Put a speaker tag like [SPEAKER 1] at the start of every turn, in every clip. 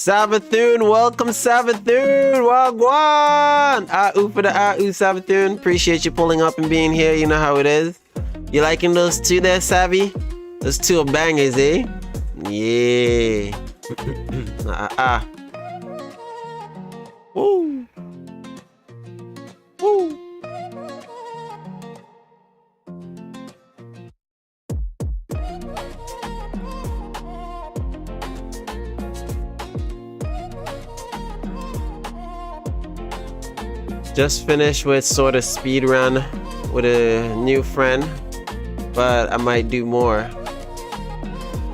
[SPEAKER 1] Sabathun, welcome Sabathun, wagwan. For the Sabathun. Appreciate you pulling up and being here. You know how it is. You liking those two there, Savvy? Those two are bangers, eh? Yeah. Woo. Woo. Just finished with sort of speed run with a new friend, but I might do more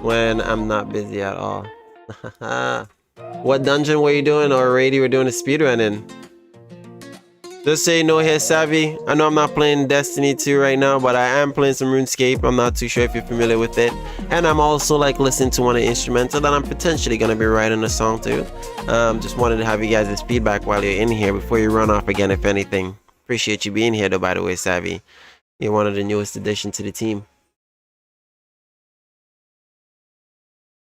[SPEAKER 1] when I'm not busy at all. What dungeon were you doing or raid you were doing a speed run in? Just so you know here, Savvy, I know I'm not playing Destiny 2 right now, but I am playing some RuneScape. I'm not too sure if you're familiar with it. And I'm also like listening to one of the instrumental that I'm potentially going to be writing a song to. Just wanted to have you guys' feedback while you're in here before you run off again, if anything. Appreciate you being here though, by the way, Savvy. You're one of the newest additions to the team.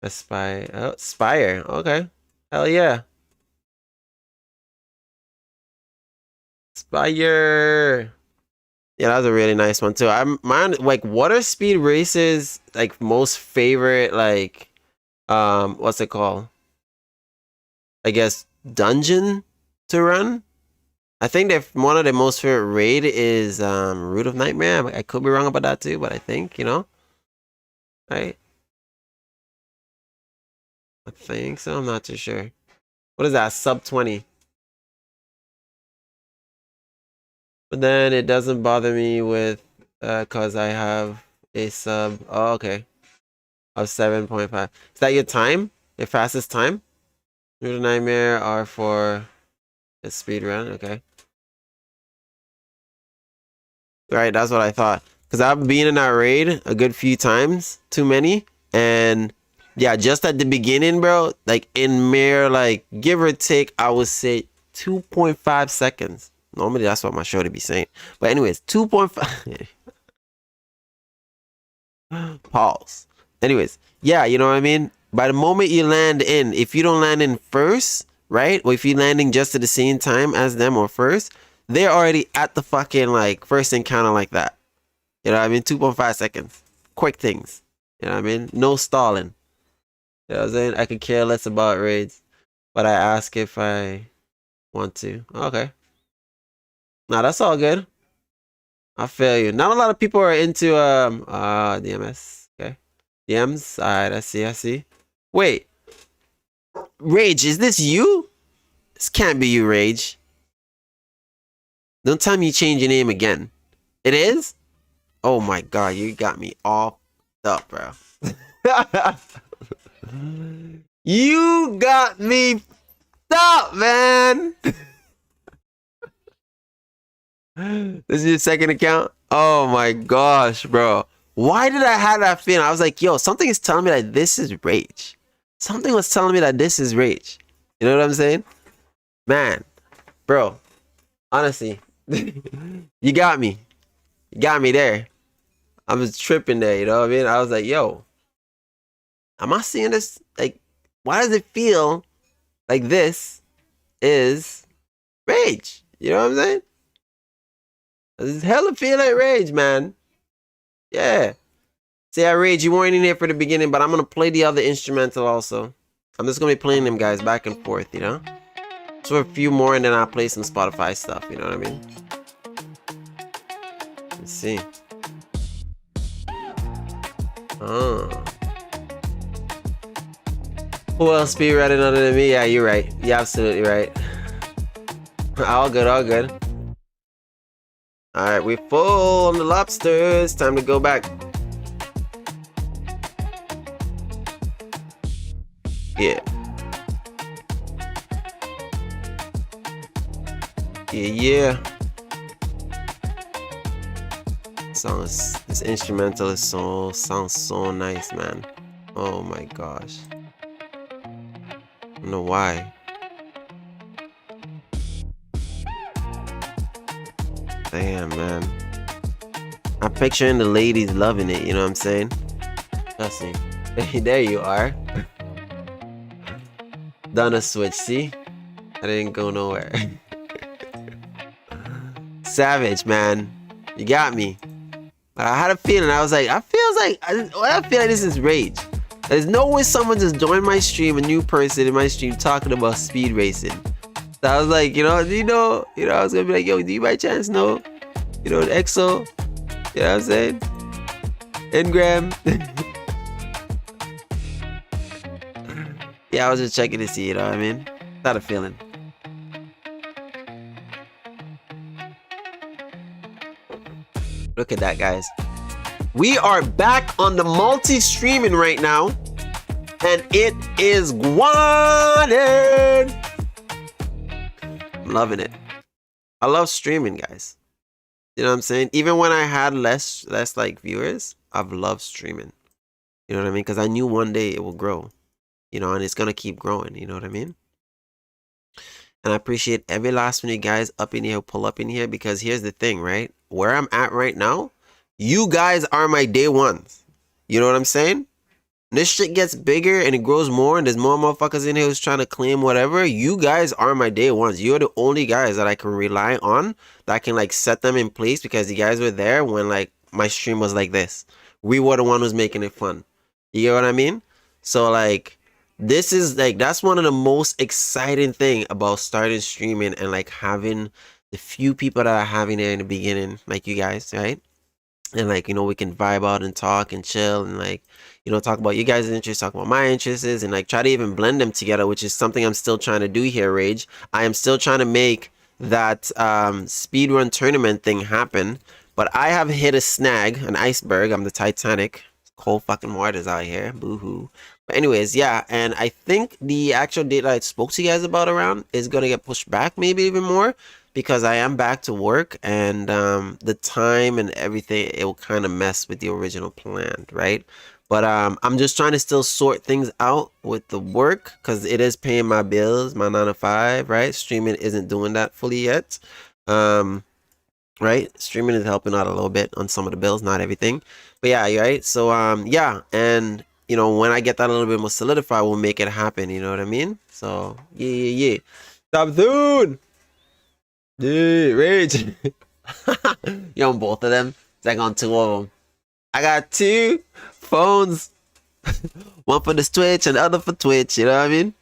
[SPEAKER 1] Spire. Okay. Hell yeah. Spire. Yeah, that was a really nice one too. Mine, like, water speed races, like, most favorite, like, what's it called? I guess dungeon to run. I think that one of the most favorite raid is Root of Nightmare. I could be wrong about that too, but I think, you know, right? I think so. I'm not too sure. What is that? Sub 20. But then it doesn't bother me with cause I have a sub. Oh, okay. Of 7.5. Is that your time? Your fastest time? Root of Nightmare are for a speed run. Okay. Right, that's what I thought. Cause I've been in that raid a good few times, too many, and yeah, just at the beginning, bro, like in mere, like, give or take, I would say 2.5 seconds. Normally, that's what my show to be saying. But anyways, 2.5. Pause. Anyways, yeah, you know what I mean? By the moment you land in, if you don't land in first, right? Or if you're landing just at the same time as them or first, they're already at the fucking, like, first encounter like that. You know what I mean? 2.5 seconds. Quick things. You know what I mean? No stalling. You know what I'm saying? I could care less about raids. But I ask if I want to. Okay. Nah, that's all good. I feel you. Not a lot of people are into DMS. Okay. DMs. Alright, I see. Wait. Rage, is this you? This can't be you, Rage. Don't tell me you change your name again. It is? Oh my god, you got me all up, bro. You got me up, man. This is your second account? Oh my gosh, bro. Why did I have that feeling? I was like, yo, something is telling me that this is Rage. Something was telling me that this is Rage. You know what I'm saying? Man, bro, honestly, you got me. You got me there. I was tripping there, you know what I mean? I was like, yo, am I seeing this? Like, why does it feel like this is Rage? You know what I'm saying? This hella feel like Rage, man. Yeah. See, I Rage, you weren't in here for the beginning, but I'm going to play the other instrumental also. I'm just going to be playing them guys back and forth, you know? So a few more, and then I'll play some Spotify stuff, you know what I mean? Let's see. Oh. Who else speedrunning other than me? Yeah, you're right. You're absolutely right. All good, all good. Alright, we're full on the lobsters. Time to go back. Yeah. Yeah. This instrumental is sounds so nice, man. Oh my gosh. I don't know why. Damn, man. I'm picturing the ladies loving it, you know what I'm saying? Trust me. There you are. done a switch. See, I didn't go nowhere. Savage, man. You got me. But I had a feeling. I was like, I feel like this is rage. There's no way someone just joined my stream, a new person in my stream, talking about speed racing. So I was like, I was gonna be like, yo, do you by chance know, the EXO? You know what I'm saying? Engram. Yeah, I was just checking to see, you know what I mean? Not a feeling. Look at that, guys. We are back on the multi-streaming right now, and it is guarded. I'm loving it. I love streaming, guys. You know what I'm saying? Even when I had less like viewers, I've loved streaming. You know what I mean? Because I knew one day it will grow, and it's gonna keep growing. You know what I mean? And I appreciate every last one of you guys up in here who pull up in here, because here's the thing, right? Where I'm at right now, you guys are my day ones. You know what I'm saying? This shit gets bigger and it grows more, and there's more motherfuckers in here who's trying to claim whatever. You guys are my day ones. You're the only guys that I can rely on, that I can like set them in place, because you guys were there when like my stream was like this. We were the one who's making it fun. You get what I mean? So like, this is like, that's one of the most exciting thing about starting streaming and like having the few people that are having there in the beginning, like you guys, right? And like, we can vibe out and talk and chill and like, talk about you guys' interests, talk about my interests, and like try to even blend them together, which is something I'm still trying to do here, Rage. I am still trying to make that speedrun tournament thing happen, but I have hit a snag, an iceberg. I'm the Titanic. Cold fucking waters out here. Boo-hoo. But anyways, yeah, and I think the actual date that I spoke to you guys about around is going to get pushed back maybe even more, because I am back to work, and the time and everything, it will kind of mess with the original plan, right? But I'm just trying to still sort things out with the work, because it is paying my bills, my 9 to 5, right? Streaming isn't doing that fully yet, right? Streaming is helping out a little bit on some of the bills, not everything. But yeah, right? So yeah, and when I get that a little bit more solidified, we'll make it happen, you know what I mean? So yeah. Stop soon! Dude, Rage. You on both of them? It's like on 2 of them. I got 2 phones. One for the Twitch and the other for Twitch, you know what I mean?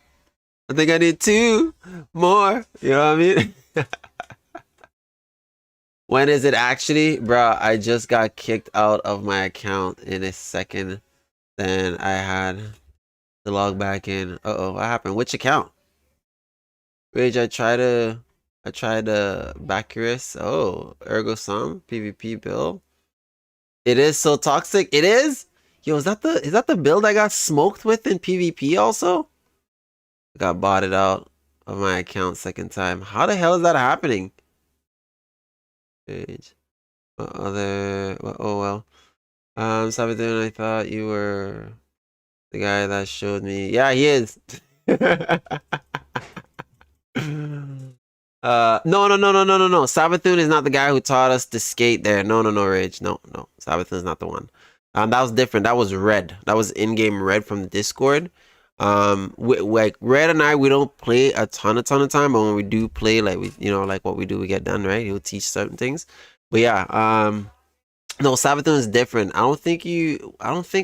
[SPEAKER 1] I think I need 2 more, you know what I mean? When is it actually? Bro, I just got kicked out of my account in a second. Then I had to log back in. Uh-oh, what happened? Which account? Rage, I tried to Bacchus. Oh, Ergo Sum, PvP build. It is so toxic. It is? Yo, is that the build I got smoked with in PvP also? I got botted out of my account second time. How the hell is that happening? Page. Oh well. Sabathun, I thought you were the guy that showed me. Yeah, he is. No. Sabathun is not the guy who taught us to skate there. No, Rage. No. Sabathun is not the one. That was different. That was Red. That was in-game Red from the Discord. Like Red and I, we don't play a ton of time, but when we do play, like like what we do, we get done, right? He'll teach certain things. But yeah, no, Sabathun is different. I don't think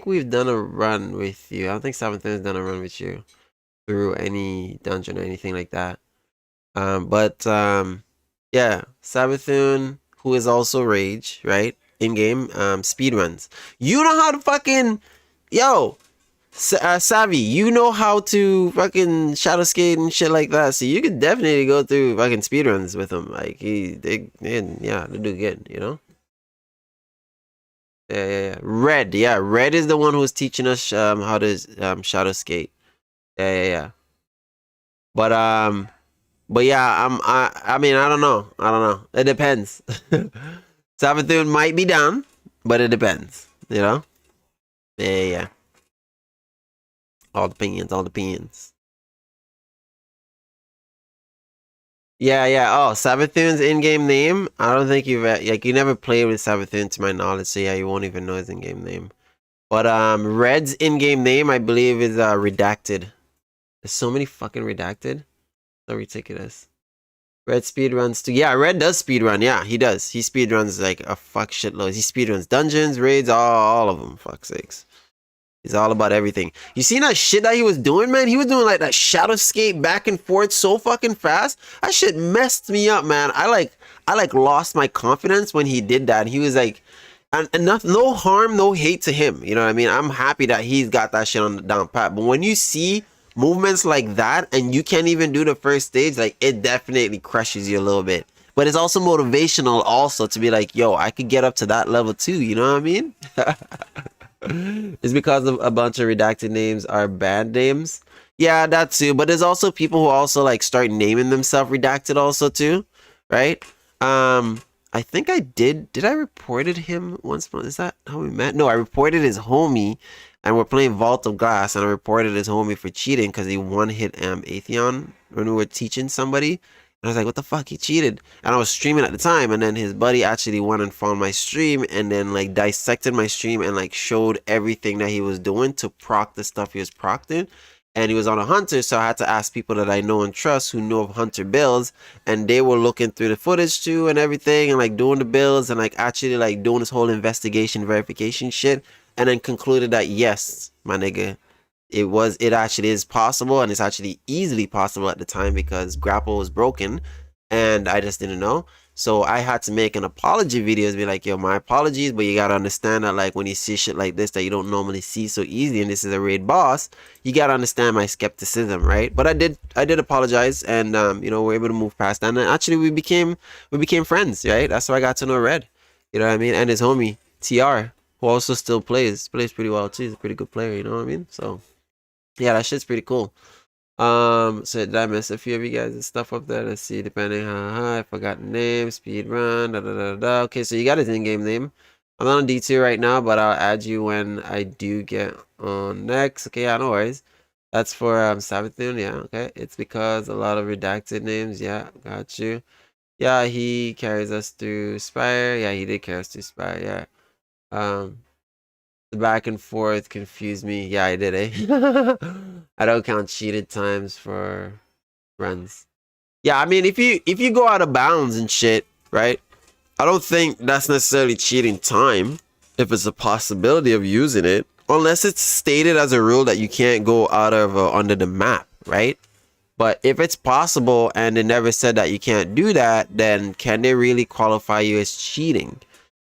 [SPEAKER 1] we've done a run with you. I don't think Sabathun has done a run with you through any dungeon or anything like that. Yeah, Sabathun, who is also Rage, right? In-game, speedruns. You know how to fucking, Savvy, you know how to fucking shadow skate and shit like that, so you could definitely go through fucking speedruns with him. Like, they do good, Yeah. Red is the one who's teaching us how to shadow skate. Yeah. But yeah, I mean, I don't know. It depends. Sabathun might be down, but it depends, Yeah. All the opinions. Yeah. Oh, Sabathun's in-game name? I don't think you never played with Sabathun to my knowledge, so yeah, you won't even know his in-game name. But Red's in-game name, I believe, is Redacted. There's so many fucking redacted. So ridiculous. Red speed runs too. Yeah, Red does speed run. Yeah, he does. He speed runs like a fuck shitload. He speed runs dungeons, raids, all of them. Fuck sakes. He's all about everything. You seen that shit that he was doing, man? He was doing like that shadow skate back and forth so fucking fast. That shit messed me up, man. I like lost my confidence when he did that. He was like, and no harm, no hate to him. You know what I mean? I'm happy that he's got that shit on the down pat. But when you see movements like that and you can't even do the first stage, like it definitely crushes you a little bit. But it's also motivational also to be like, yo, I could get up to that level too. You know what I mean? It's because of a bunch of redacted names are bad names. Yeah, that too. But there's also people who also like start naming themselves redacted also too, right? I think I did. Did I reported him once? Is that how we met? No, I reported his homie, and we're playing Vault of Glass, and I reported his homie for cheating because he one hit Atheon when we were teaching somebody. And I was like, what the fuck? He cheated. And I was streaming at the time. And then his buddy actually went and found my stream and then like dissected my stream and like showed everything that he was doing to proc the stuff he was procting. And he was on a hunter. So I had to ask people that I know and trust who know of hunter builds. And they were looking through the footage too and everything and like doing the builds and like actually like doing this whole investigation verification shit. And then concluded that yes, my nigga, it actually is possible, and it's actually easily possible at the time because grapple was broken and I just didn't know. So I had to make an apology video to be like, yo, my apologies, but you gotta understand that like when you see shit like this that you don't normally see so easy, and this is a raid boss, you gotta understand my skepticism, right? But I did apologize, and you know, we're able to move past that. And actually we became friends, right? That's how I got to know Red, you know what I mean? And his homie TR, who also still plays pretty well too. He's a pretty good player, you know what I mean? So yeah, that shit's pretty cool. So did I miss a few of you guys' stuff up there? Let's see, depending I forgot the name, speed run, da da da da. Okay, so you got his in-game name. I'm not on D2 right now, but I'll add you when I do get on next. Okay, yeah, no worries. That's for Sabathun, yeah, okay. It's because a lot of redacted names, yeah, got you. Yeah, he carries us through Spire. Yeah, he did carry us through Spire, yeah. The back and forth confused me. Yeah, I did, eh? I don't count cheated times for runs. Yeah, I mean, if you go out of bounds and shit, right? I don't think that's necessarily cheating time if it's a possibility of using it, unless it's stated as a rule that you can't go out of under the map, right? But if it's possible and they never said that you can't do that, then can they really qualify you as cheating,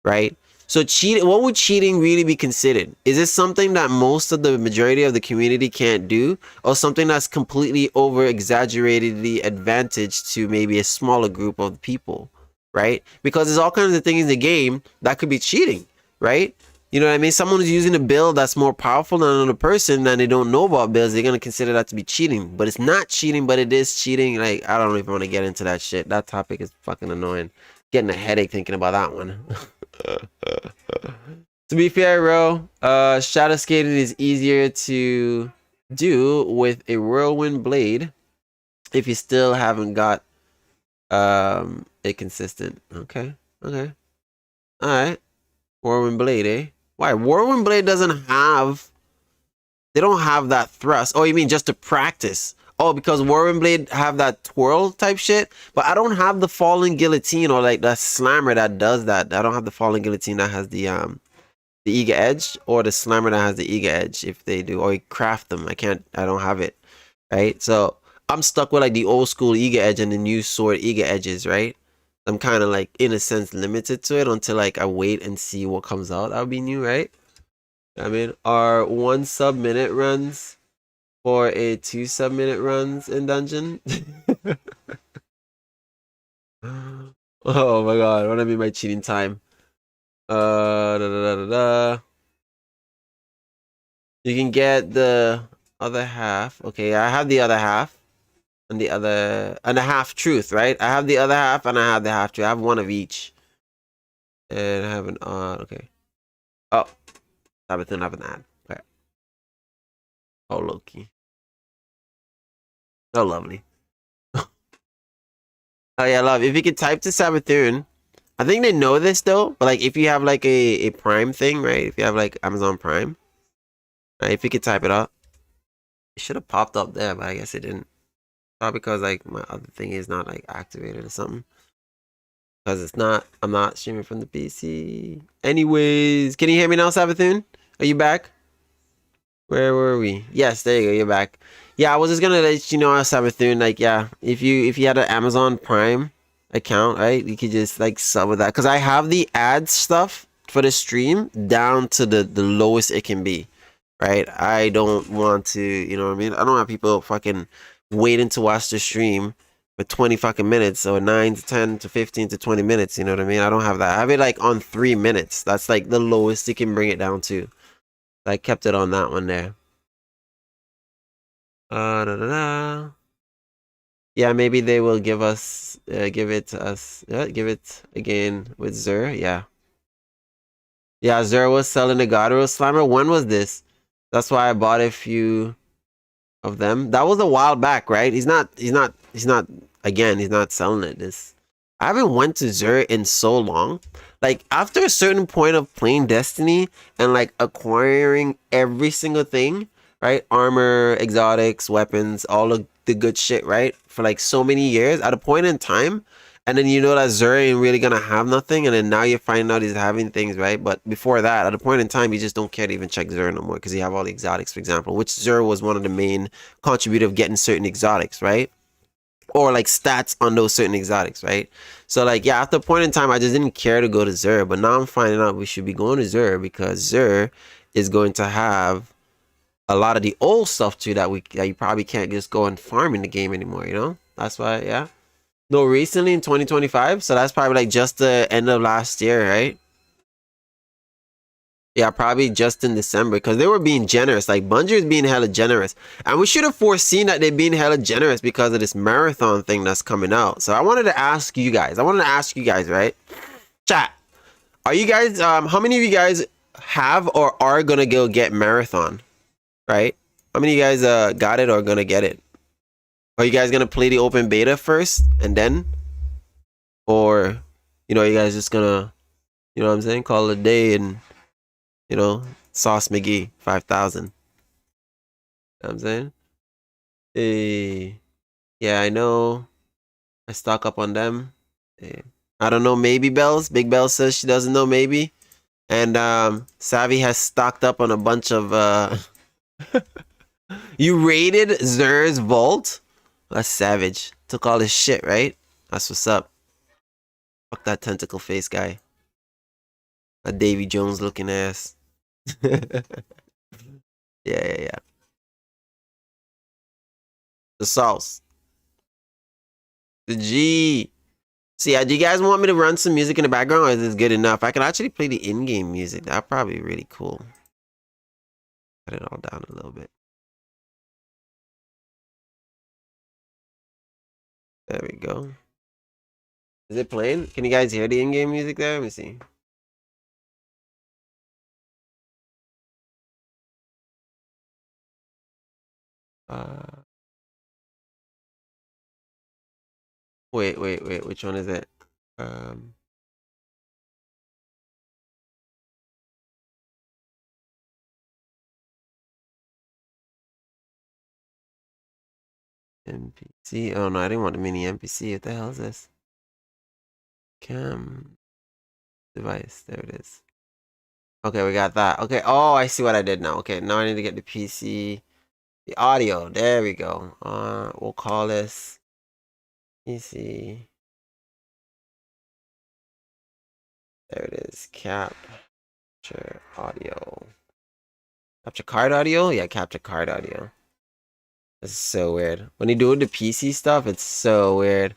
[SPEAKER 1] right? So cheating, what would cheating really be considered? Is it something that most of the majority of the community can't do, or something that's completely over exaggeratedly advantage to maybe a smaller group of people, right? Because there's all kinds of things in the game that could be cheating, right? You know what I mean? Someone who's using a build that's more powerful than another person and they don't know about builds, they're going to consider that to be cheating. But it's not cheating, but it is cheating. Like, I don't know if I want to get into that shit. That topic is fucking annoying. Getting a headache thinking about that one. To be fair, bro, shadow skating is easier to do with a whirlwind blade if you still haven't got it consistent. Okay. All right. Whirlwind blade, eh? Why? Whirlwind blade doesn't have... They don't have that thrust. Oh, you mean just to practice? Oh, because Whirlwind Blade have that twirl type shit, but I don't have the falling guillotine or like the slammer that does that. I don't have the falling guillotine that has the eager edge, or the slammer that has the eager edge. If they do, or you craft them, I don't have it, right? So I'm stuck with like the old school eager edge and the new sword eager edges, right? I'm kind of like in a sense limited to it until like I wait and see what comes out. That would be new, right? I mean, are 1 sub-minute runs for a 2 sub-minute runs in dungeon? Oh my god, what do I mean by cheating time? Da, da, da, da, da. You can get the other half. Okay, I have the other half. And the half truth, right? I have the other half and I have the half truth. I have one of each. And I have an okay. Oh. I have an ad. Okay. Oh, Loki. Oh, lovely. Oh yeah, love. If you could type to Sabathun, I think they know this though. But like, if you have like a Prime thing, right? If you have like Amazon Prime, right? If you could type it up, It should have popped up there, but I guess it didn't. Probably because like my other thing is not like activated or something. Because it's not, I'm not streaming from the PC. Anyways, can you hear me now, Sabathun? Are you back? Where were we? Yes, there you go. You're back. Yeah, I was just gonna let you know, Sabathun. Like, yeah, if you had an Amazon Prime account, right, you could just like sub with that. Cause I have the ad stuff for the stream down to the lowest it can be. Right? I don't want to, you know what I mean? I don't want people fucking waiting to watch the stream for 20 fucking minutes or 9 to 10 to 15 to 20 minutes, you know what I mean? I don't have that. I have it like on 3 minutes. That's like the lowest you can bring it down to. I kept it on that one there. Da, da, da. Yeah, maybe they will give it to us. Yeah, give it again with Zur. Yeah. Yeah, Zur was selling the Godero Slammer. When was this? That's why I bought a few of them. That was a while back, right? He's not again, he's not selling it. I haven't went to Zur in so long. Like after a certain point of playing Destiny and like acquiring every single thing, right? Armor, exotics, weapons, all of the good shit, right? For like so many years, at a point in time, and then you know that Zur ain't really gonna have nothing, and then now you're finding out he's having things, right? But before that, at a point in time, you just don't care to even check Zur no more because you have all the exotics, for example, which Zur was one of the main contributor of getting certain exotics, right? Or like stats on those certain exotics, right? So like yeah, after a point in time, I just didn't care to go to Zur, but now I'm finding out we should be going to Zur because Zur is going to have a lot of the old stuff too that you probably can't just go and farm in the game anymore, you know? That's why, yeah. No, recently in 2025, so that's probably like just the end of last year, right? Yeah, probably just in December because they were being generous. Like Bungie is being hella generous, and we should have foreseen that they're being hella generous because of this marathon thing that's coming out. So I wanted to ask you guys. Right? Chat. Are you guys? How many of you guys have or are gonna go get marathon? Right? How many of you guys got it or gonna get it? Are you guys gonna play the open beta first and then, or you guys just gonna, what I'm saying, call it a day and Sauce McGee 5,000. You know what I'm saying? Hey, yeah, I know. I stock up on them. Hey, I don't know. Maybe Bells. Big Bell says she doesn't know. Maybe. And Savvy has stocked up on a bunch of. You raided Zur's vault. That's savage. Took all his shit, right? That's what's up. Fuck that tentacle face guy. That Davy Jones looking ass. Yeah. The sauce. The G. See, do you guys want me to run some music in the background or is this good enough? I can actually play the in-game music. That'd probably be really cool. Cut it all down a little bit. There we go. Is it playing? Can you guys hear the in-game music there? Let me see. Wait. Which one is it? NPC. Oh no, I didn't want the mini NPC. What the hell is this? Cam device. There it is. Okay, we got that. Okay. Oh, I see what I did now. Okay, now I need to get the PC. The audio. There we go. We'll call this PC. There it is. Capture audio. Capture card audio? Yeah, capture card audio. This is so weird. When you do the PC stuff, it's so weird.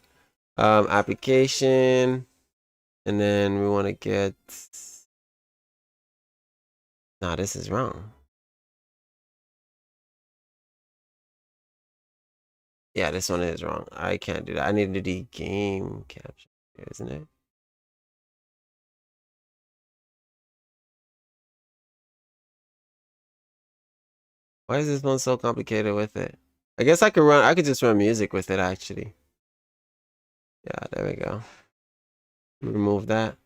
[SPEAKER 1] Application. And then we want to get... Nah, this is wrong. Yeah, this one is wrong. I can't do that. I need to do the game capture, isn't it? Why is this one so complicated with it? I guess I could just run music with it actually. Yeah, there we go. Remove that.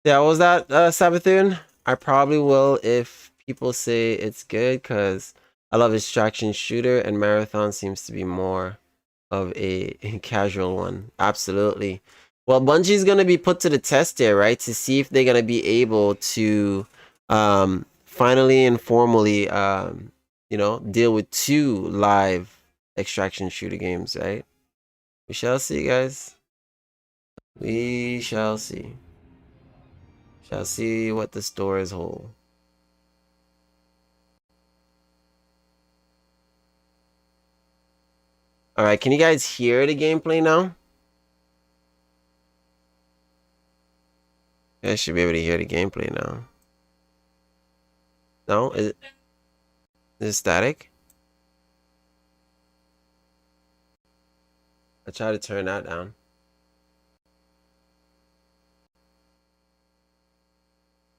[SPEAKER 1] Yeah, what was that, Sabathun? I probably will if people say it's good, because I love extraction shooter, and marathon seems to be more of a casual one. Absolutely. Well, Bungie's gonna be put to the test there, right? To see if they're gonna be able to finally and formally you know, deal with 2 live extraction shooter games, right? We shall see, guys. We shall see. Shall see what the stores hold. All right, can you guys hear the gameplay now? You guys should be able to hear the gameplay now. No? Is it static? I try to turn that down.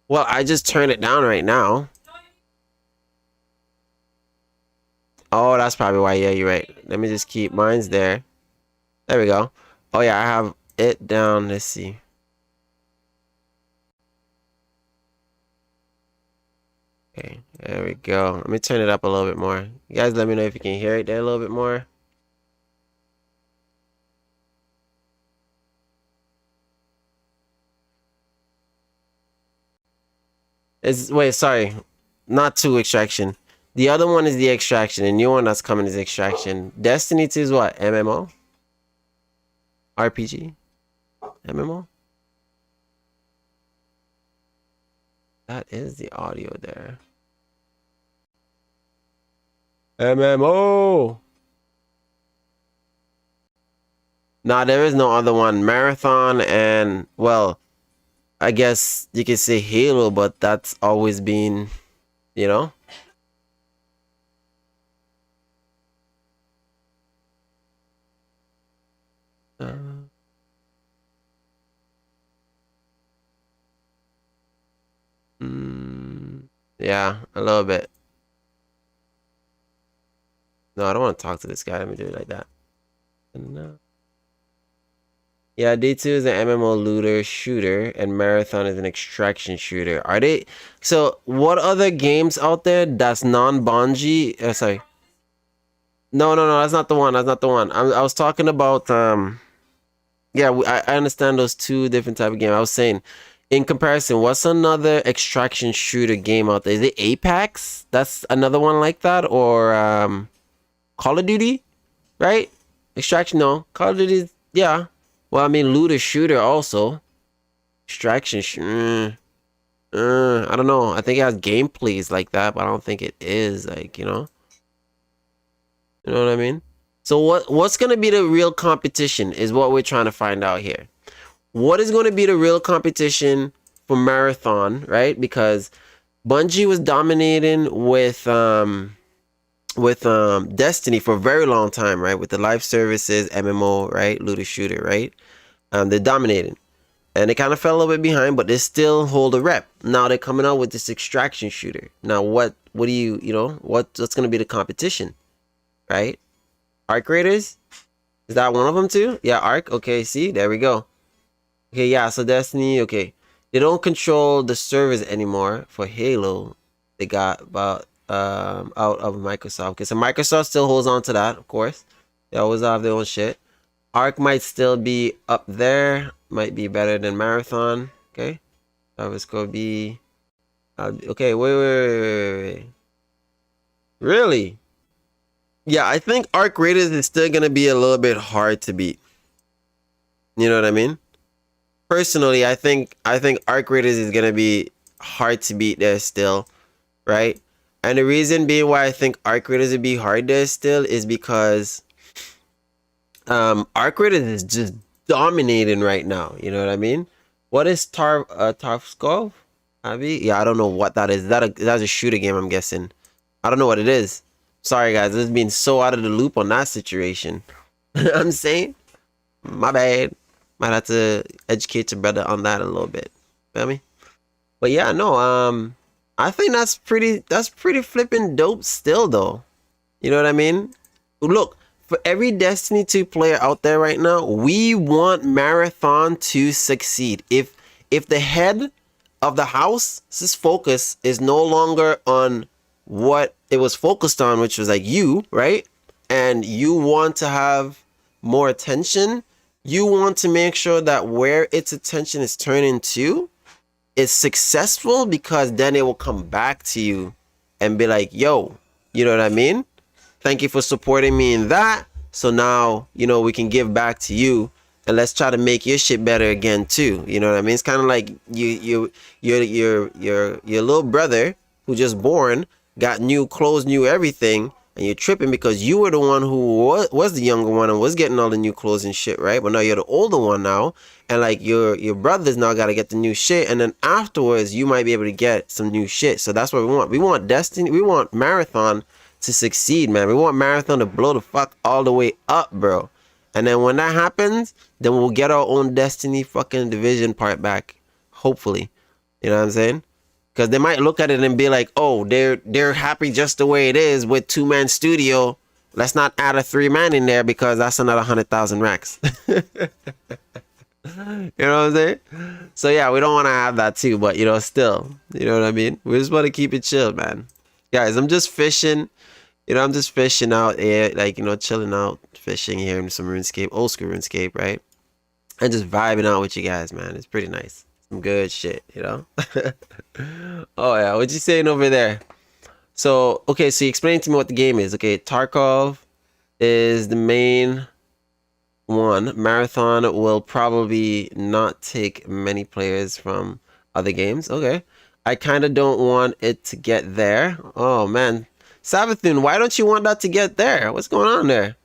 [SPEAKER 1] Well, I just turned it down right now. Oh, that's probably why. Yeah, you're right. Let me just keep mine's there. There we go. Oh yeah, I have it down. Let's see. Okay, there we go. Let me turn it up a little bit more. You guys let me know if you can hear it there a little bit more. Wait, sorry. Not 2 extraction. The other one is the extraction. The new one that's coming is extraction. Destiny 2 is what? MMO? RPG? MMO? That is the audio there. MMO! Nah, there is no other one. Marathon and, well, I guess you could say Halo, but that's always been, you know? Yeah, a little bit. No, I don't want to talk to this guy. Let me do it like that. No. Yeah, D2 is an MMO looter shooter, and Marathon is an extraction shooter. Are they? So, what other games out there that's non-Bungie? Sorry. No, that's not the one. That's not the one. I was talking about yeah, I understand those 2 different type of games. I was saying, in comparison, what's another extraction shooter game out there? Is it Apex? That's another one like that, or Call of Duty, right? Extraction, no. Call of Duty, yeah. Well, I mean, looter shooter also. Extraction, I don't know. I think it has gameplays like that, but I don't think it is like, you know. You know what I mean? So what's gonna be the real competition is what we're trying to find out here. What is going to be the real competition for Marathon, right? Because Bungie was dominating with Destiny for a very long time, right? With the live services, MMO, right? Looter shooter, right? They're dominating. And they kind of fell a little bit behind, but they still hold a rep. Now they're coming out with this extraction shooter. Now what do you know, what's going to be the competition, right? Arc Raiders? Is that one of them too? Yeah, Arc. Okay, see, there we go. Okay, yeah, so Destiny, okay. They don't control the servers anymore for Halo. They got about out of Microsoft. Okay, so Microsoft still holds on to that, of course. They always have their own shit. Arc might still be up there. Might be better than Marathon. Okay. Service could be okay, wait. Really? Yeah, I think Arc Raiders is still gonna be a little bit hard to beat. You know what I mean? Personally, I think Arc Raiders is gonna be hard to beat there still, right? And the reason being why I think Arc Raiders would be hard there still is because Arc Raiders is just dominating right now. You know what I mean? What is Tarkov? Abby? Yeah, I don't know what that is. That's a shooter game, I'm guessing. I don't know what it is. Sorry guys, this has been so out of the loop on that situation. I'm saying, my bad. Might have to educate your brother on that a little bit. Feel me? But yeah, no, I think that's pretty flipping dope still though. You know what I mean? Look, for every Destiny 2 player out there right now, we want Marathon to succeed. If the head of the house's focus is no longer on what it was focused on, which was like you, right? And you want to have more attention. You want to make sure that where its attention is turning to is successful, because then it will come back to you and be like, yo, you know what I mean? Thank you for supporting me in that. So now, you know, we can give back to you, and let's try to make your shit better again too. You know what I mean? It's kind of like your little brother who just born, got new clothes, new everything, and you're tripping because you were the one who was the younger one and was getting all the new clothes and shit, right? But now you're the older one now, and like your brothers now got to get the new shit, and then afterwards you might be able to get some new shit. So that's what we want. We want Destiny. We want Marathon to succeed, man. We want Marathon to blow the fuck all the way up, bro. And then when that happens, then we'll get our own Destiny fucking division part back. Hopefully. You know what I'm saying? Because they might look at it and be like, oh, they're happy just the way it is with 2-man studio. Let's not add a 3-man in there because that's another 100,000 racks. You know what I'm saying? So yeah, we don't want to have that too, but you know, still, you know what I mean? We just want to keep it chill, man. Guys, I'm just fishing. You know, I'm just fishing out here, like, you know, chilling out, fishing here in some RuneScape, old school RuneScape, right? And just vibing out with you guys, man. It's pretty nice. Some good shit, you know? Oh, yeah. What you saying over there? So, okay, so you explained to me what the game is. Okay, Tarkov is the main one. Marathon will probably not take many players from other games. Okay. I kind of don't want it to get there. Oh, man. Savathun, why don't you want that to get there? What's going on there?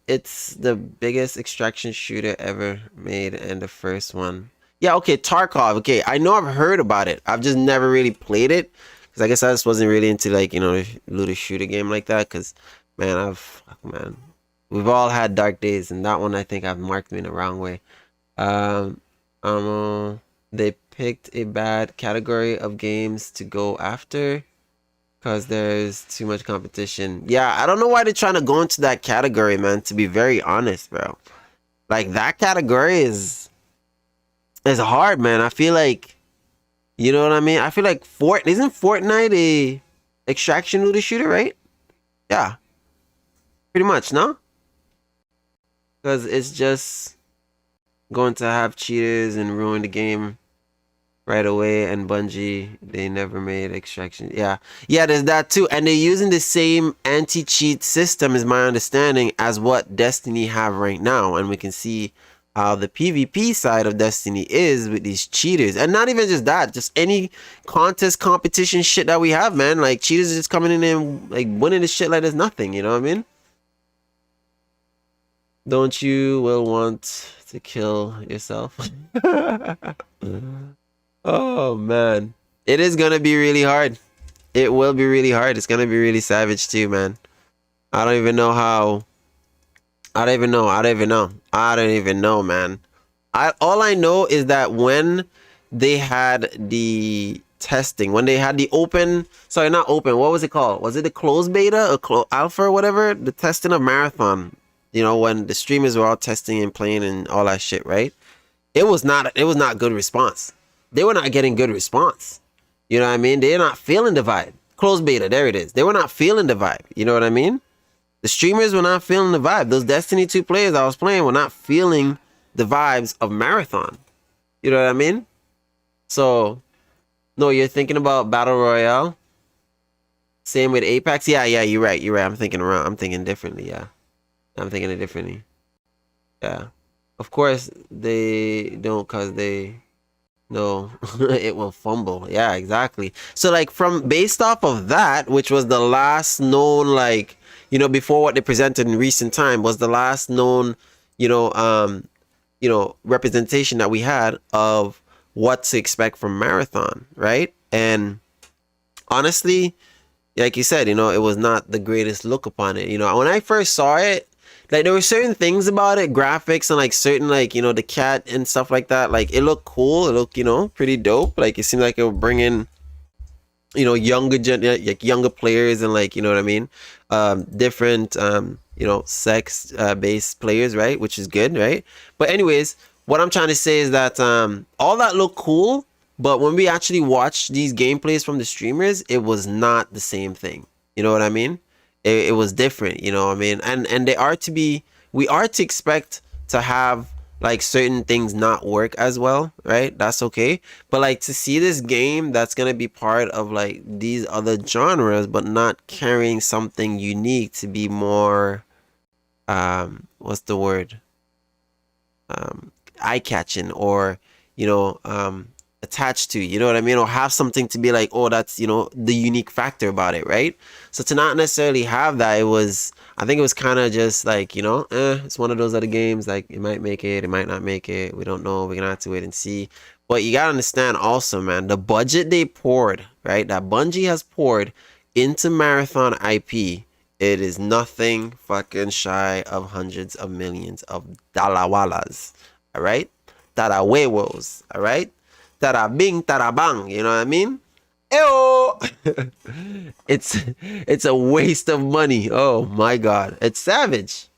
[SPEAKER 1] It's the biggest extraction shooter ever made and the first one. Yeah, okay, Tarkov. Okay, I know I've heard about it. I've just never really played it because I guess I just wasn't really into, like, you know, looter shooter game like that. Because, man, we've all had dark days, and that one I think I've marked me in the wrong way. They picked a bad category of games to go after because there's too much competition. Yeah, I don't know why they're trying to go into that category, man, to be very honest, bro. Like, that category is hard, man. I feel like, you know what I mean? I feel like isn't Fortnite a extraction looter shooter, right? Yeah. Pretty much, no? Because it's just going to have cheaters and ruin the game right away, and Bungie, they never made extraction. Yeah, there's that too, and they're using the same anti-cheat system, is my understanding, as what Destiny have right now, and we can see how the PvP side of Destiny is with these cheaters. And not even just that, just any contest, competition shit that we have, man. Like, cheaters are just coming in and like winning this shit like there's nothing, you know what I mean? Don't you will want to kill yourself? Oh, man. It is gonna be really hard. It will be really hard. It's gonna be really savage too, man. I don't even know how. I don't even know, man. All I know is that when they had the testing, when they had the open, sorry, not open, what was it called? Was it the closed beta or alpha or whatever? The testing of Marathon. You know, when the streamers were all testing and playing and all that shit, right? It was not good response. They were not getting good response. You know what I mean? They're not feeling the vibe. Closed beta, there it is. They were not feeling the vibe. You know what I mean? The streamers were not feeling the vibe. Those Destiny 2 players I was playing were not feeling the vibes of Marathon. You know what I mean? So, no, you're thinking about Battle Royale? Same with Apex? Yeah, you're right. I'm thinking differently, yeah. I'm thinking it differently. Yeah. Of course, they don't, because they know it will fumble. Yeah, exactly. So, like, based off of that, which was the last known, like, you know, before what they presented in recent time was the last known, you know, representation that we had of what to expect from Marathon, right? And honestly, like you said, you know, it was not the greatest look upon it. You know, when I first saw it, like, there were certain things about it, graphics and, like, certain, like, you know, the cat and stuff like that. Like, it looked cool. It looked, you know, pretty dope. Like, it seemed like it would bring in, you know, younger players and, like, you know what I mean? Different, you know, sex based players, right? Which is good, right? But anyways, what I'm trying to say is that all that looked cool, But when we actually watched these gameplays from the streamers, it was not the same thing. You know what I mean? It was different. You know what I mean? And they are to be. We are to expect to have like certain things not work as well, right? That's okay. But like to see this game that's gonna be part of like these other genres, but not carrying something unique to be more what's the word? Eye catching or you know attached to, you know what I mean, or have something to be like, oh, that's, you know, the unique factor about it, right? So to not necessarily have that, it was, I think it was kind of just like, you know, it's one of those other games, like it might make it might not make it, we don't know, we're gonna have to wait and see. But you gotta understand also, man, the budget they poured, right, that Bungie has poured into Marathon IP, it is nothing fucking shy of hundreds of millions of dalawalas. All right, tada huevos. All right, tada bing, tada bang. You know what I mean? Ew. It's a waste of money. Oh my god, it's savage,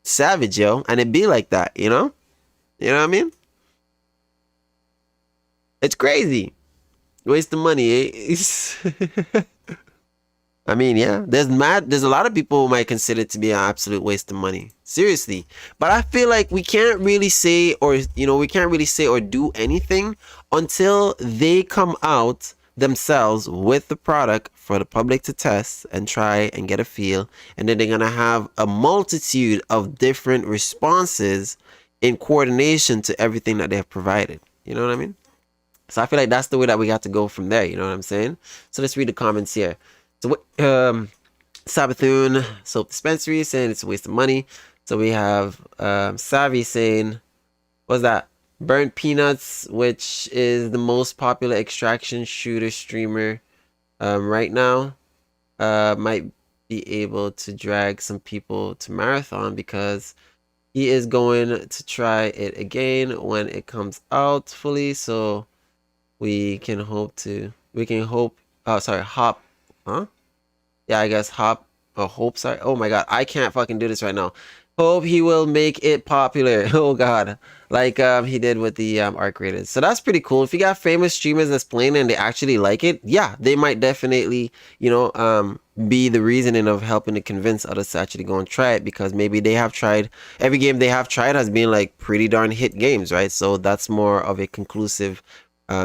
[SPEAKER 1] savage, yo, and it be like that. You know what I mean? It's crazy. Waste of money. Eh? I mean, yeah, there's a lot of people who might consider it to be an absolute waste of money. Seriously. But I feel like we can't really say or, you know, we can't really say or do anything until they come out themselves with the product for the public to test and try and get a feel. And then they're going to have a multitude of different responses in coordination to everything that they have provided. You know what I mean? So I feel like that's the way that we got to go from there. You know what I'm saying? So let's read the comments here. So, Sabathoon Soap Dispensary saying it's a waste of money. So we have Savvy saying, what's that? Burnt Peanuts, which is the most popular extraction shooter streamer right now, might be able to drag some people to Marathon because he is going to try it again when it comes out fully. So we can hope, oh, sorry, hop. Huh? Yeah, I guess hop or hope. Sorry. Oh my god, I can't fucking do this right now. Hope he will make it popular. Oh god, like he did with the arc rated. So that's pretty cool. If you got famous streamers that's playing and they actually like it, yeah, they might definitely, you know, be the reasoning of helping to convince others to actually go and try it because maybe they have tried. Every game they have tried has been like pretty darn hit games, right? So that's more of a conclusive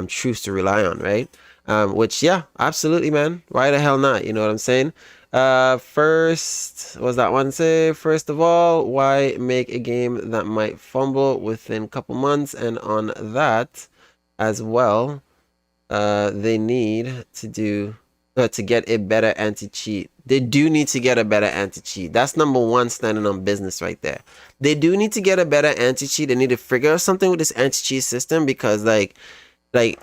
[SPEAKER 1] truth to rely on, right? Which, yeah, absolutely, man. Why the hell not? You know what I'm saying? First, what was that one say? First of all, why make a game that might fumble within a couple months? And on that as well, they need to do to get a better anti-cheat. They do need to get a better anti-cheat. That's number one standing on business right there. They do need to get a better anti-cheat. They need to figure out something with this anti-cheat system because like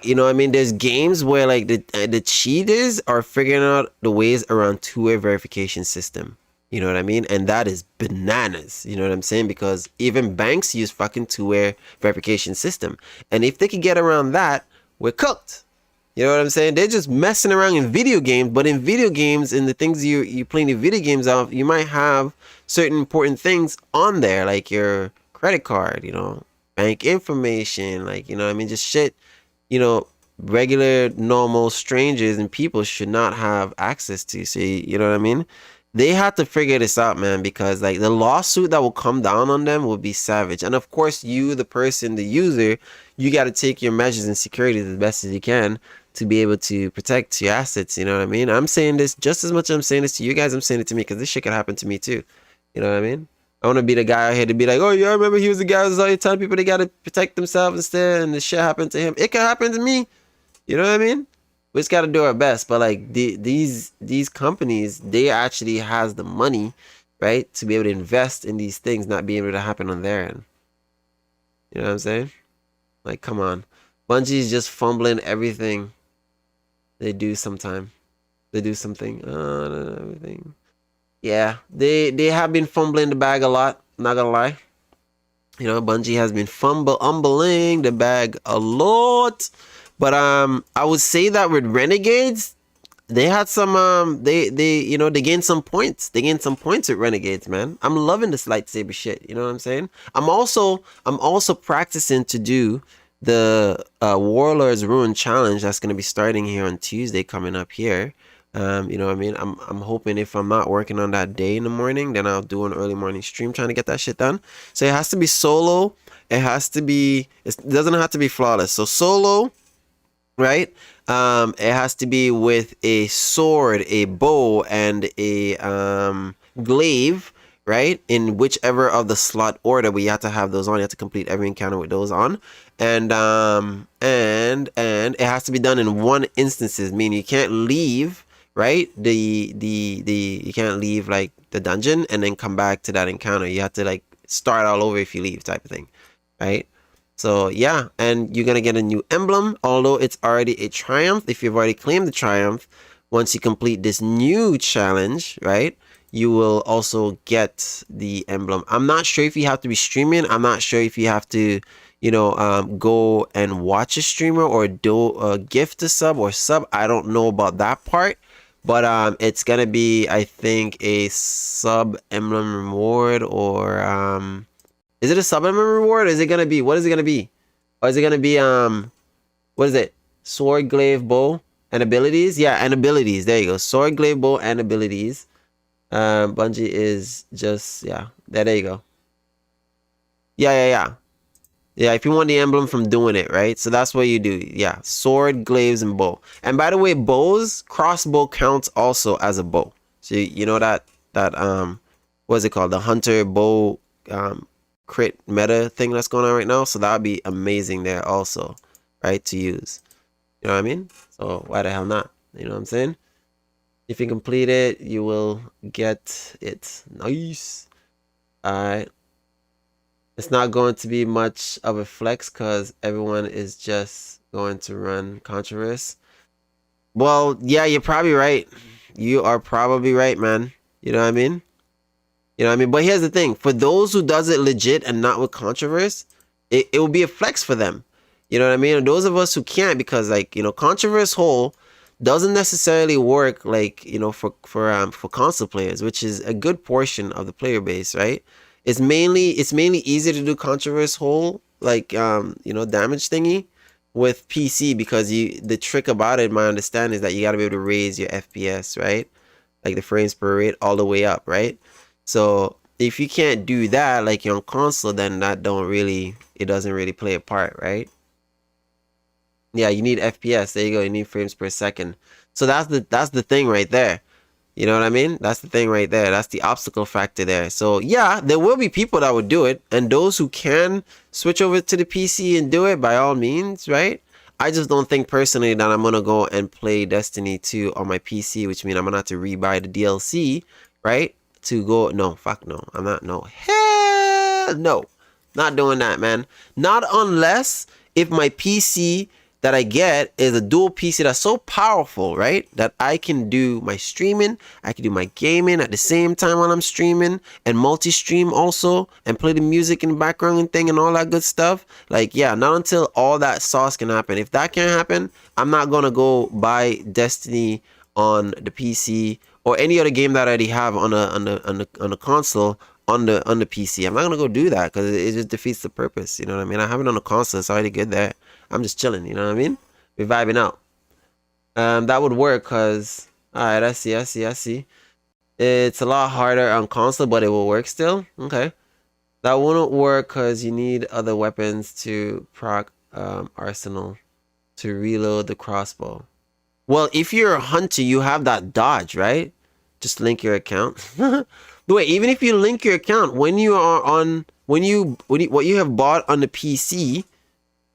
[SPEAKER 1] you know what I mean, there's games where like the cheaters are figuring out the ways around two-way verification system. You know what I mean? And that is bananas. You know what I'm saying? Because even banks use fucking two-way verification system. And if they could get around that, we're cooked. You know what I'm saying? They're just messing around in video games, but in video games and the things you're playing the video games of, you might have certain important things on there, like your credit card, you know, bank information, like, you know what I mean, just shit, you know, regular, normal strangers and people should not have access to. See, you know what I mean? They have to figure this out, man, because like the lawsuit that will come down on them will be savage. And of course, you, the person, the user, you got to take your measures and security as best as you can to be able to protect your assets. You know what I mean? I'm saying this just as much as I'm saying this to you guys. I'm saying it to me because this shit could happen to me too. You know what I mean? I want to be the guy out here to be like, oh, yeah, I remember he was the guy who was always telling people they got to protect themselves instead, and the shit happened to him. It could happen to me. You know what I mean? We just got to do our best. But like these companies, they actually has the money, right, to be able to invest in these things not being able to happen on their end. You know what I'm saying? Like, come on. Bungie's just fumbling everything they do sometime. They do something. Everything. Yeah, they have been fumbling the bag a lot, not gonna lie. You know, Bungie has been fumbling the bag a lot. But I would say that with Renegades, they had some they you know, they gained some points. They gained some points with Renegades, man. I'm loving this lightsaber shit, you know what I'm saying? I'm also practicing to do the Warlords Ruin Challenge that's gonna be starting here on Tuesday, coming up here. You know what I mean? I'm hoping if I'm not working on that day in the morning, then I'll do an early morning stream trying to get that shit done. So it has to be solo. It has to be. It doesn't have to be flawless. So solo, right? It has to be with a sword, a bow, and a glaive, right? In whichever of the slot order, but you have to have those on. You have to complete every encounter with those on, and it has to be done in one instances, meaning you can't leave, right? The you can't leave like the dungeon and then come back to that encounter. You have to like start all over if you leave, type of thing, right? So yeah, and you're gonna get a new emblem, although it's already a triumph. If you've already claimed the triumph, once you complete this new challenge, right, you will also get the emblem. I'm not sure if you have to be streaming. I'm not sure if you have to, you know, go and watch a streamer or do a gift a sub or sub. I don't know about that part, but it's gonna be, I think, a sub emblem reward, or is it a sub emblem reward? Or is it gonna be, what is it gonna be? Or is it gonna be what is it? Sword, glaive, bow, and abilities? Yeah, and abilities. There you go. Sword, glaive, bow, and abilities. Bungie is just, yeah. There you go. Yeah. Yeah, if you want the emblem from doing it, right? So that's what you do. Yeah, sword, glaives, and bow. And by the way, bows, crossbow counts also as a bow. So you know that what is it called? The hunter bow crit meta thing that's going on right now. So that would be amazing there also, right, to use. You know what I mean? So why the hell not? You know what I'm saying? If you complete it, you will get it. Nice. Alright. It's not going to be much of a flex because everyone is just going to run Controverse. Well, yeah, you're probably right. You are probably right, man. You know what I mean? You know what I mean? But here's the thing. For those who does it legit and not with Controverse, it will be a flex for them. You know what I mean? And those of us who can't, because like, you know, Controverse whole doesn't necessarily work like, you know, for console players, which is a good portion of the player base, right? It's mainly easier to do Controverse whole, like you know, damage thingy with PC, because the trick about it, my understanding, is that you got to be able to raise your FPS, right? Like the frames per rate all the way up, right? So if you can't do that like you're on console, then it doesn't really play a part, right? Yeah, you need FPS. There you go. You need frames per second. So that's the thing right there. You know what I mean? That's the thing right there. That's the obstacle factor there. So yeah, there will be people that would do it, and those who can switch over to the PC and do it, by all means, right? I just don't think personally that I'm gonna go and play Destiny 2 on my PC, which means I'm gonna have to rebuy the DLC, right? To go, no, fuck no. I'm not, no. Hell no. Not doing that, man. Not unless if my PC that I get is a dual PC that's so powerful, right? That I can do my streaming, I can do my gaming at the same time while I'm streaming, and multi-stream also, and play the music in the background and thing and all that good stuff. Like, yeah, not until all that sauce can happen. If that can't happen, I'm not gonna go buy Destiny on the PC or any other game that I already have on a console on the PC. I'm not gonna go do that because it just defeats the purpose. You know what I mean? I have it on the console. It's already good there. I'm just chilling, you know what I mean? We're vibing out. That would work because, alright, I see. It's a lot harder on console, but it will work still. Okay. That wouldn't work because you need other weapons to proc arsenal to reload the crossbow. Well, if you're a hunter, you have that dodge, right? Just link your account. Wait, even if you link your account, when you are on, what you have bought on the PC,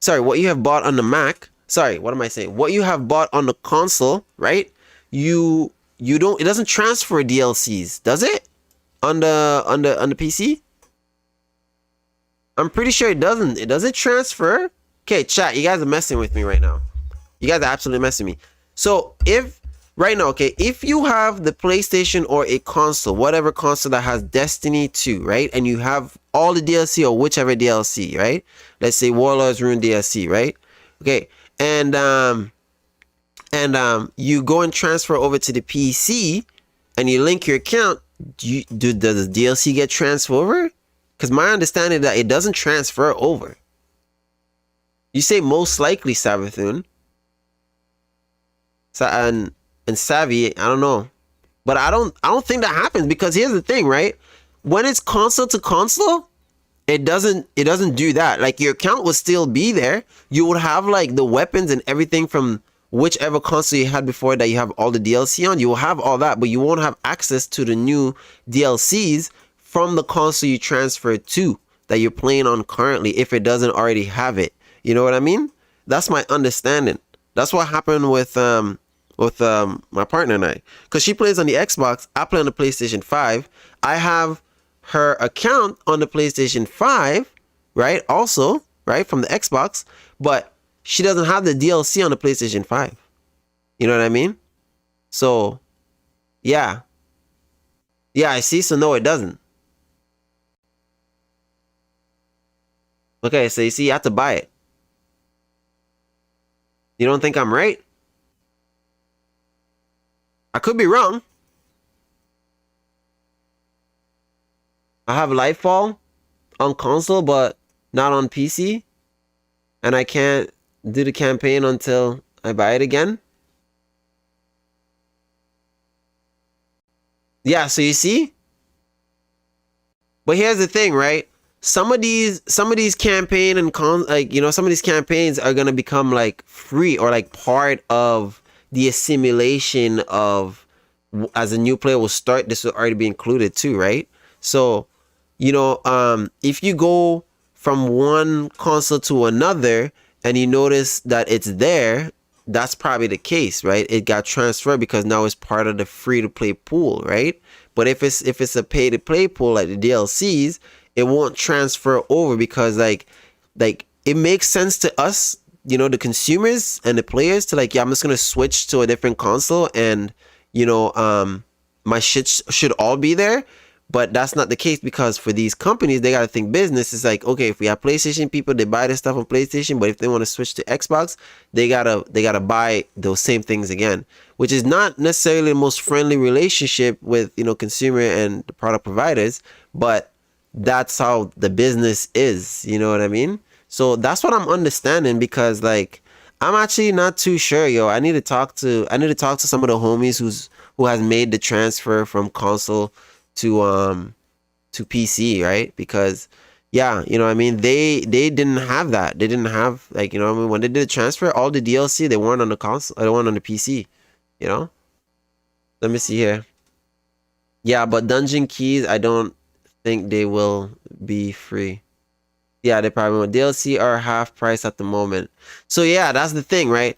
[SPEAKER 1] sorry, what you have bought on the Mac, sorry, what am I saying? What you have bought on the console, right? You don't, it doesn't transfer DLCs, does it? On the PC? I'm pretty sure it doesn't. Does it transfer? Okay, chat, you guys are messing with me right now. You guys are absolutely messing with me. So if right now, okay, if you have the PlayStation or a console, whatever console that has Destiny 2, right? And you have all the DLC or whichever DLC, right? Let's say Warlords Ruin DLC, right? Okay. And you go and transfer over to the PC and you link your account, does the DLC get transferred over? Because my understanding is that it doesn't transfer over. You say most likely Savathun. And Savvy, I don't know. But I don't think that happens, because here's the thing, right? When it's console to console, it doesn't do that. Like, your account will still be there. You would have like the weapons and everything from whichever console you had before that you have all the DLC on. You will have all that, but you won't have access to the new DLCs from the console you transferred to, that you're playing on currently, if it doesn't already have it. You know what I mean? That's my understanding. That's what happened with my partner and I, because she plays on the Xbox, I play on the PlayStation 5. I have her account on the PlayStation 5, right? Also, right, from the Xbox, but she doesn't have the DLC on the PlayStation 5. You know what I mean? So, yeah. Yeah, I see. So, no, it doesn't. Okay, so you see, you have to buy it. You don't think I'm right? I could be wrong. I have Lightfall on console, but not on PC. And I can't do the campaign until I buy it again. Yeah, so you see? But here's the thing, right? Some of these campaign and some of these campaigns are gonna become like free, or like part of the assimilation of, as a new player will start, this will already be included too, right? So, if you go from one console to another and you notice that it's there, that's probably the case, right? It got transferred because now it's part of the free to play pool, right? But if it's a pay to play pool like the DLCs, it won't transfer over, because like it makes sense to us, the consumers and the players, to like, yeah, I'm just gonna switch to a different console, and my shit should all be there. But that's not the case, because for these companies, they got to think business. It's like, okay, if we have PlayStation people, they buy this stuff on PlayStation, but if they want to switch to Xbox, they gotta buy those same things again, which is not necessarily the most friendly relationship with, consumer and the product providers, but that's how the business is, you know what I mean? So that's what I'm understanding, because like, I'm actually not too sure, yo. I need to talk to some of the homies who has made the transfer from console to PC, right? Because yeah, you know what I mean, they didn't have that. They didn't have, like, you know what I mean, when they did the transfer, all the DLC, they weren't on the console, they weren't on the PC, you know? Let me see here. Yeah, but dungeon keys, I don't think they will be free. Yeah, they probably won't. DLC are half price at the moment. So yeah, that's the thing, right?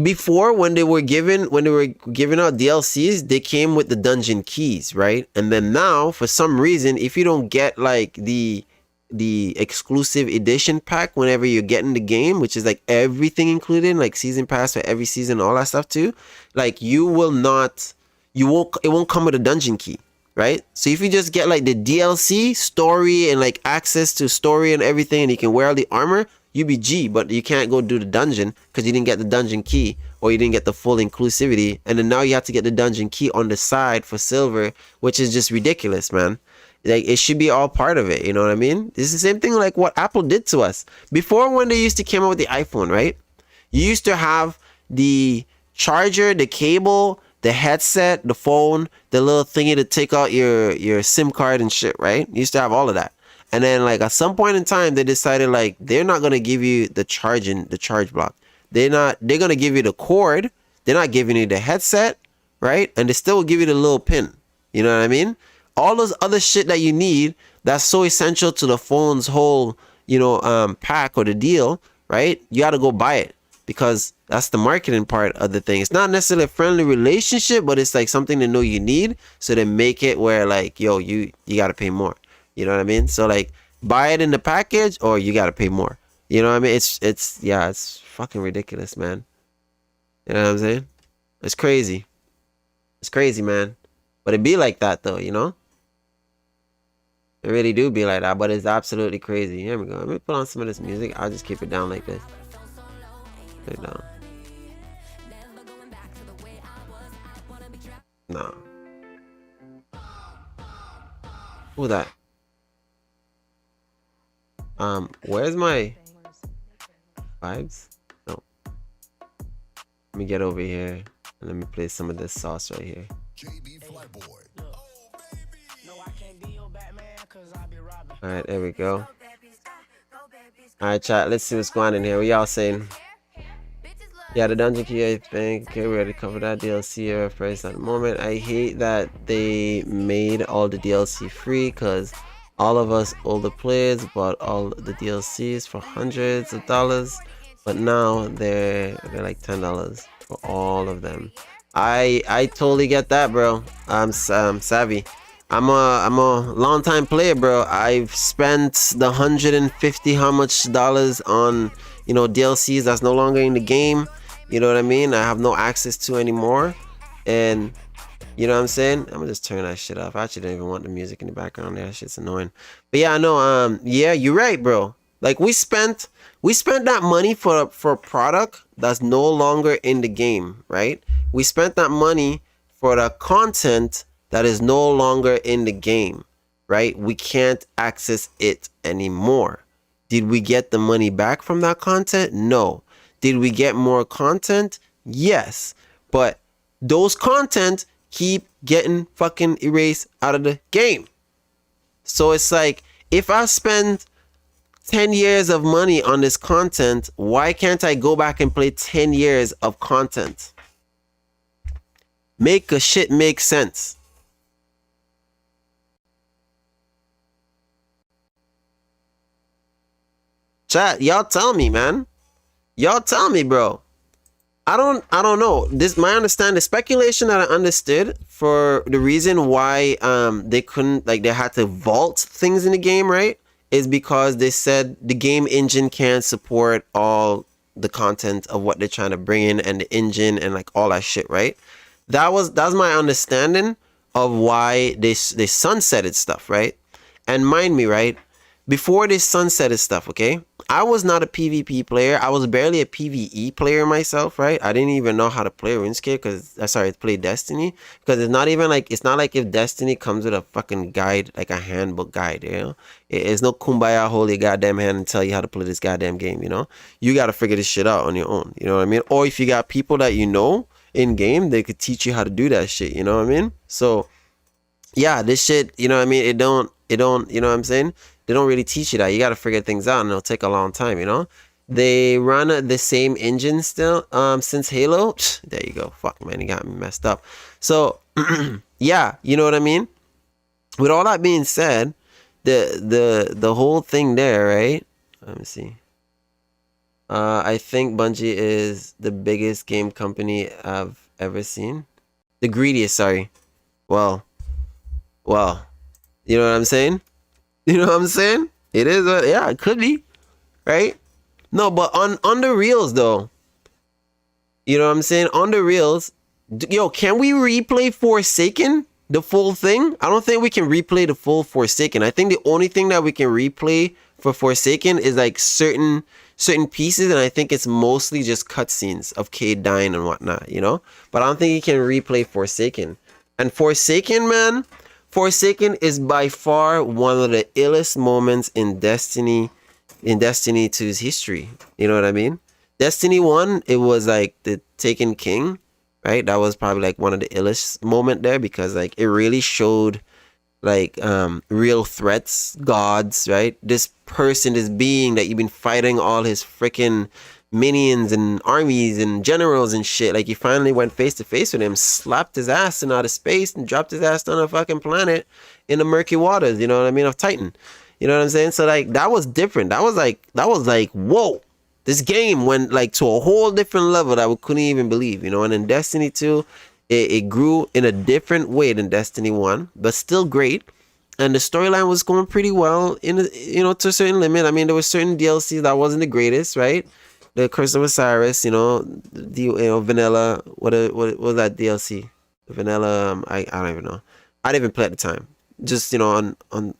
[SPEAKER 1] Before, when they were giving out DLCs, they came with the dungeon keys, right? And then now, for some reason, if you don't get like the exclusive edition pack whenever you're getting the game, which is like everything included, like season pass for every season, all that stuff too, like it won't come with a dungeon key, right? So if you just get like the DLC story and like access to story and everything, and you can wear all the armor, you be G. But you can't go do the dungeon because you didn't get the dungeon key, or you didn't get the full inclusivity, and then now you have to get the dungeon key on the side for silver, which is just ridiculous, man. Like, it should be all part of it, you know what I mean? This is the same thing like what Apple did to us before, when they used to come out with the iPhone, right? You used to have the charger, the cable, the headset, the phone, the little thingy to take out your SIM card and shit, right? You used to have all of that. And then like at some point in time, they decided like they're not gonna give you the charge block. They're gonna give you the cord. They're not giving you the headset, right? And they still will give you the little pin. You know what I mean? All those other shit that you need, that's so essential to the phone's whole, pack or the deal, right? You got to go buy it, because that's the marketing part of the thing. It's not necessarily a friendly relationship, but it's like something they know you need, so they make it where like, yo, you got to pay more. You know what I mean? So like, buy it in the package, or you got to pay more. You know what I mean? It's fucking ridiculous, man. You know what I'm saying? It's crazy. It's crazy, man. But it be like that though, you know? It really do be like that, but it's absolutely crazy. Here we go. Let me put on some of this music. I'll just keep it down like this. Put it down. No. Who that? Where's my... vibes. No. Let me get over here and let me play some of this sauce right here. All right, there we go. All right, chat. Let's see what's going on in here. What y'all saying? Yeah, the dungeon key, I think. Okay, we already covered that DLC price at the moment. I hate that they made all the DLC free because all of us older players bought all the DLCs for hundreds of dollars, but now they're like $10 for all of them. I totally get that, bro. I'm savvy. I'm a long time player, bro. I've spent the 150 how much dollars on, you know, DLCs that's no longer in the game. You know what I mean? I have no access to anymore. And you know what I'm saying? I'm gonna just turn that shit off. I actually don't even want the music in the background there. That shit's annoying. But yeah, no, yeah, you're right, bro. Like we spent that money for a product that's no longer in the game, right? We spent that money for the content that is no longer in the game, right? We can't access it anymore. Did we get the money back from that content? No. Did we get more content? Yes. But those content keep getting fucking erased out of the game. So it's like, if I spend 10 years of money on this content, why can't I go back and play 10 years of content? Make a shit make sense. Chat, y'all tell me, man. Y'all tell me, bro. I don't know. This my understanding. The speculation that I understood for the reason why they couldn't, like, they had to vault things in the game, right? Is because they said the game engine can't support all the content of what they're trying to bring in, and the engine and like all that shit, right? That's my understanding of why they sunsetted stuff, right? And mind me, right? Before this sunsetted stuff, okay? I was not a PvP player. I was barely a PvE player myself, right? I didn't even know how to play RuneScape play Destiny, because it's not like if Destiny comes with a fucking guide, like a handbook guide, you know? It's no kumbaya, hold your goddamn hand and tell you how to play this goddamn game, you know? You got to figure this shit out on your own, you know what I mean? Or if you got people that you know in game, they could teach you how to do that shit, you know what I mean? So yeah, this shit, you know what I mean? It don't, you know what I'm saying? They don't really teach you that. You got to figure things out, and it'll take a long time, you know? They run the same engine still since Halo. There you go. Fuck, man, you got me messed up. So, yeah, you know what I mean? With all that being said, the whole thing there, right? Let me see. I think Bungie is the biggest game company I've ever seen. The greediest, sorry. Well, you know what I'm saying? You know what I'm saying? It is, yeah, it could be, right? No, but on the reels though, you know what I'm saying? On the reels, yo, can we replay Forsaken, the full thing? I don't think we can replay the full Forsaken. I think the only thing that we can replay for Forsaken is like certain pieces, and I think it's mostly just cutscenes of Cade dying and whatnot, you know? But I don't think you can replay Forsaken. And Forsaken, man, Forsaken is by far one of the illest moments in Destiny 2's history. You know what I mean? Destiny 1, it was like the Taken King, right? That was probably like one of the illest moment there, because like it really showed like real threats, gods, right? This person, this being that you've been fighting all his freaking minions and armies and generals and shit, like you finally went face to face with him, slapped his ass in outer space, and dropped his ass on a fucking planet in the murky waters, you know what I mean, of Titan. You know what I'm saying? So like that was different. That was like whoa, this game went like to a whole different level that we couldn't even believe, you know. And in Destiny 2, it grew in a different way than Destiny 1, but still great. And the storyline was going pretty well to a certain limit. I mean, there were certain DLCs that wasn't the greatest, right? The Curse of Osiris, you know, vanilla. What was that DLC? Vanilla. I don't even know. I didn't even play at the time. Just, you know, on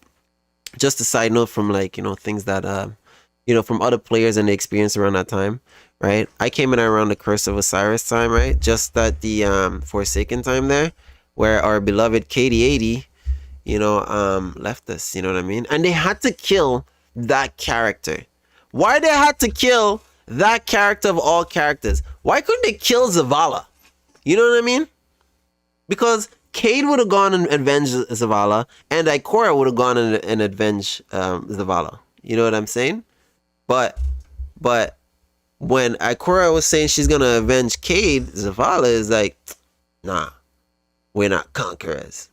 [SPEAKER 1] just a side note from like, you know, things that from other players and the experience around that time, right? I came in around the Curse of Osiris time, right? Just at the Forsaken time there, where our beloved KD80, you know, left us. You know what I mean? And they had to kill that character. Why they had to kill That character of all characters. Why couldn't they kill Zavala? You know what I mean? Because Cade would have gone and avenged Zavala, and Ikora would have gone and avenged Zavala. You know what I'm saying? But when Ikora was saying she's gonna avenge Cade, Zavala is like, nah, we're not conquerors.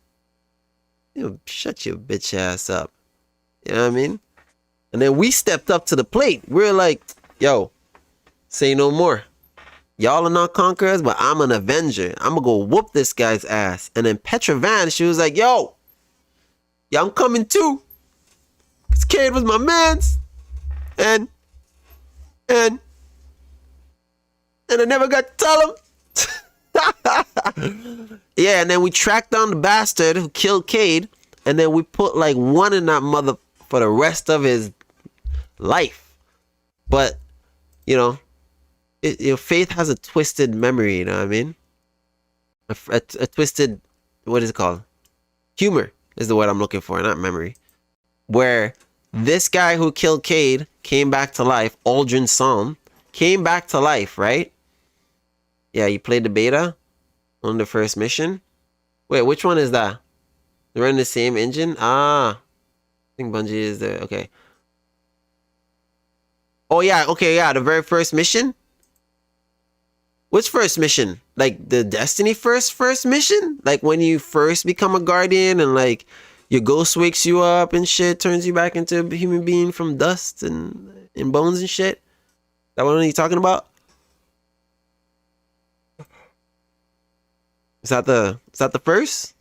[SPEAKER 1] You know, shut your bitch ass up. You know what I mean? And then we stepped up to the plate. We're like, yo, say no more. Y'all are not conquerors, but I'm an avenger. I'm gonna go whoop this guy's ass. And then Petra Van, she was like, yo, yeah, I'm coming too. Cause Cade was my mans. And I never got to tell him. Yeah, and then we tracked down the bastard who killed Cade, and then we put like one in that mother for the rest of his life. But, you know, your Faith has a twisted memory, you know what I mean? A twisted, what is it called? Humor is the word I'm looking for, not memory. Where this guy who killed Cade came back to life, Aldrin Psalm, came back to life, right? Yeah, you played the beta on the first mission. Wait, which one is that? They're running the same engine? Ah, I think Bungie is there. Okay. Oh, yeah. Okay, yeah. The very first mission? Which first mission? Like the Destiny first mission? Like when you first become a Guardian and like your ghost wakes you up and shit, turns you back into a human being from dust and bones and shit? That one are you talking about? Is that the first?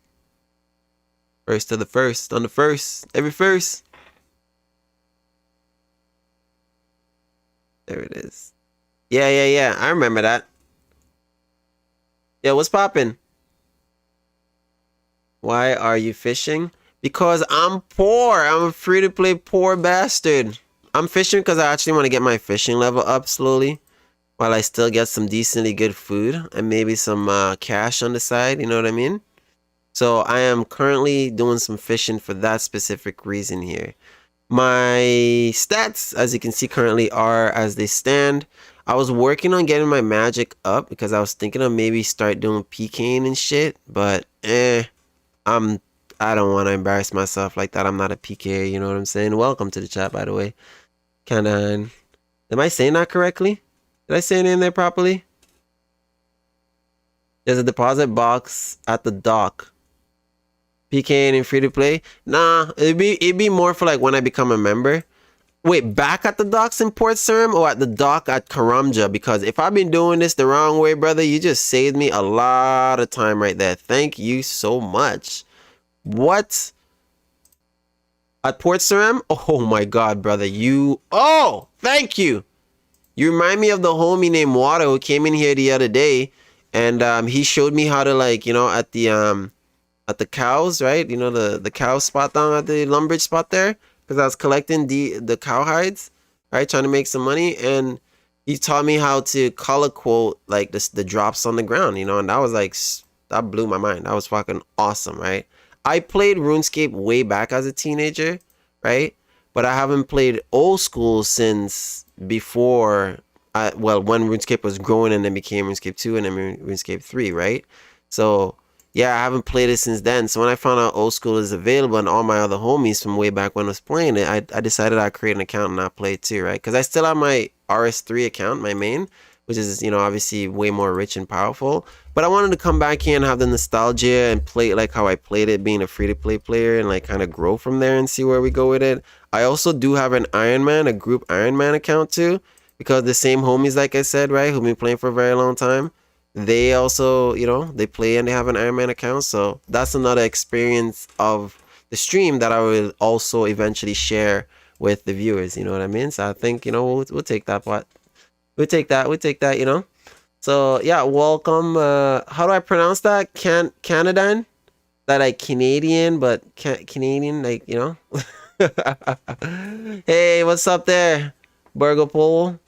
[SPEAKER 1] First to the first, on the first, every first. There it is. Yeah. I remember that. Yeah, what's poppin'? Why are you fishing? Because I'm poor. I'm a free-to-play poor bastard. I'm fishing because I actually want to get my fishing level up slowly, while I still get some decently good food and maybe some cash on the side, you know what I mean? So I am currently doing some fishing for that specific reason here. My stats, as you can see currently, are as they stand. I was working on getting my magic up because I was thinking of maybe start doing PKing and shit, but I don't want to embarrass myself like that. I'm not a PK, you know what I'm saying? Welcome to the chat, by the way. Kinda, am I saying that correctly? Did I say it in there properly? There's a deposit box at the dock. PKing and free to play? Nah, it'd be more for like when I become a member. Wait, back at the docks in Port Sarim or at the dock at Karamja? Because if I've been doing this the wrong way, brother, you just saved me a lot of time right there. Thank you so much. What? At Port Sarim? Oh my god, brother. Oh, thank you. You remind me of the homie named Water who came in here the other day, and he showed me how to, like, you know, at the cows, right? You know, the cow spot down at the Lumbridge spot there, because I was collecting the cow hides, right, trying to make some money, and he taught me how to color quote like the drops on the ground, you know, and that was like, that blew my mind. That was fucking awesome, right? I played RuneScape way back as a teenager, right? But I haven't played old school since before, when RuneScape was growing and then became RuneScape 2 and then RuneScape 3, right? So, yeah, I haven't played it since then. So when I found out old school is available and all my other homies from way back when I was playing it, I decided I'd create an account and I'd play it too, right? Because I still have my RS3 account, my main, which is, you know, obviously way more rich and powerful. But I wanted to come back here and have the nostalgia and play it like how I played it, being a free-to-play player, and like kind of grow from there and see where we go with it. I also do have an Iron Man, a group Iron Man account too, because the same homies, like I said, right, who've been playing for a very long time, they also, you know, they play and they have an Iron Man account. So that's another experience of the stream that I will also eventually share with the viewers, you know what I mean? So I think, you know, we'll take that part. We'll take that, you know? So yeah, welcome. How do I pronounce that? Canadian? That like Canadian, but Canadian, like, you know? Hey, what's up there, Burger Pole?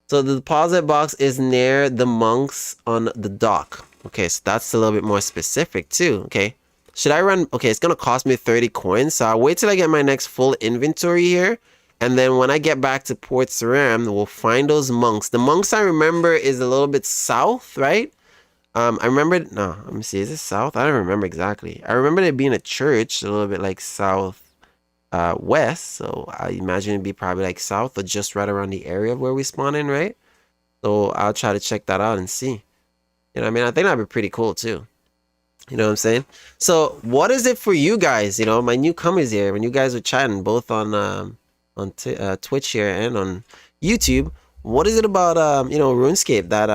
[SPEAKER 1] So the deposit box is near the monks on the dock. Okay, so that's a little bit more specific too. Okay, should I run? Okay, it's gonna cost me 30 coins, so I'll wait till I get my next full inventory here, And then when I get back to Port Saram, we'll find those monks. The monks I remember is a little bit south, right? I remember, no, let me see, is it south? I don't remember exactly. I remember there being a church a little bit like south west, so I imagine it'd be probably like south or just right around the area of where we spawn in, right? So I'll try to check that out and see. You know what I mean? I think that'd be pretty cool too. You know what I'm saying? So what is it for you guys? You know, my newcomers here, when you guys are chatting both on Twitch here and on YouTube, what is it about you know, RuneScape that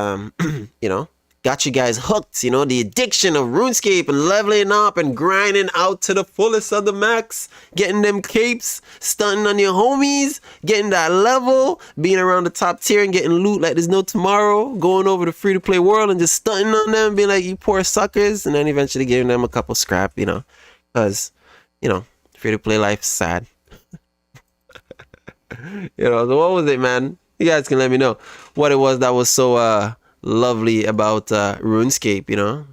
[SPEAKER 1] you know, got you guys hooked? You know, the addiction of RuneScape and leveling up and grinding out to the fullest of the max, getting them capes, stunting on your homies, getting that level, being around the top tier and getting loot like there's no tomorrow, going over the free-to-play world and just stunting on them, being like, you poor suckers, and then eventually giving them a couple scrap, you know, because, you know, free-to-play life is sad. You know, so what was it, man? You guys can let me know what it was that was so lovely about RuneScape, you know.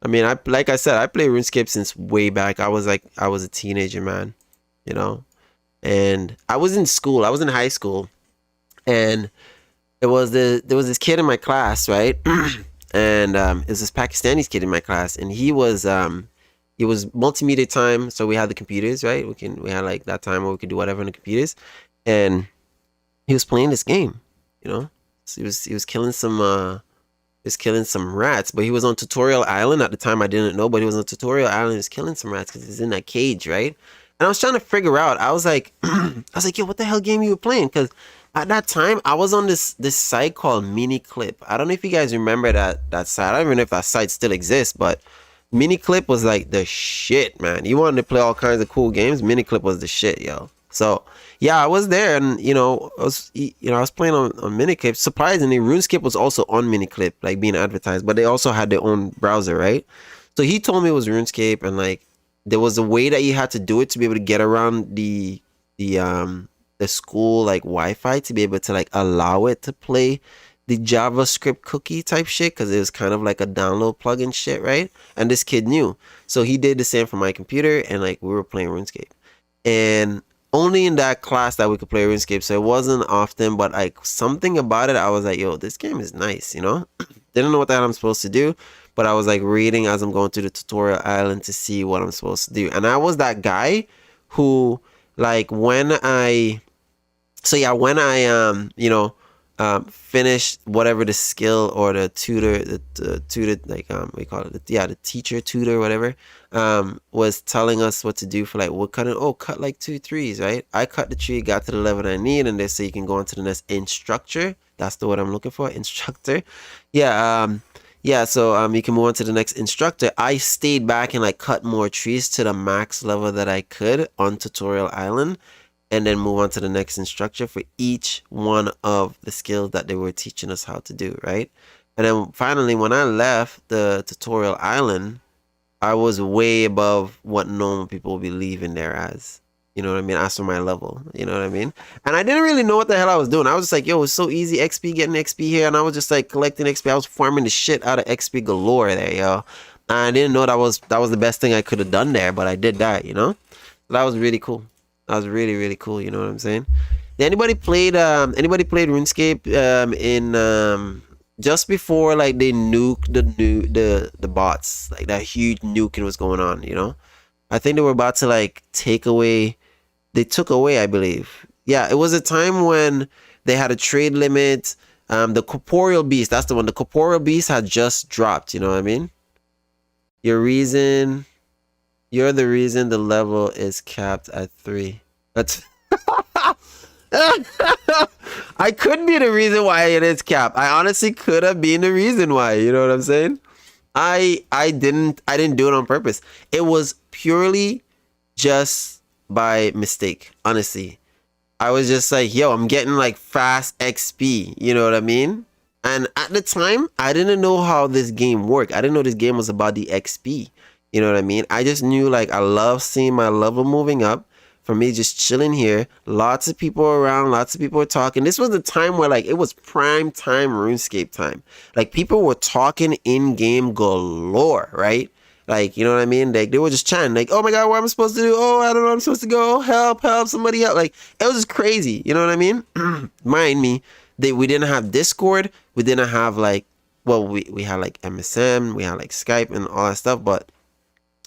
[SPEAKER 1] I mean, like I said, I play RuneScape since way back. I was a teenager, man, you know. And I was in school. I was in high school, and there was this kid in my class, right? And it was this Pakistani kid in my class, and he was multimedia time, so we had the computers, right? We had like that time where we could do whatever on the computers, and he was playing this game, you know. So he was killing some rats, but he was on Tutorial Island at the time. I didn't know, but he was on Tutorial Island. He was killing some rats because he's in that cage, right? And I was trying to figure out. I was like, yo, what the hell game you were playing? Because at that time, I was on this site called Miniclip. I don't know if you guys remember that site. I don't even know if that site still exists, but Miniclip was like the shit, man. You wanted to play all kinds of cool games. Miniclip was the shit, yo. So yeah, I was there, and I was playing on Miniclip. Surprisingly, RuneScape was also on Miniclip, like being advertised, but they also had their own browser, right? So he told me it was RuneScape, and like there was a way that you had to do it to be able to get around the school like Wi-Fi to be able to like allow it to play the JavaScript cookie type shit, because it was kind of like a download plugin shit, right? And this kid knew, so he did the same for my computer, and like we were playing RuneScape, and only in that class that we could play RuneScape, so it wasn't often, but like something about it, I was like, yo, this game is nice, you know? Didn't know what the hell I'm supposed to do, but I was like reading as I'm going through the tutorial island to see what I'm supposed to do. And I was that guy who, like, when I finished whatever the skill or the tutor, the tutor, like we call it, the teacher, tutor, whatever, was telling us what to do for like wood cutting. Oh, cut like 2 trees, right? I cut the tree, got to the level that I need, and they say you can go on to the next instructor. That's the word I'm looking for, instructor. Yeah, so you can move on to the next instructor. I stayed back and like cut more trees to the max level that I could on Tutorial Island, and then move on to the next instructor for each one of the skills that they were teaching us how to do, right? And then finally, when I left the Tutorial Island, I was way above what normal people would be leaving there as. You know what I mean? As for my level, you know what I mean? And I didn't really know what the hell I was doing. I was just like, yo, it's so easy, XP, getting XP here. And I was just like collecting XP. I was farming the shit out of XP galore there, yo. And I didn't know that was the best thing I could have done there, but I did that, you know? So that was really cool. That was really, really cool, you know what I'm saying? Did anybody played RuneScape in just before like they nuked the bots, like that huge nuking was going on, you know? I think they were about to like they took away, I believe. Yeah, it was a time when they had a trade limit. The corporeal beast, that's the one. The corporeal beast had just dropped, you know what I mean? You're the reason the level is capped at 3. That's I could be the reason why it is capped. I honestly could have been the reason why, you know what I'm saying? I didn't do it on purpose. It was purely just by mistake, honestly. I was just like, yo, I'm getting like fast XP, you know what I mean? And at the time, I didn't know how this game worked. I didn't know this game was about the XP, you know what I mean? I just knew like I love seeing my level moving up. For me, just chilling here, lots of people around, lots of people were talking. This was the time where like it was prime time RuneScape time. Like people were talking in game galore, right? Like, you know what I mean? Like, they were just chanting, like, oh my God, what am I supposed to do? Oh, I don't know what I'm supposed to go. Help, help, somebody help. Like, it was just crazy. You know what I mean? Mind me, we didn't have Discord. We didn't have like, well, we had like MSN, we had like Skype and all that stuff, but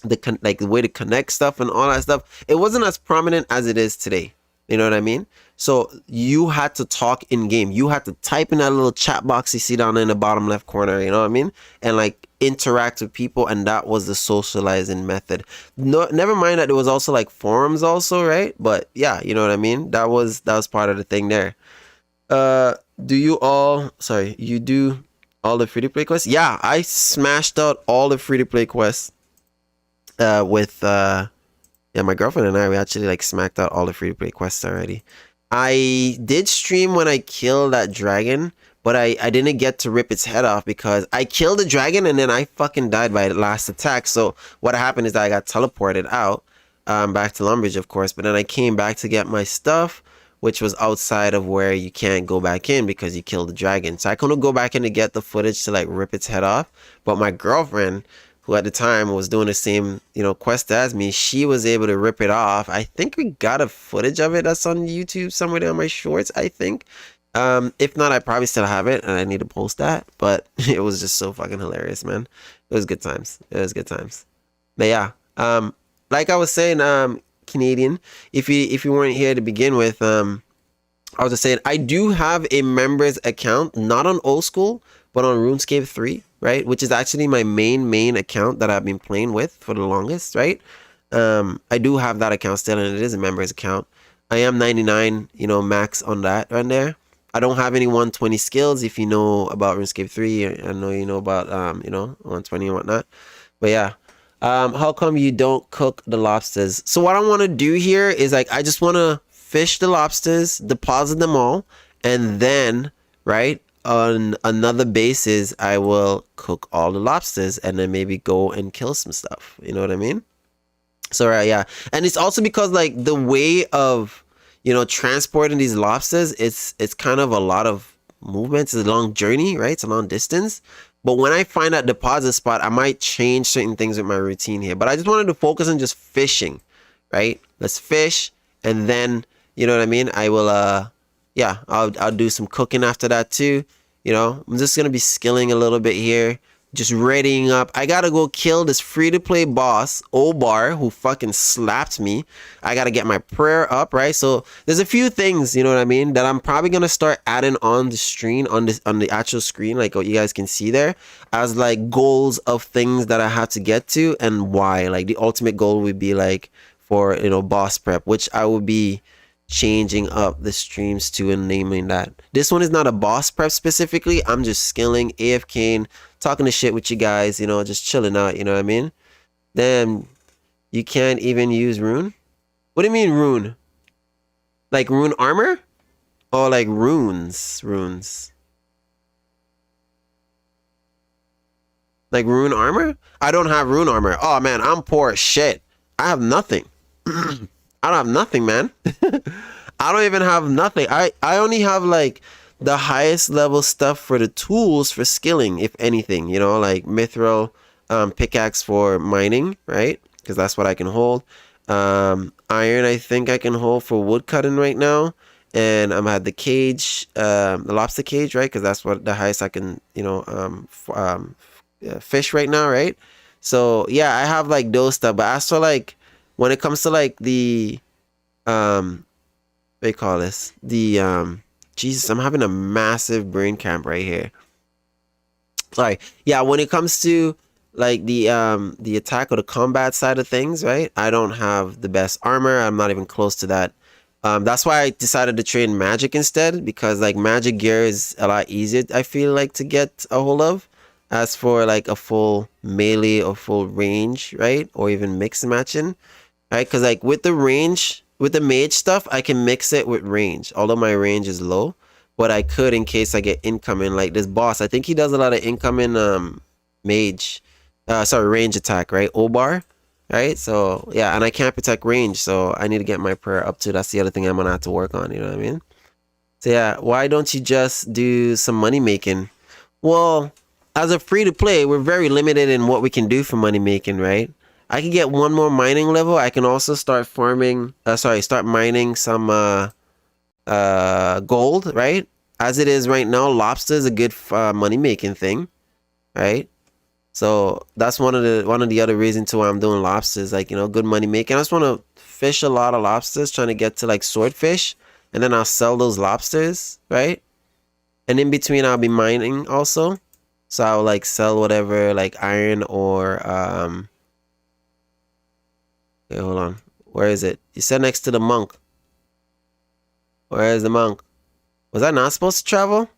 [SPEAKER 1] the way to connect stuff and all that stuff, it wasn't as prominent as it is today. You know what I mean? So you had to talk in game. You had to type in that little chat box you see down in the bottom left corner. You know what I mean? And like interact with people, and that was the socializing method. No, never mind that there was also like forums, also, right? But yeah, you know what I mean. That was part of the thing there. Do you all? Sorry, you do all the free to play quests? Yeah, I smashed out all the free to play quests. With yeah, my girlfriend and I, we actually like smacked out all the free to play quests already. I did stream when I killed that dragon, but I didn't get to rip its head off because I killed the dragon and then I fucking died by the last attack. So what happened is that I got teleported out, back to Lumbridge, of course, but then I came back to get my stuff, which was outside of where you can't go back in because you killed the dragon. So I couldn't go back in to get the footage to like rip its head off. But my girlfriend, who at the time was doing the same, you know, quest as me, she was able to rip it off. I think we got a footage of it that's on YouTube somewhere down my shorts, I think. If not, I probably still have it and I need to post that. But it was just so fucking hilarious, man. It was good times. It was good times. But yeah, like I was saying, Canadian, if you weren't here to begin with, I was just saying, I do have a members account, not on Old School, but on RuneScape 3, right? Which is actually my main account that I've been playing with for the longest, right? I do have that account still, and it is a members account. I am 99, you know, max on that right there. I don't have any 120 skills. If you know about RuneScape 3, I know you know about, you know, 120 and whatnot. But yeah. How come you don't cook the lobsters? So what I want to do here is like, I just want to fish the lobsters, deposit them all, and then, right, on another basis, I will cook all the lobsters and then maybe go and kill some stuff. You know what I mean? So yeah, and it's also because like the way of, you know, transporting these lobsters, it's kind of a lot of movements. It's a long journey, right? It's a long distance. But when I find that deposit spot, I might change certain things with my routine here. But I just wanted to focus on just fishing, right? Let's fish, and then, you know what I mean? I will, yeah, I'll do some cooking after that too. You know, I'm just gonna be skilling a little bit here, just readying up. I gotta go kill this free-to-play boss, Obar, who fucking slapped me. I gotta get my prayer up, right? So there's a few things, you know what I mean, that I'm probably gonna start adding on the screen, on the actual screen, like what you guys can see there, as like goals of things that I have to get to and why. Like the ultimate goal would be like for, you know, boss prep, which I will be changing up the streams to and naming that. This one is not a boss prep specifically. I'm just skilling, AFKing, talking to shit with you guys, you know, just chilling out, you know what I mean? Then you can't even use rune? What do you mean rune? Like rune armor? Or like runes? Like rune armor? I don't have rune armor. Oh man, I'm poor as shit. I have nothing. I don't have nothing, man. I don't even have nothing. I only have like the highest level stuff for the tools for skilling, if anything, you know, like mithril pickaxe for mining, right? Because that's what I can hold. Iron, I think I can hold for wood cutting right now. And I'm at the cage, the lobster cage, right? Because that's what the highest I can, you know, fish right now, right? So yeah, I have like those stuff. But as for like, when it comes to like the, what do you call this? The, Jesus, I'm having a massive brain camp right here. Sorry. Yeah, when it comes to like the attack or the combat side of things, right? I don't have the best armor. I'm not even close to that. That's why I decided to train magic instead, because like magic gear is a lot easier, I feel like, to get a hold of. As for like a full melee or full range, right? Or even mix and matching. Right, because like with the range, with the mage stuff, I can mix it with range. Although my range is low, but I could in case I get incoming. Like this boss, I think he does a lot of incoming range attack, right? Obar, right? So yeah, and I can't protect range, so I need to get my prayer up too. That's the other thing I'm gonna have to work on. You know what I mean? So yeah, why don't you just do some money making? Well, as a free to play, we're very limited in what we can do for money making, right? I can get one more mining level. I can also start farming. Start mining some gold, right? As it is right now, lobster is a good money making thing, right? So that's one of the other reasons why I'm doing lobsters, like, you know, good money making. I just want to fish a lot of lobsters, trying to get to like swordfish, and then I'll sell those lobsters, right? And in between, I'll be mining also. So I'll like sell whatever, like iron or Okay, hold on. Where is it? You said next to the monk. Where is the monk? Was I not supposed to travel?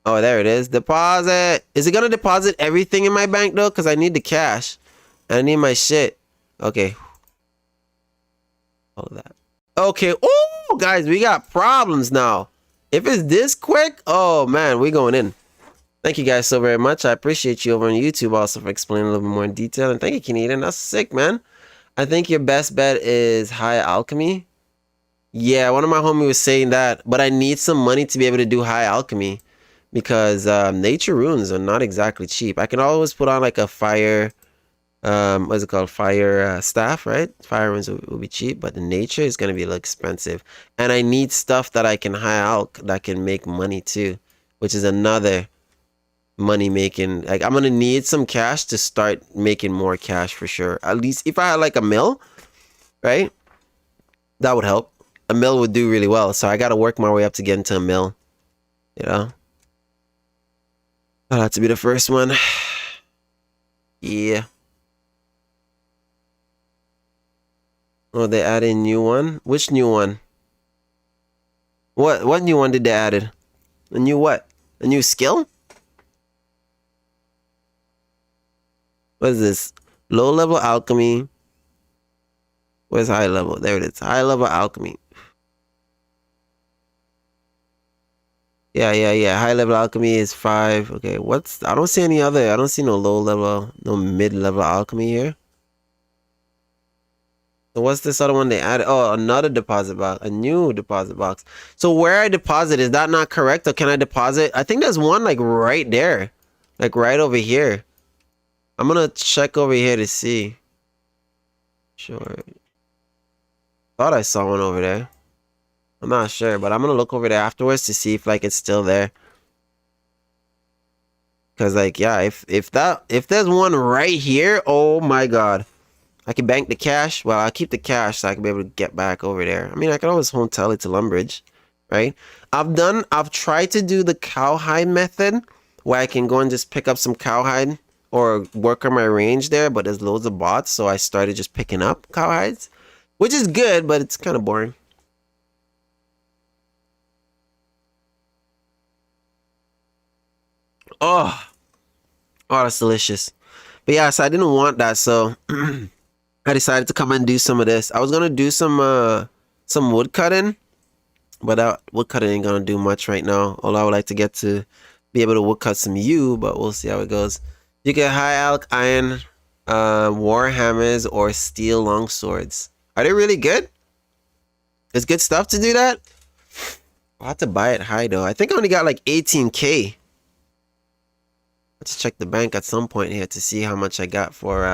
[SPEAKER 1] Oh, there it is. Deposit. Is it gonna deposit everything in my bank though? Because I need the cash. I need my shit. Okay. All of that. Okay. Oh, guys, we got problems now. If it's this quick, oh man, we going in. Thank you guys so very much. I appreciate you over on YouTube also for explaining a little bit more in detail. And thank you, Canadian. That's sick, man. I think your best bet is high alchemy. Yeah, one of my homies was saying that, but I need some money to be able to do high alchemy because nature runes are not exactly cheap. I can always put on like a fire, what's it called? Fire staff, right? Fire runes will be cheap, but the nature is going to be a little expensive. And I need stuff that I can high alch that can make money too, which is another money making. Like I'm going to need some cash to start making more cash for sure. At least if I had like a mill, right? That would help. A mill would do really well. So I got to work my way up to get into a mill. You know? That'll have to be the first one. Yeah. Oh, they added a new one? Which new one? What new one did they added? A new what? A new skill? What is this? Low level alchemy. Where's high level? There it is. High level alchemy. Yeah. High level alchemy is 5. Okay, I don't see any other. I don't see no low level, no mid level alchemy here. So what's this other one they added? Oh, another deposit box, a new deposit box. So where I deposit, is that not correct? Or can I deposit? I think there's one like right there, like right over here. I'm gonna check over here to see. Sure. Thought I saw one over there. I'm not sure, but I'm gonna look over there afterwards to see if like it's still there. Cause like yeah, if there's one right here, oh my god. I can bank the cash. Well, I'll keep the cash so I can be able to get back over there. I mean, I can always home tell it to Lumbridge, right? I've tried to do the cowhide method where I can go and just pick up some cowhide or work on my range there, but there's loads of bots, so I started just picking up cowhides, which is good, but it's kind of boring. Oh, that's delicious. But yeah, so I didn't want that, so I decided to come and do some of this. I was gonna do some wood cutting, but that wood cutting ain't gonna do much right now. Although I would like to get to be able to wood cut some yew, but we'll see how it goes. You get high alch iron war hammers or steel long swords. Are they really good? It's good stuff to do that. I'll have to buy it high though. I think I only got like 18K. Let's check the bank at some point here to see how much I got for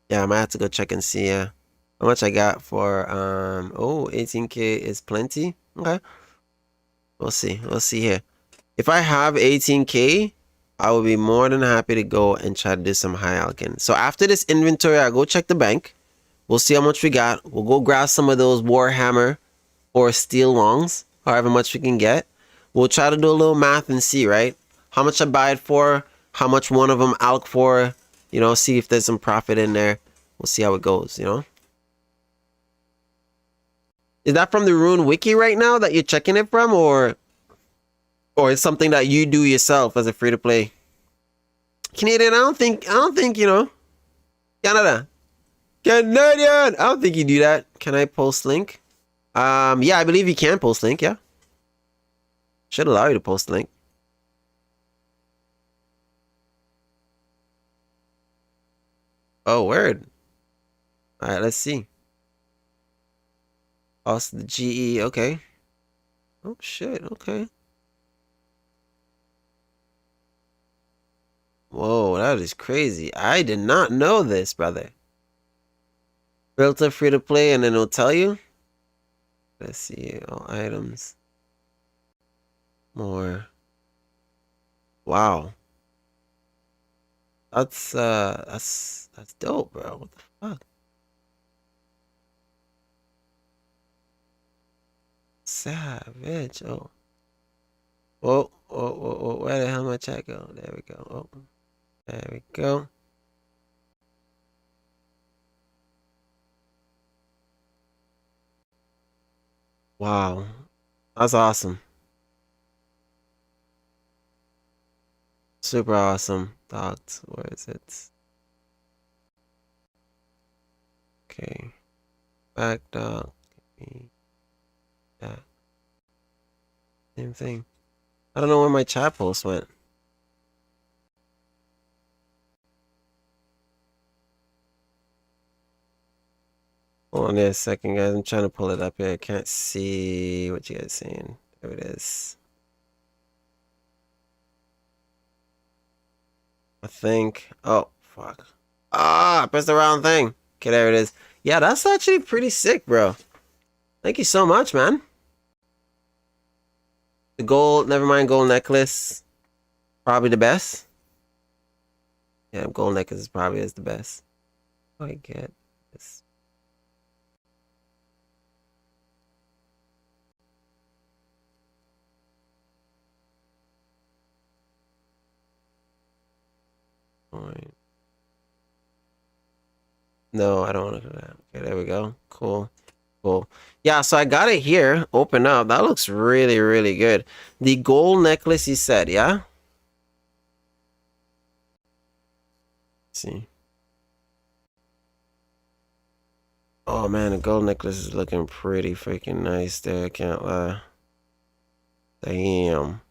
[SPEAKER 1] yeah, I might have to go check and see how much I got for 18K is plenty. Okay. We'll see. We'll see here. If I have 18K, I will be more than happy to go and try to do some high alchemy. So after this inventory, I'll go check the bank. We'll see how much we got. We'll go grab some of those warhammer or steel longs, however much we can get. We'll try to do a little math and see, right? How much I buy it for, how much one of them alch for, you know, see if there's some profit in there. We'll see how it goes, you know? Is that from the Rune Wiki right now that you're checking it from, or it's something that you do yourself as a free-to-play? Canadian, I don't think, you know, Canadian, I don't think you do that. Can I post link? Yeah, I believe you can post link, yeah. Should allow you to post link. Oh, word. All right, let's see. Also the GE, okay. Oh, shit, okay. Whoa, that is crazy. I did not know this, brother. Filter free to play and then it'll tell you. Let's see, all items. More. Wow. That's dope, bro. What the fuck? Savage. Oh. Oh, where the hell my chat go? There we go. Oh. There we go. Wow. That's awesome. Super awesome. Dogs. Where is it? Okay. Back dog. Yeah. Same thing. I don't know where my chat post went. Hold on there a second, guys. I'm trying to pull it up here. I can't see what you guys saying. There it is. I think. Oh, fuck. Ah, I pressed the wrong thing. Okay, there it is. Yeah, that's actually pretty sick, bro. Thank you so much, man. The gold, never mind, gold necklace. Probably the best. Yeah, gold necklace is probably is the best. Oh, I get this. Point. No, I don't want to do that. Okay, there we go. Cool. Cool. Yeah, so I got it here. Open up. That looks really, really good. The gold necklace you said, yeah? Let's see. Oh man, the gold necklace is looking pretty freaking nice there. I can't lie. Damn.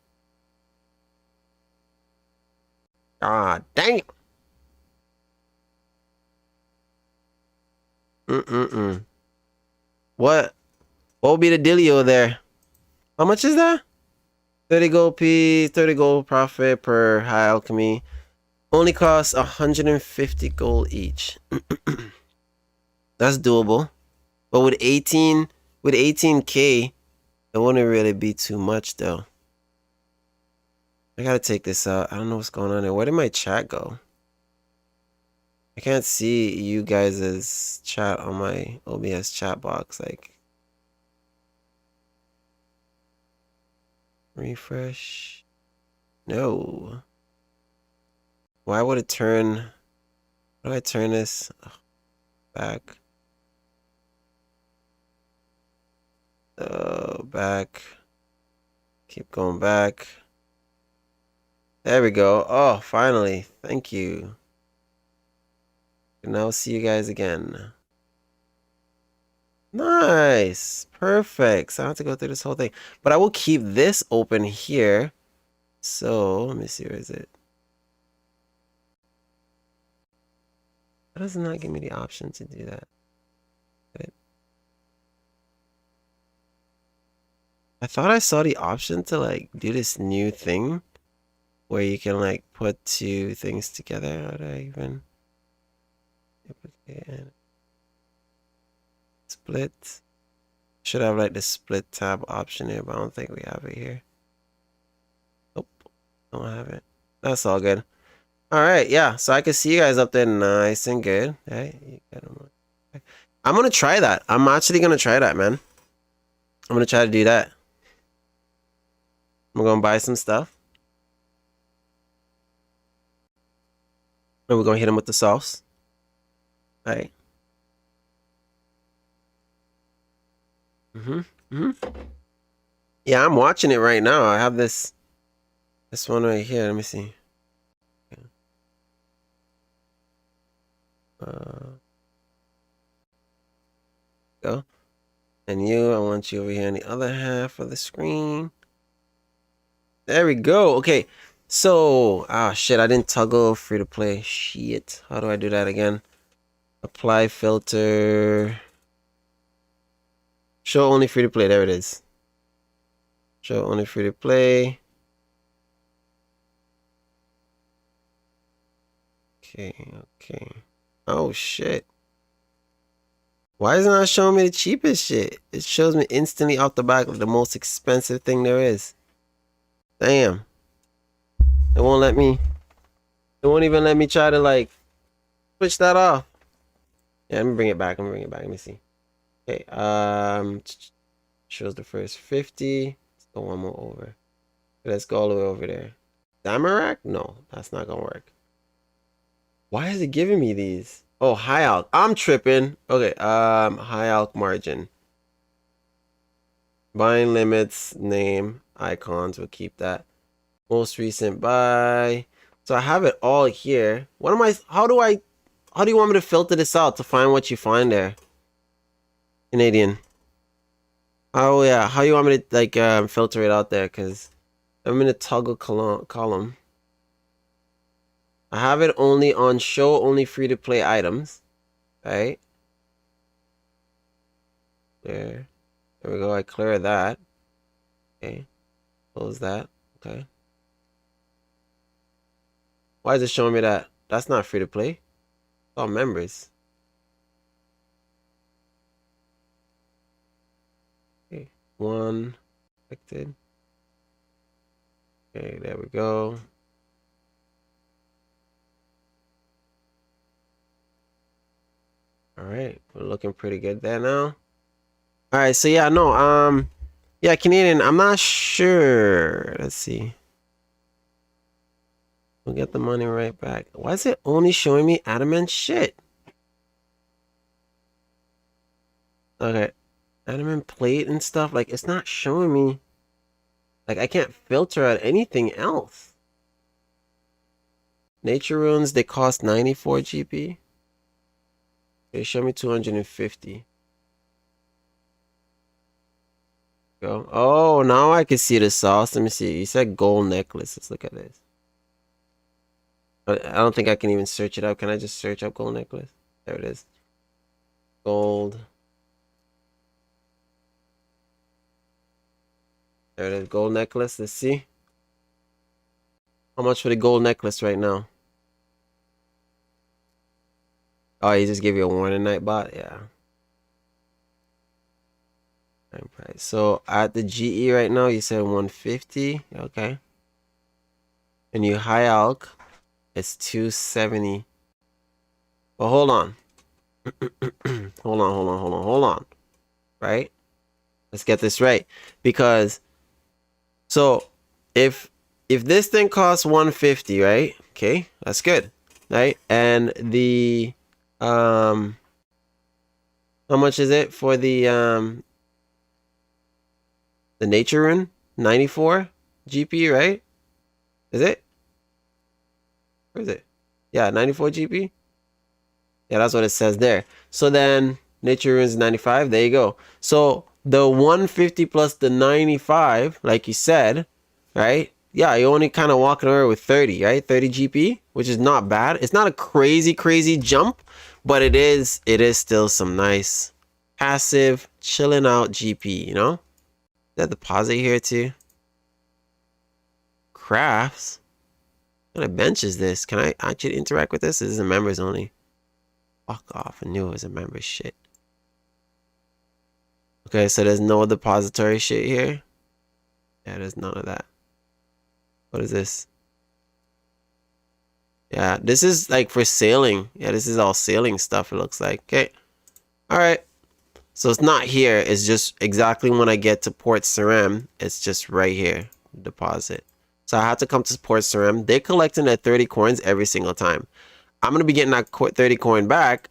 [SPEAKER 1] God dang it. Mm-mm-mm. What? What would be the dealio there? How much is that? 30 gold P, 30 gold profit per high alchemy. Only costs 150 gold each. That's doable. But with 18K, it wouldn't really be too much though. I gotta take this out. I don't know what's going on there. Where did my chat go? I can't see you guys' chat on my OBS chat box. Like, refresh. No. Why would it turn? How do I turn this back? Back. Keep going back. There we go. Oh, finally. Thank you. And I'll see you guys again. Nice. Perfect. So I don't have to go through this whole thing. But I will keep this open here. So, let me see. Where is it? Why does it not give me the option to do that? I thought I saw the option to like do this new thing where you can like put two things together. How do I even duplicate and split? Should have like the split tab option here, but I don't think we have it here. Nope, don't have it. That's all good. All right, yeah. So I can see you guys up there, nice and good. Hey, I'm gonna try that. I'm actually gonna try that, man. I'm gonna try to do that. I'm gonna buy some stuff. And we're gonna hit him with the sauce. All right. Yeah, I'm watching it right now. I have this one right here. Let me see. Go. And you, I want you over here on the other half of the screen. There we go. Okay. So, shit, I didn't toggle free to play. Shit. How do I do that again? Apply filter. Show only free to play. There it is. Show only free to play. Okay. Oh shit. Why is it not showing me the cheapest shit? It shows me instantly off the back of the most expensive thing there is. Damn. It won't let me. It won't even let me try to like switch that off. Yeah, let me bring it back. Let me see. Okay. Shows the first 50. Let's go one more over. Let's go all the way over there. Damarak? No, that's not gonna work. Why is it giving me these? Oh, high alk. I'm tripping. Okay, high alk margin. Buying limits, name, icons. We'll keep that. Most recent buy. So I have it all here. What am I? How do you want me to filter this out to find what you find there? Canadian. Oh yeah, how you want me to like filter it out there? Cause I'm in a toggle column. I have it only on show only free to play items. Right? There we go. I clear that. Okay. Close that. Okay. Why is it showing me that? That's not free to play. It's all members. Okay. One. Selected. Okay, there we go. All right, we're looking pretty good there now. All right, so yeah, no, yeah, Canadian, I'm not sure. Let's see. We'll get the money right back. Why is it only showing me adamant shit? Okay, adamant plate and stuff, like, it's not showing me. Like, I can't filter out anything else. Nature runes, they cost 94 GP. They show me 250. Go. Oh, now I can see the sauce. Let me see. You said gold necklace. Let's look at this. I don't think I can even search it up. Can I just search up gold necklace? There it is. Gold. There it is. Gold necklace. Let's see. How much for the gold necklace right now? Oh, he just gave you a warning night bot? Yeah. Price. So at the GE right now, you said 150. Okay. And you high alk, it's 270. Well, hold on. Hold on. Right? Let's get this right. Because so if this thing costs 150, right? Okay, that's good. Right? And the how much is it for the nature rune? 94 GP, right? Is it? Where is it? Yeah, 94 GP. Yeah, that's what it says there. So then nature runes 95. There you go. So the 150 plus the 95, like you said, right? Yeah, you're only kind of walking away with 30, right? 30 GP, which is not bad. It's not a crazy jump, but it is still some nice passive chilling out GP, you know? That deposit here too. Crafts. What kind of bench is this? Can I actually interact with this? This is a members only. Fuck off. I knew it was a members shit. Okay, so there's no depository shit here. Yeah, there's none of that. What is this? Yeah, this is like for sailing. Yeah, this is all sailing stuff, it looks like. Okay. Alright. So it's not here. It's just exactly when I get to Port Saram. It's just right here. Deposit. So I have to come to Port Saram. They're collecting that 30 coins every single time. I'm going to be getting that 30 coin back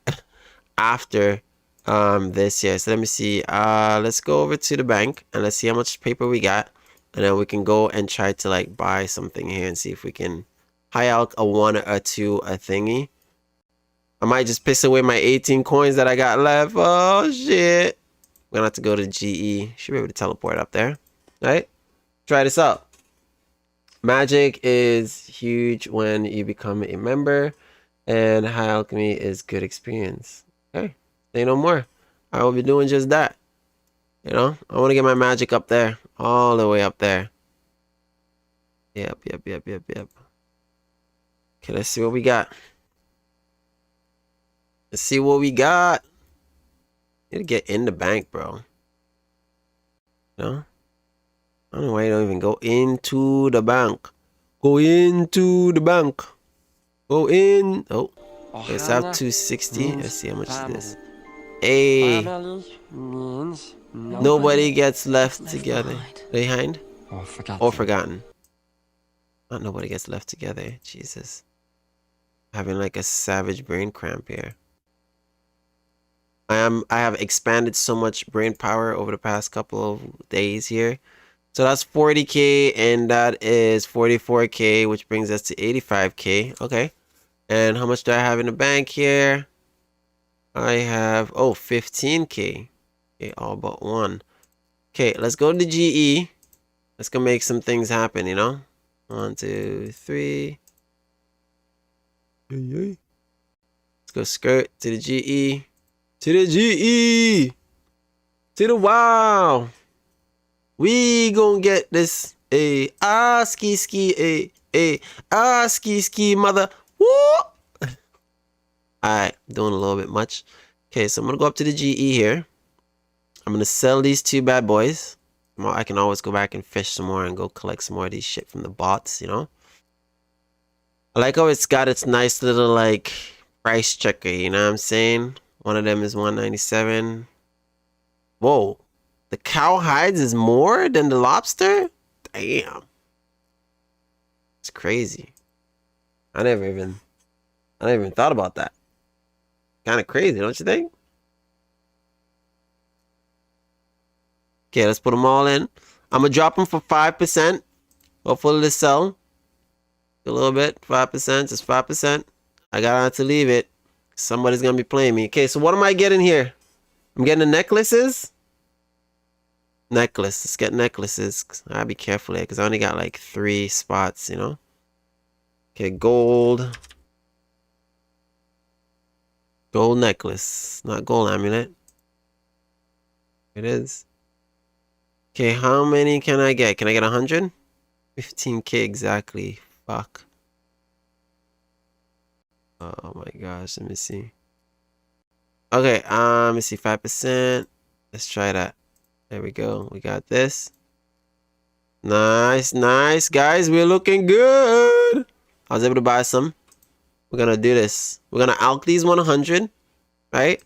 [SPEAKER 1] after this year. So let me see. Let's go over to the bank and let's see how much paper we got. And then we can go and try to like buy something here and see if we can high out a 1 or 2 a thingy. I might just piss away my 18 coins that I got left. Oh shit. We're gonna have to go to GE. Should be able to teleport up there. Right? Try this out. Magic is huge when you become a member. And high alchemy is good experience. Okay. Say no more. I will be doing just that. You know? I want to get my magic up there. All the way up there. Yep. Okay, let's see what we got. Let's see what we got. Need to get in the bank, bro. No? I don't know why you don't even go into the bank. Go into the bank. Go in. Oh. Let's have 260. Let's see how much is this. Hey. Nobody gets left together. Behind? Or forgotten. Not nobody gets left together. Jesus. Having like a savage brain cramp here. I have expanded so much brain power over the past couple of days here. So that's 40K and that is 44K, which brings us to 85K. Okay. And how much do I have in the bank here? I have 15K. Okay, all but one. Okay, let's go to the GE. Let's go make some things happen, you know? 1, 2, 3. Let's go skirt to the GE. To the GE. To the wow. We gonna get this. Ski ski. Ski ski mother. Woo. Alright, doing a little bit much. Okay, so I'm gonna go up to the GE here. I'm gonna sell these two bad boys. I can always go back and fish some more and go collect some more of these shit from the bots, you know? I like how it's got its nice little, like, price checker, you know what I'm saying? One of them is 197. Whoa. The cow hides is more than the lobster? Damn. It's crazy. I never even thought about that. Kind of crazy, don't you think? Okay, let's put them all in. I'm going to drop them for 5%. Hopefully they sell. A little bit. 5%. Just 5%. I got to leave it. Somebody's going to be playing me. Okay, so what am I getting here? I'm getting the necklaces. Necklace. Let's get necklaces. I'll be careful here because I only got like 3 spots, you know? Okay, gold. Gold necklace. Not gold amulet. It is. Okay, how many can I get? Can I get 100? 15K exactly. Fuck. Oh my gosh, let me see. Okay, let me see, 5%. Let's try that. There we go. We got this. Nice, nice. Guys, we're looking good. I was able to buy some. We're gonna do this. We're gonna alk these 100, right?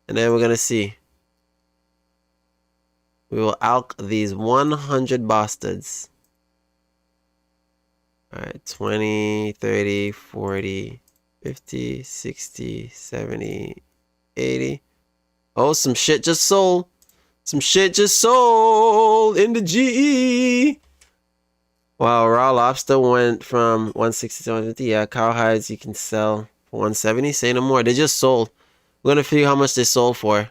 [SPEAKER 1] And then we're gonna see. We will alk these 100 bastards. Alright, 20, 30, 40, 50, 60, 70, 80. Oh, some shit just sold. Some shit just sold in the GE. Wow, raw lobster went from 160 to 150. Yeah, cowhides you can sell for 170. Say no more. They just sold. We're gonna figure how much they sold for.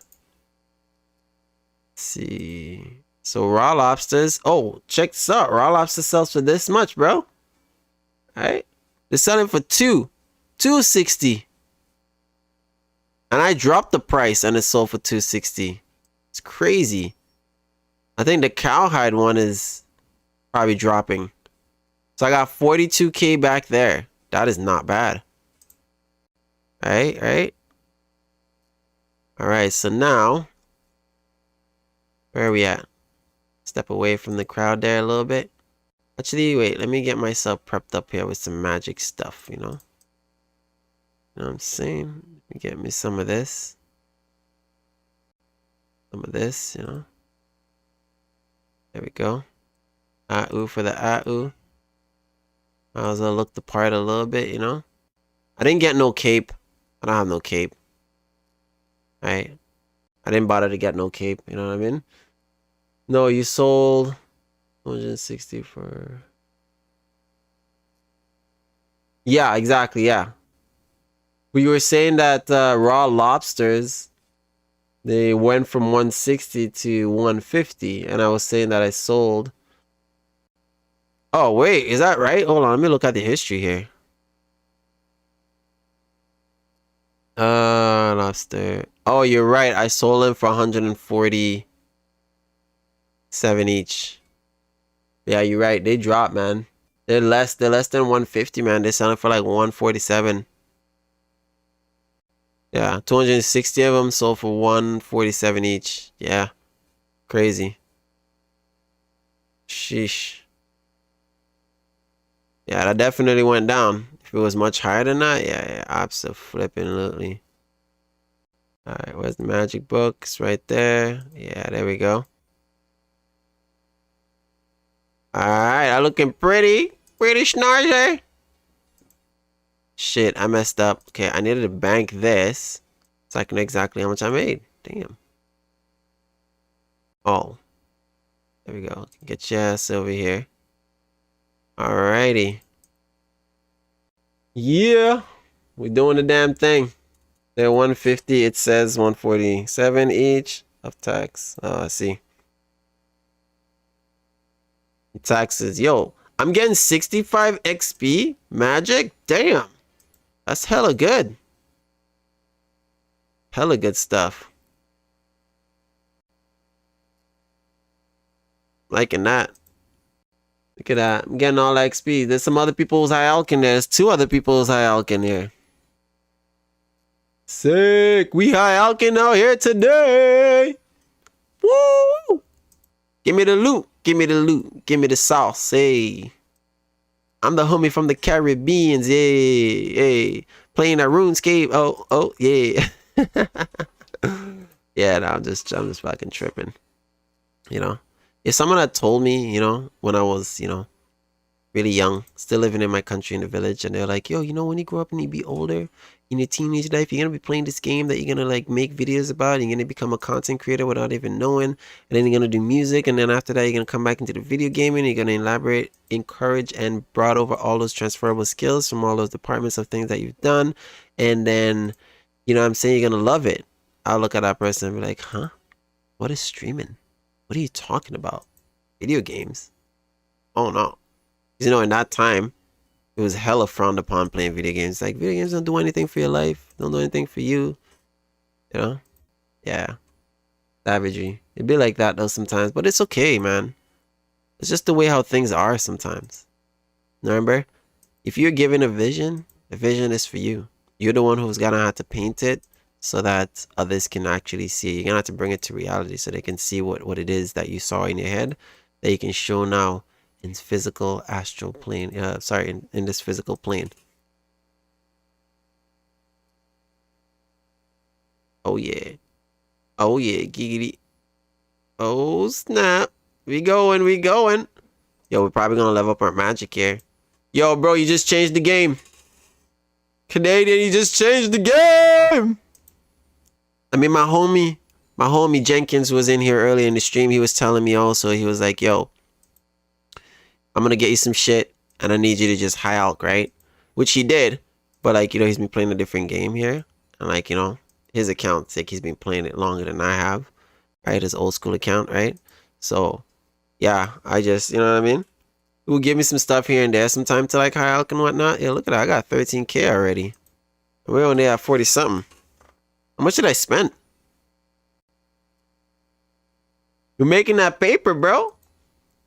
[SPEAKER 1] Let's see. So raw lobsters. Oh, check this out. Raw lobster sells for this much, bro. Alright. They're selling for 260. And I dropped the price and it sold for 260. It's crazy. I think the cowhide one is probably dropping. So I got 42K back there. That is not bad. Alright. Alright, so now where are we at? Step away from the crowd there a little bit. Actually, wait, let me get myself prepped up here with some magic stuff, you know? You know what I'm saying? Let me get me some of this. Some of this, you know? There we go. Ah-ooh for the ah-ooh. I was gonna look the part a little bit, you know? I didn't get no cape. I don't have no cape. Alright. I didn't bother to get no cape, you know what I mean? No, you sold 160 for... Yeah, exactly, yeah. We were saying that raw lobsters, they went from 160 to 150, and I was saying that I sold... Oh, wait, is that right? Hold on, let me look at the history here. Lobster. Oh, you're right. I sold them for 147 each. Yeah, you're right. They dropped, man. They're less than 150, man. They're selling for like 147. Yeah, 260 of them sold for 147 each. Yeah, crazy. Sheesh. Yeah, that definitely went down. If it was much higher than that, yeah, absolutely. All right, where's the magic books? Right there. Yeah, there we go. All right, I'm looking pretty snazzy. Shit, I messed up. Okay, I needed to bank this so I can know exactly how much I made. Damn. Oh, there we go. Get your ass over here. Alrighty. Yeah, we doing the damn thing. They're 150. It says 147 each of tax. Oh, I see. Taxes. Yo, I'm getting 65 XP magic. Damn, that's hella good. Hella good stuff. Liking that. Look at that. I'm getting all that XP. There's some other people's high alk in there. There's 2 other people's high alk in here. Sick. We high alking out here today. Woo! Give me the loot. Give me the loot. Give me the sauce. Hey. I'm the homie from the Caribbeans. Hey. Hey. Playing a RuneScape. Oh, yeah. Yeah, no, I'm just fucking tripping. You know? If someone had told me, when I was, really young, still living in my country in the village, and they're like, yo, when you grow up and you be older, in your teenage life, you're gonna be playing this game that you're gonna like make videos about, and you're gonna become a content creator without even knowing, and then you're gonna do music, and then after that, you're gonna come back into the video gaming, you're gonna elaborate, encourage, and brought over all those transferable skills from all those departments of things that you've done, and then, I'm saying, you're gonna love it. I'll look at that person and be like, huh? What is streaming? What are you talking about? Video games? Oh no. In that time, it was hella frowned upon playing video games. Like, video games don't do anything for your life. Don't do anything for you. Yeah. Savagery. It'd be like that though sometimes. But it's okay, man. It's just the way how things are sometimes. Remember? If you're given a vision, the vision is for you. You're the one who's gonna have to paint it so that others can actually see. You're gonna have to bring it to reality so they can see what it is that you saw in your head that you can show now in physical astral plane. In this physical plane. Oh yeah. Oh yeah, giggity. Oh snap. We going. Yo, we're probably gonna level up our magic here. Yo, bro, you just changed the game. Canadian, you just changed the game. I mean, my homie Jenkins was in here earlier in the stream. He was telling me also, he was like, yo, I'm gonna get you some shit, and I need you to just high out, right? Which he did, but like, he's been playing a different game here, and like, his account's like he's been playing it longer than I have, right? His old school account, right? So, yeah, I just, you know what I mean? He will give me some stuff here and there, sometime to like high out and whatnot. Yeah, look at that, I got 13K already. We're only at 40 something. How much did I spend? We're making that paper, bro.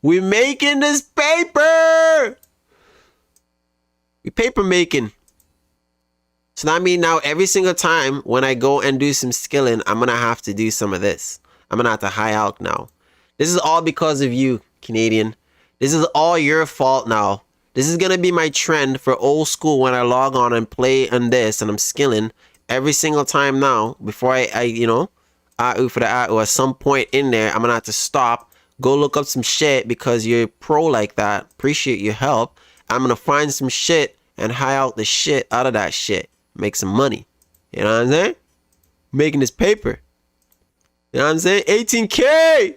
[SPEAKER 1] We're making this paper. We paper making. So that means now every single time when I go and do some skilling, I'm going to have to do some of this. I'm going to have to high out now. This is all because of you, Canadian. This is all your fault now. This is going to be my trend for old school when I log on and play on this and I'm skilling every single time now before I for the or at some point in there, I'm going to have to stop, go look up some shit because you're pro like that. Appreciate your help. I'm going to find some shit and high out the shit out of that shit. Make some money. You know what I'm saying? Making this paper. You know what I'm saying? 18K!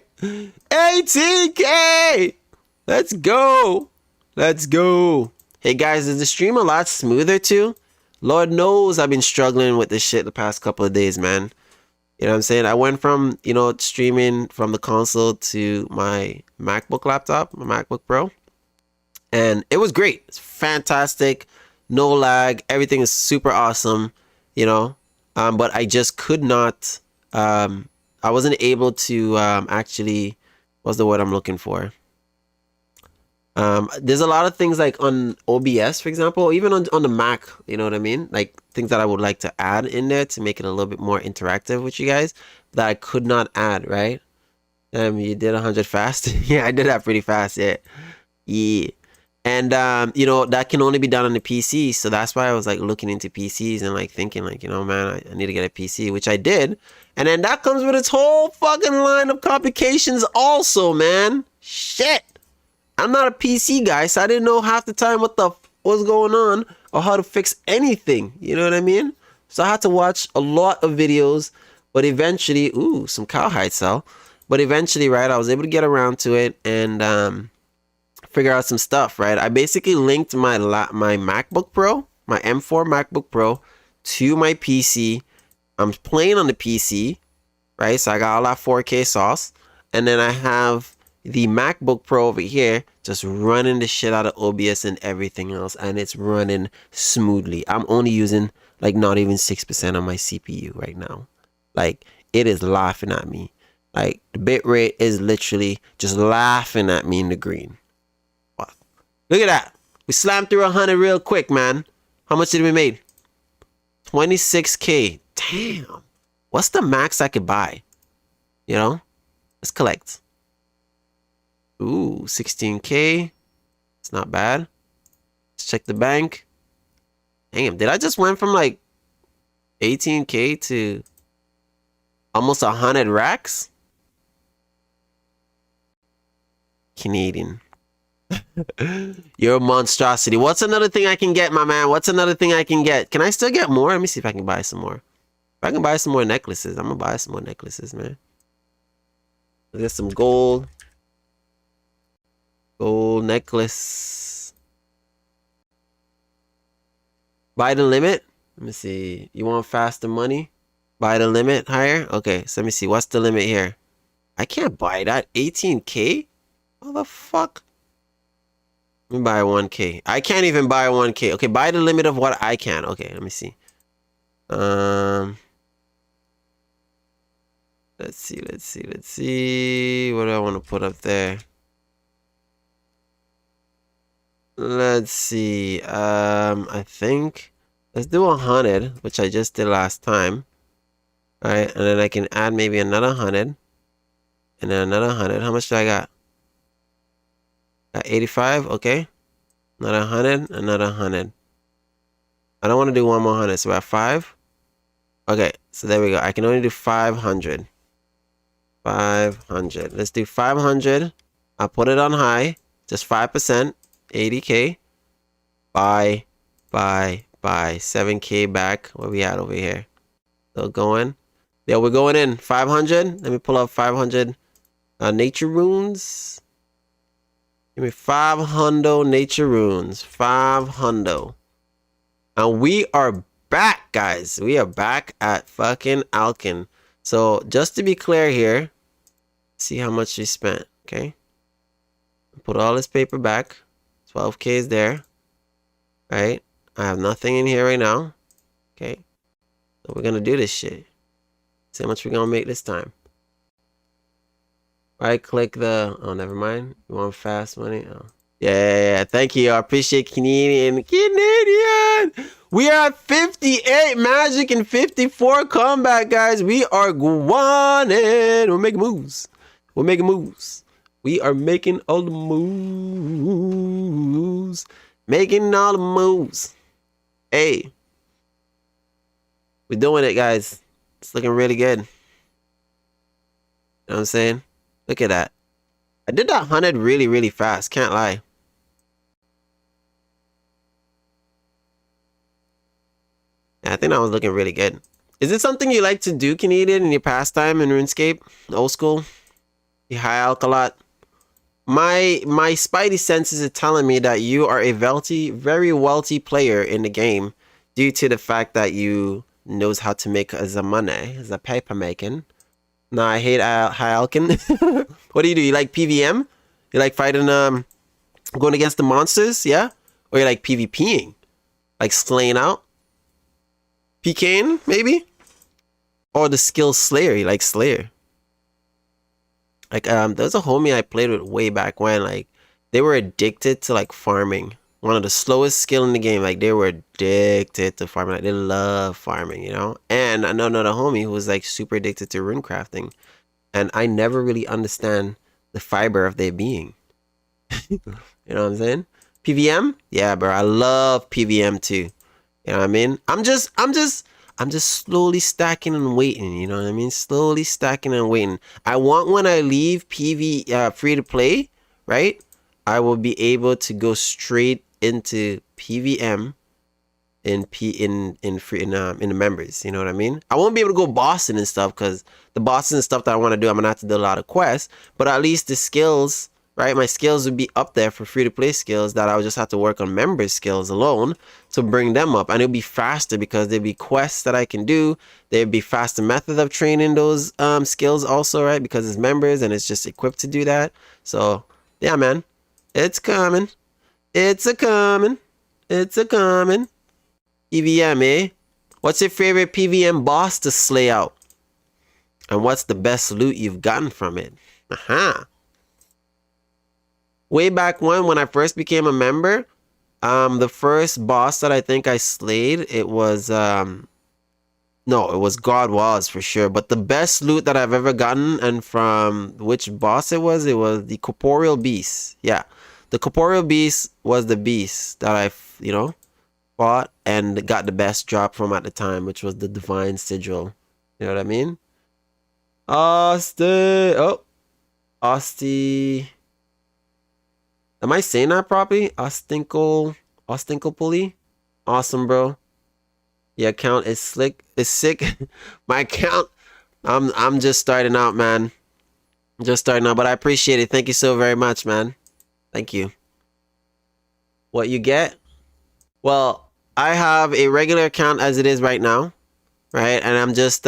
[SPEAKER 1] 18K! Let's go. Let's go. Hey guys, is the stream a lot smoother too? Lord knows I've been struggling with this shit the past couple of days, man. You know what I'm saying? I went from, streaming from the console to my MacBook laptop, my MacBook Pro. And it was great. It's fantastic. No lag. Everything is super awesome, but I just could not, I wasn't able to actually, what's the word I'm looking for? There's a lot of things like on OBS, for example, or even on the Mac, you know what I mean? Like things that I would like to add in there to make it a little bit more interactive with you guys that I could not add, right? You did 100 fast? Yeah, I did that pretty fast, yeah. Yeah. And you know, that can only be done on the PC, so that's why I was like looking into PCs and like thinking like, you know, man, I need to get a PC, which I did. And then that comes with its whole fucking line of complications also, man. Shit. I'm not a PC guy, so I didn't know half the time what was going on or how to fix anything. You know what I mean? So I had to watch a lot of videos, but eventually, ooh, some cowhide cell. But eventually, right, I was able to get around to it and figure out some stuff, right? I basically linked my MacBook Pro, my M4 MacBook Pro, to my PC. I'm playing on the PC, right? So I got all that 4K sauce, and then I have the MacBook Pro over here just running the shit out of OBS and everything else, and it's running smoothly. I'm only using like not even 6% of my CPU right now. Like it is laughing at me. Like the bitrate is literally just laughing at me in the green. Wow. Look at that. We slammed through 100 real quick, man. How much did we make? 26K. Damn. What's the max I could buy? You know? Let's collect. Ooh, 16K. It's not bad. Let's check the bank. Damn, did I just went from like 18K to almost 100 racks? Canadian. You're a monstrosity. What's another thing I can get, my man? What's another thing I can get? Can I still get more? Let me see if I can buy some more. If I can buy some more necklaces, I'm gonna buy some more necklaces, man. Let's get some gold. Gold necklace. Buy the limit. Let me see. You want faster money? Buy the limit higher? Okay, so let me see. What's the limit here? I can't buy that. 18K? How the fuck? Let me buy 1K. I can't even buy 1K. Okay, buy the limit of what I can. Okay, let me see. Let's see. What do I want to put up there? Let's see. I think let's do 100, which I just did last time. All right, and then I can add maybe another 100, and then another 100. How much do I got? Got 85. Okay, another 100, another 100. I don't want to do one more 100, so we're at 5. Okay, so there we go. I can only do 500. 500. Let's do 500. I'll put it on high, just 5%. 80K. Buy. 7K back. Where we at over here? Still going. Yeah, we're going in. 500. Let me pull up 500 nature runes. Give me 500 nature runes. 500. And we are back, guys. We are back at fucking Alkin. So just to be clear here, see how much we spent. Okay. Put all this paper back. 12K is there. Right? I have nothing in here right now. Okay. So we're gonna do this shit. See how much we're gonna make this time. Right click the oh never mind. You want fast money? Oh. Yeah. Thank you. I appreciate Canadian. We are at 58 magic and 54 combat, guys. We are going in. We're making moves. We are making all the moves. Making all the moves. Hey. We're doing it, guys. It's looking really good. You know what I'm saying? Look at that. I did that 100 really, really fast. Can't lie. Yeah, I think that was looking really good. Is it something you like to do, Canadian, in your pastime in RuneScape? Old school? You high alk a lot? My spidey senses are telling me that you are a very wealthy player in the game due to the fact that you knows how to make the money, the paper making. Nah, I hate high alkin. What do? You like PVM? You like fighting going against the monsters, yeah? Or you like PvPing? Like slaying out? PKing, maybe? Or the skill Slayer, you like Slayer? Like, there's a homie I played with way back when, like, they were addicted to like farming. One of the slowest skill in the game. Like they were addicted to farming. Like they love farming, you know? And I know another homie who was like super addicted to rune crafting. And I never really understand the fiber of their being. You know what I'm saying? PVM? Yeah, bro. I love PVM too. You know what I mean? I'm just slowly stacking and waiting. You know what I mean? Slowly stacking and waiting. I want when I leave PV free to play, right? I will be able to go straight into PVM in the members. You know what I mean? I won't be able to go bossing and stuff because the bossing and stuff that I want to do, I'm gonna have to do a lot of quests. But at least the skills, right? My skills would be up there for free to play skills that I would just have to work on members skills alone to bring them up, and it'll be faster because there'll be quests that I can do. There'd be faster method of training those skills also, right? Because it's members and it's just equipped to do that. So yeah, man, it's coming. It's a coming. It's a coming. PVM, eh? What's your favorite PVM boss to slay out? And what's the best loot you've gotten from it? Aha. Way back when I first became a member, the first boss that I think I slayed, it was no, it was God Walls for sure. But the best loot that I've ever gotten, and from which boss it was the Corporeal Beast. Yeah. The Corporeal Beast was the beast that I, you know, fought and got the best drop from at the time, which was the Divine Sigil. You know what I mean? Osti. Am I saying that properly? Ostinkle Awesome, bro. Your account is slick. It's sick. My account. I'm just starting out, man. Just starting out, but I appreciate it. Thank you so very much, man. Thank you. What you get? Well, I have a regular account as it is right now, right? And I'm just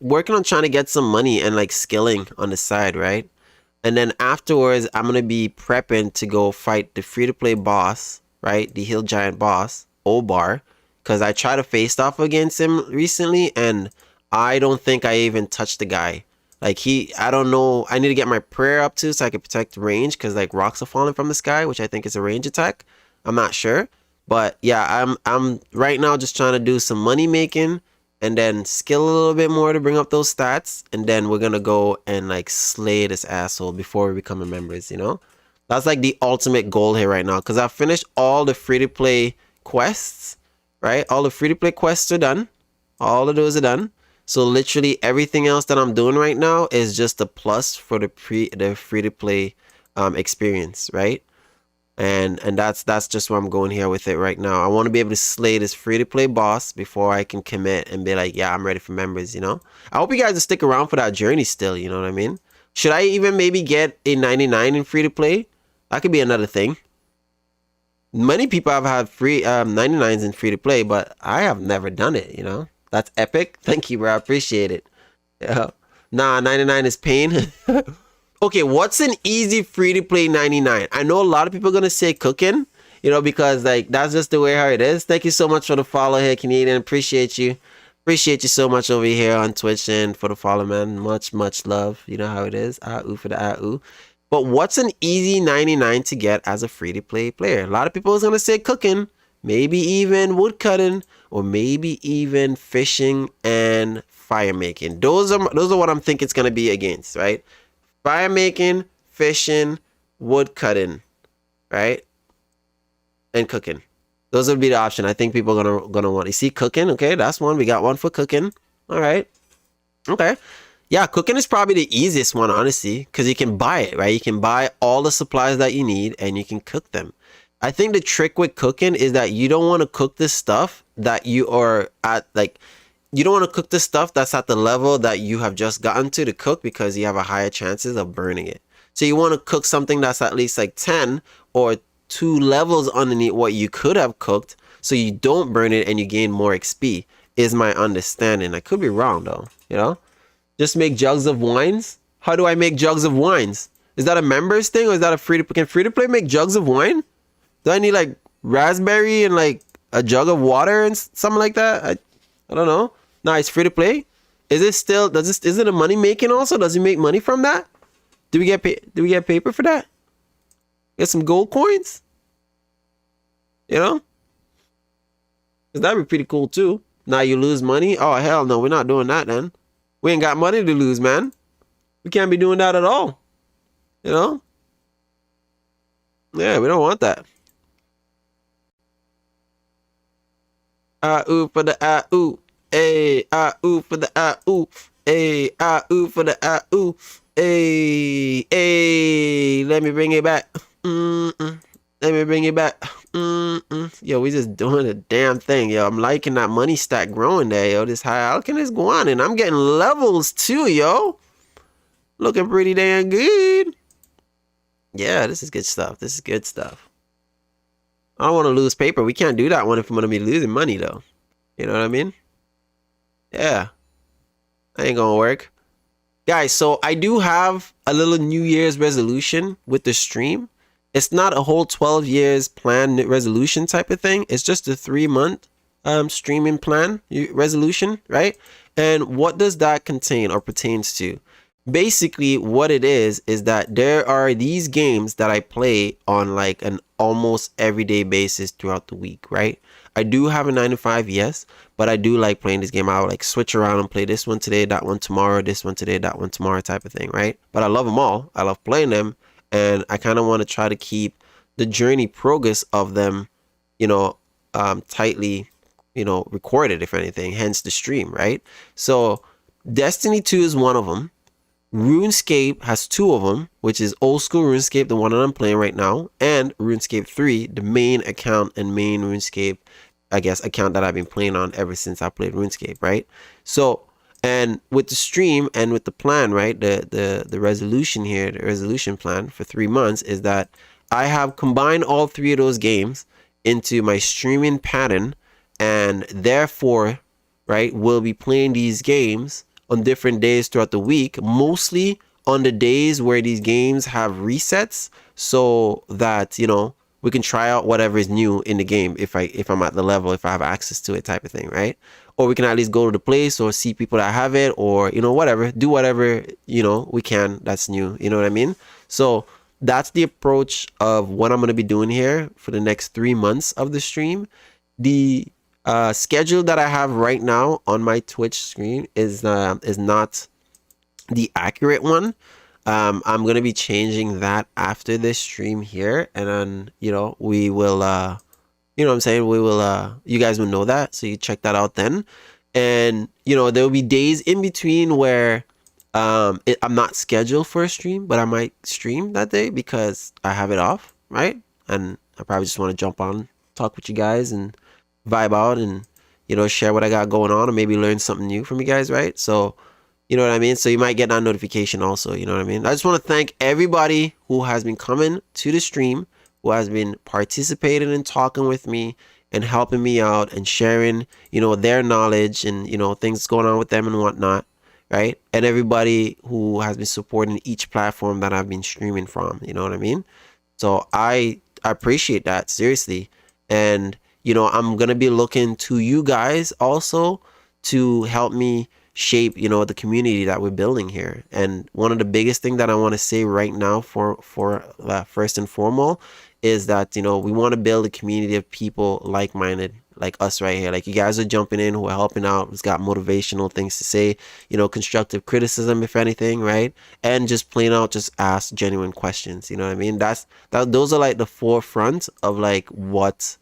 [SPEAKER 1] working on trying to get some money and like skilling on the side, right? And then afterwards, I'm going to be prepping to go fight the free-to-play boss, right? The Hill Giant boss, Obar, because I tried to face off against him recently, and I don't think I even touched the guy. Like I don't know, I need to get my prayer up too so I can protect range, because like rocks are falling from the sky, which I think is a range attack. I'm not sure. But yeah, I'm right now just trying to do some money making and then skill a little bit more to bring up those stats, and then we're gonna go and like slay this asshole before we become members, you know? That's like the ultimate goal here right now, because I've finished all the free-to-play quests, right? All the free-to-play quests are done. All of those are done. So literally everything else that I'm doing right now is just a plus for the free-to-play experience, right? And that's just where I'm going here with it right now. I want to be able to slay this free-to-play boss before I can commit and be like, yeah, I'm ready for members, you know? I hope you guys will stick around for that journey still, you know what I mean? Should I even maybe get a 99 in free-to-play? That could be another thing. Many people have had free 99s in free-to-play, but I have never done it, you know? That's epic. Thank you, bro. I appreciate it. Yeah. Nah, 99 is pain. Okay, what's an easy free-to-play 99? I know a lot of people are going to say cooking, you know, because like that's just the way how it is. Thank you so much for the follow here, Canadian. Appreciate you. Appreciate you so much over here on Twitch and for the follow, man. Much, much love. You know how it is. Ah-ooh for the ah-ooh. But what's an easy 99 to get as a free-to-play player? A lot of people are going to say cooking, maybe even woodcutting, or maybe even fishing and fire making. Those are what I'm thinking it's going to be against, right? Fire making, fishing, wood cutting, right? And cooking. Those would be the option. I think people are gonna want. You see, cooking. Okay, that's one. We got one for cooking. All right. Okay. Yeah, cooking is probably the easiest one, honestly, because you can buy it, right? You can buy all the supplies that you need and you can cook them. I think the trick with cooking is that you don't want to cook this stuff that you are at, like, you don't want to cook the stuff that's at the level that you have just gotten to cook, because you have a higher chances of burning it. So you want to cook something that's at least like 10 or 2 levels underneath what you could have cooked, so you don't burn it and you gain more XP, is my understanding. I could be wrong though, you know? Just make jugs of wines? How do I make jugs of wines? Is that a members thing, or is that a free-to-play? Can free-to-play make jugs of wine? Do I need like raspberry and like a jug of water and something like that? I don't know. Nah, it's free to play. Is it still? Is it a money making also? Does he make money from that? Do we get paper for that? Get some gold coins. You know? 'Cause that'd be pretty cool too. Now you lose money. Oh, hell no. We're not doing that then. We ain't got money to lose, man. We can't be doing that at all. You know? Yeah, we don't want that. Ooh for the ooh. Hey, ooh for the ooh. Hey, ooh for the ooh. Hey, hey, let me bring it back. Let me bring it back. Yo, we just doing a damn thing. Yo, I'm liking that money stack growing there, yo. This high, how can this go on? And I'm getting levels too, yo. Looking pretty damn good. Yeah, this is good stuff. This is good stuff. I don't want to lose paper. We can't do that one if I'm going to be losing money, though. You know what I mean? Yeah. That ain't going to work. Guys, so I do have a little New Year's resolution with the stream. It's not a whole 12 years plan resolution type of thing. It's just a 3-month streaming plan resolution, right? And what does that contain or pertains to? Basically, what it is that there are these games that I play on like an almost everyday basis throughout the week, right? I do have a 9 to 5, yes, but I do like playing this game. I would like switch around and play this one today, that one tomorrow, this one today, that one tomorrow type of thing, right? But I love them all. I love playing them, and I kind of want to try to keep the journey progress of them, you know, tightly, you know, recorded, if anything, hence the stream, right? So Destiny 2 is one of them. RuneScape has 2 of them, which is old school RuneScape, the one that I'm playing right now, and RuneScape 3, the main account and main RuneScape, I guess, account that I've been playing on ever since I played RuneScape, right? So, and with the stream and with the plan, right, the resolution here, the resolution plan for 3 months is that I have combined all 3 of those games into my streaming pattern, and therefore, right, we'll be playing these games on different days throughout the week, mostly on the days where these games have resets, so that, you know, we can try out whatever is new in the game if I'm at the level, if I have access to it type of thing, right? Or we can at least go to the place or see people that have it, or, you know, whatever, do whatever, you know, we can that's new, you know what I mean? So that's the approach of what I'm going to be doing here for the next 3 months of the stream. The schedule that I have right now on my Twitch screen is not the accurate one. I'm gonna be changing that after this stream here, and then, you know, we will you know what I'm saying, we will you guys will know that, so you check that out then. And, you know, there will be days in between where I'm not scheduled for a stream, but I might stream that day because I have it off, right? And I probably just want to jump on, talk with you guys, and vibe out, and, you know, share what I got going on, or maybe learn something new from you guys, right? So, you know what I mean? So you might get that notification also, you know what I mean? I just want to thank everybody who has been coming to the stream, who has been participating and talking with me and helping me out and sharing, you know, their knowledge and, you know, things going on with them and whatnot, right? And everybody who has been supporting each platform that I've been streaming from, you know what I mean? So I appreciate that, seriously. And, you know, I'm going to be looking to you guys also to help me shape, you know, the community that we're building here. And one of the biggest thing that I want to say right now for first and foremost is that, you know, we want to build a community of people like-minded, like us right here. Like, you guys are jumping in, who are helping out, who's got motivational things to say, you know, constructive criticism, if anything, right? And just plain out, just ask genuine questions, you know what I mean? Those are like the forefront of like what,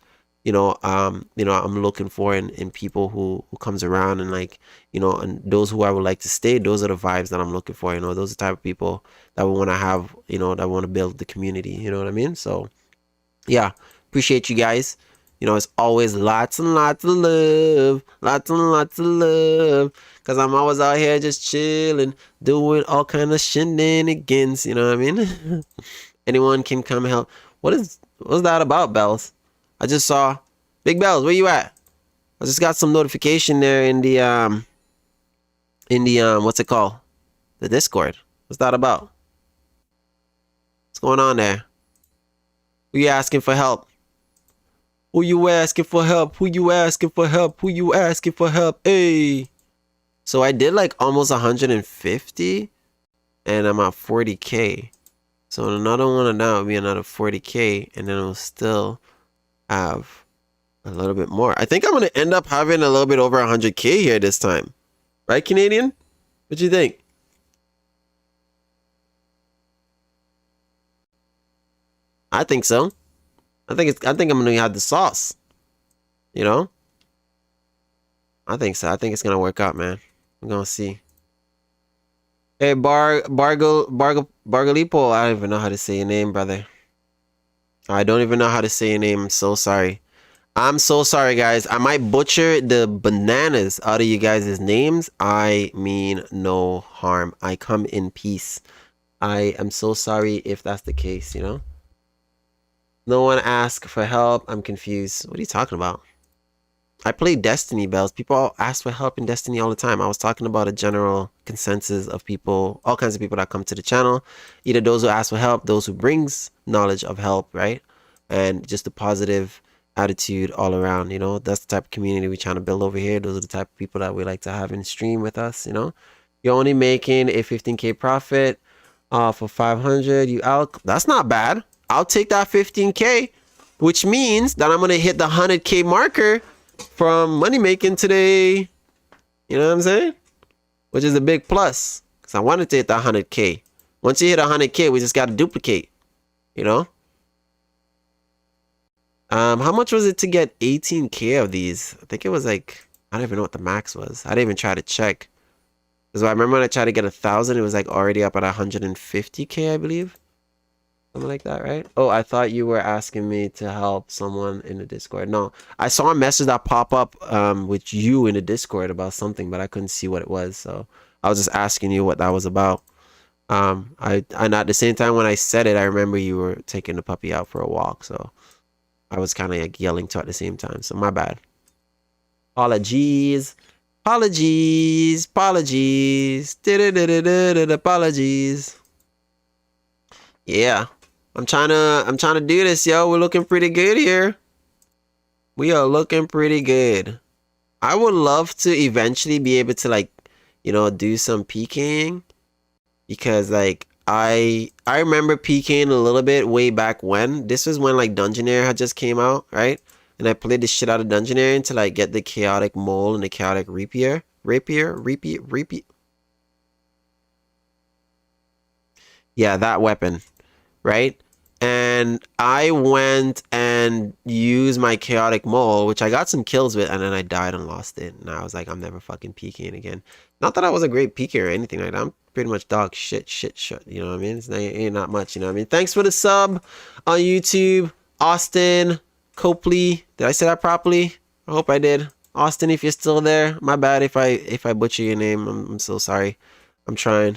[SPEAKER 1] you know, I'm looking for in people who comes around, and like, you know, and those who I would like to stay. Those are the vibes that I'm looking for, you know. Those are the type of people that we want to have, you know, that want to build the community, you know what I mean? So yeah, appreciate you guys. You know, it's always lots and lots of love, lots and lots of love, because I'm always out here just chilling, doing all kind of shenanigans, you know what I mean? Anyone can come help. What's that about, Bells? I just saw Big Bells. Where you at? I just got some notification there in the what's it called? The Discord. What's that about? What's going on there? Who you asking for help? Who you asking for help? Who you asking for help? Who you asking for help? Hey. So I did like almost 150, and I'm at 40K. So another one of that would be another 40K, and then it'll still have a little bit more. I think I'm gonna end up having a little bit over 100K here this time, right, Canadian? What do you think? I think so. I think I'm gonna have the sauce. You know? I think so. I think it's gonna work out, man. We're gonna see. Hey, Bargalipo. I don't even know how to say your name, brother. I don't even know how to say your name. I'm so sorry. I'm so sorry, guys. I might butcher the bananas out of you guys' names. I mean no harm. I come in peace. I am so sorry if that's the case, you know? No one asked for help. I'm confused. What are you talking about? I play Destiny, Bells. People ask for help in Destiny all the time. I was talking about a general consensus of people, all kinds of people that come to the channel. Either those who ask for help, those who brings knowledge of help, right? And just a positive attitude all around, you know? That's the type of community we're trying to build over here. Those are the type of people that we like to have in stream with us, you know? You're only making a 15K profit for 500. You out. That's not bad. I'll take that 15K, which means that I'm going to hit the 100K marker from money making today. You know what I'm saying? Which is a big plus, because I wanted to hit the 100K. Once you hit 100K, we just got to duplicate, you know? How much was it to get 18K of these? I think it was like, I don't even know what the max was. I didn't even try to check. Because I remember when I tried to get 1,000, it was like already up at 150K, I believe. Something like that, right? Oh, I thought you were asking me to help someone in the Discord. No, I saw a message that pop up with you in the Discord about something, but I couldn't see what it was. So I was just asking you what that was about. And at the same time when I said it, I remember you were taking the puppy out for a walk. So I was kind of like yelling to at the same time. So my bad. Apologies. Apologies. Apologies. Apologies. Yeah. I'm trying to do this, yo. We're looking pretty good here. We are looking pretty good. I would love to eventually be able to, like, you know, do some PKing, because like I remember PKing a little bit way back when. This was when like Dungeoneer had just came out, right? And I played the shit out of Dungeoneer to like get the chaotic mole and the chaotic rapier. Yeah, that weapon, right? And I went and used my chaotic mole, which I got some kills with, and then I died and lost it. And I was like, I'm never fucking PKing again. Not that I was a great PK or anything like that. I'm pretty much dog shit. You know what I mean? It's not, ain't not much, you know what I mean? Thanks for the sub on YouTube, Austin Copley. Did I say that properly? I hope I did. Austin, if you're still there, my bad if I butcher your name. I'm so sorry. I'm trying.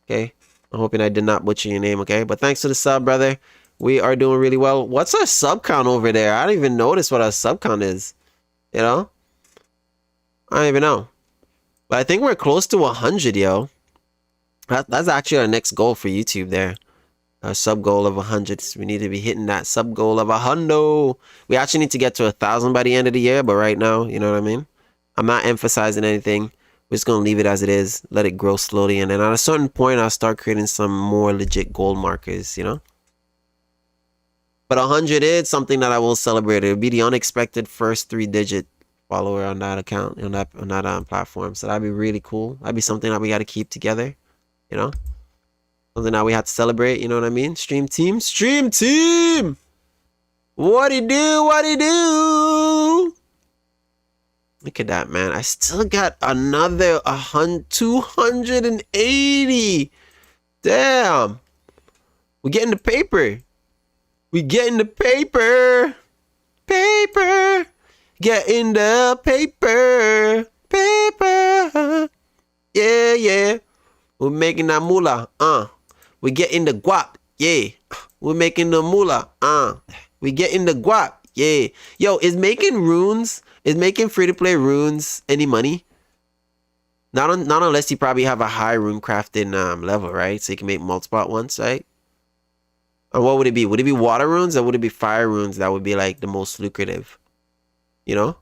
[SPEAKER 1] Okay. I'm hoping I did not butcher your name, okay? But thanks for the sub, brother. We are doing really well. What's our sub count over there? I don't even notice what our sub count is. You know? I don't even know. But I think we're close to 100, yo. That's actually our next goal for YouTube there. Our sub goal of 100. We need to be hitting that sub goal of 100. We actually need to get to 1,000 by the end of the year. But right now, you know what I mean? I'm not emphasizing anything. We're just going to leave it as it is. Let it grow slowly. And then at a certain point, I'll start creating some more legit goal markers, you know? But 100 is something that I will celebrate. It would be the unexpected first 3-digit follower on that account, on that platform. So that'd be really cool. That'd be something that we got to keep together, you know? Something that we have to celebrate, you know what I mean? Stream team. Stream team! What-y do? What-y do? Look at that, man. I still got another 280. Damn. We're getting the paper. We getting the paper. Paper. Getting the paper. Paper. Yeah, yeah. We're making that moolah. We're getting the guap. Yeah. We're making the moolah. We getting the guap. Yeah. Yo, is making runes, is making free-to-play runes any money? Not unless you probably have a high rune crafting level, right? So you can make multiple at once, right? And what would it be? Would it be water runes or would it be fire runes that would be like the most lucrative? You know?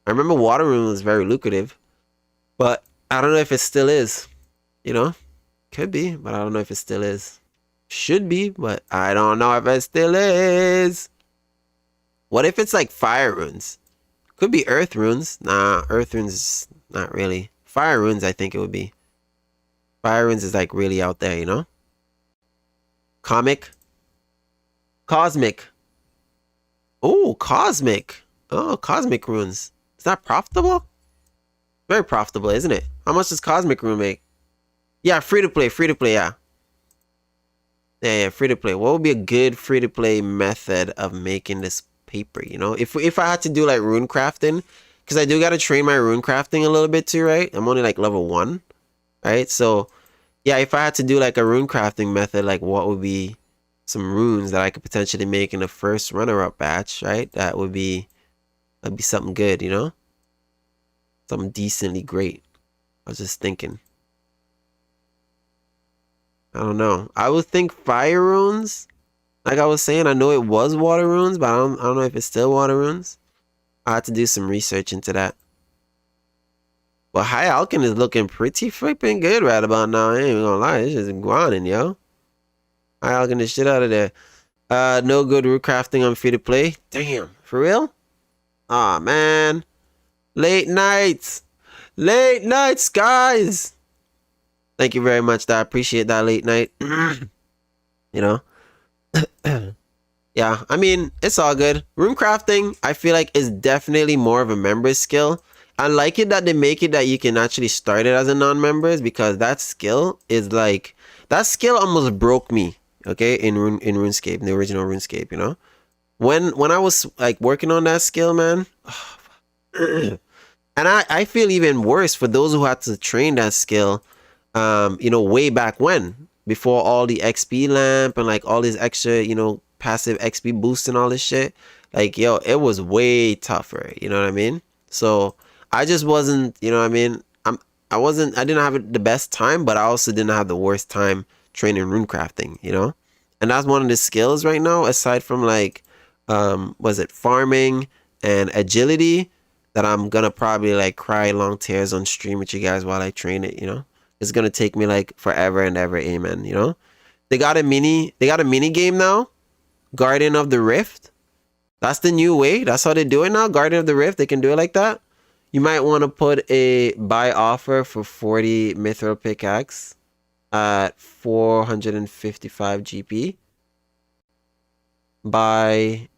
[SPEAKER 1] I remember water rune was very lucrative. But I don't know if it still is. You know? Could be, but I don't know if it still is. Should be, but I don't know if it still is. What if it's like fire runes? Could be earth runes. Nah, earth runes, not really. Fire runes, I think it would be. Fire runes is like really out there, you know? Comic. Cosmic. Oh, cosmic. Oh, cosmic runes. Is that profitable? Very profitable, isn't it? How much does cosmic rune make? Yeah, free to play, yeah. Yeah, free to play. What would be a good free to play method of making this paper, you know? If I had to do like rune crafting, because I do got to train my rune crafting a little bit too, right? I'm only like level 1, right? So, yeah, if I had to do like a rune crafting method, like what would be some runes that I could potentially make in the first runner-up batch, right? That'd be something good, you know? Something decently great. I was just thinking. I don't know. I would think fire runes. Like I was saying, I know it was water runes, but I don't know if it's still water runes. I had to do some research into that. Well, High Alkin is looking pretty flipping good right about now. I ain't even gonna lie. It's just grinding, yo. High Alkin the shit out of there. No good root crafting on free to play. Damn, for real? Aw, man. Late nights. Late nights, guys. Thank you very much. I appreciate that late night. You know? Yeah, I mean, it's all good. Rune crafting, I feel like, is definitely more of a member's skill. I like it that they make it that you can actually start it as a non-members, because that skill is like, that skill almost broke me, okay, in RuneScape, in the original RuneScape, you know? When I was like working on that skill, man, and I feel even worse for those who had to train that skill, you know, way back when, before all the XP lamp and like all this extra, you know, passive XP boost and all this shit. Like, yo, it was way tougher, you know what I mean? So I just wasn't, you know what I mean? I didn't have the best time, but I also didn't have the worst time training rune crafting, you know? And that's one of the skills right now, aside from like, was it farming and agility, that I'm gonna probably like cry long tears on stream with you guys while I train it, you know? It's gonna take me like forever and ever, amen, you know? They got a mini game now, Guardian of the Rift. That's the new way. That's how they do it now. Guardian of the Rift, they can do it like that. You might want to put a buy offer for 40 mithril pickaxe at 455 GP. By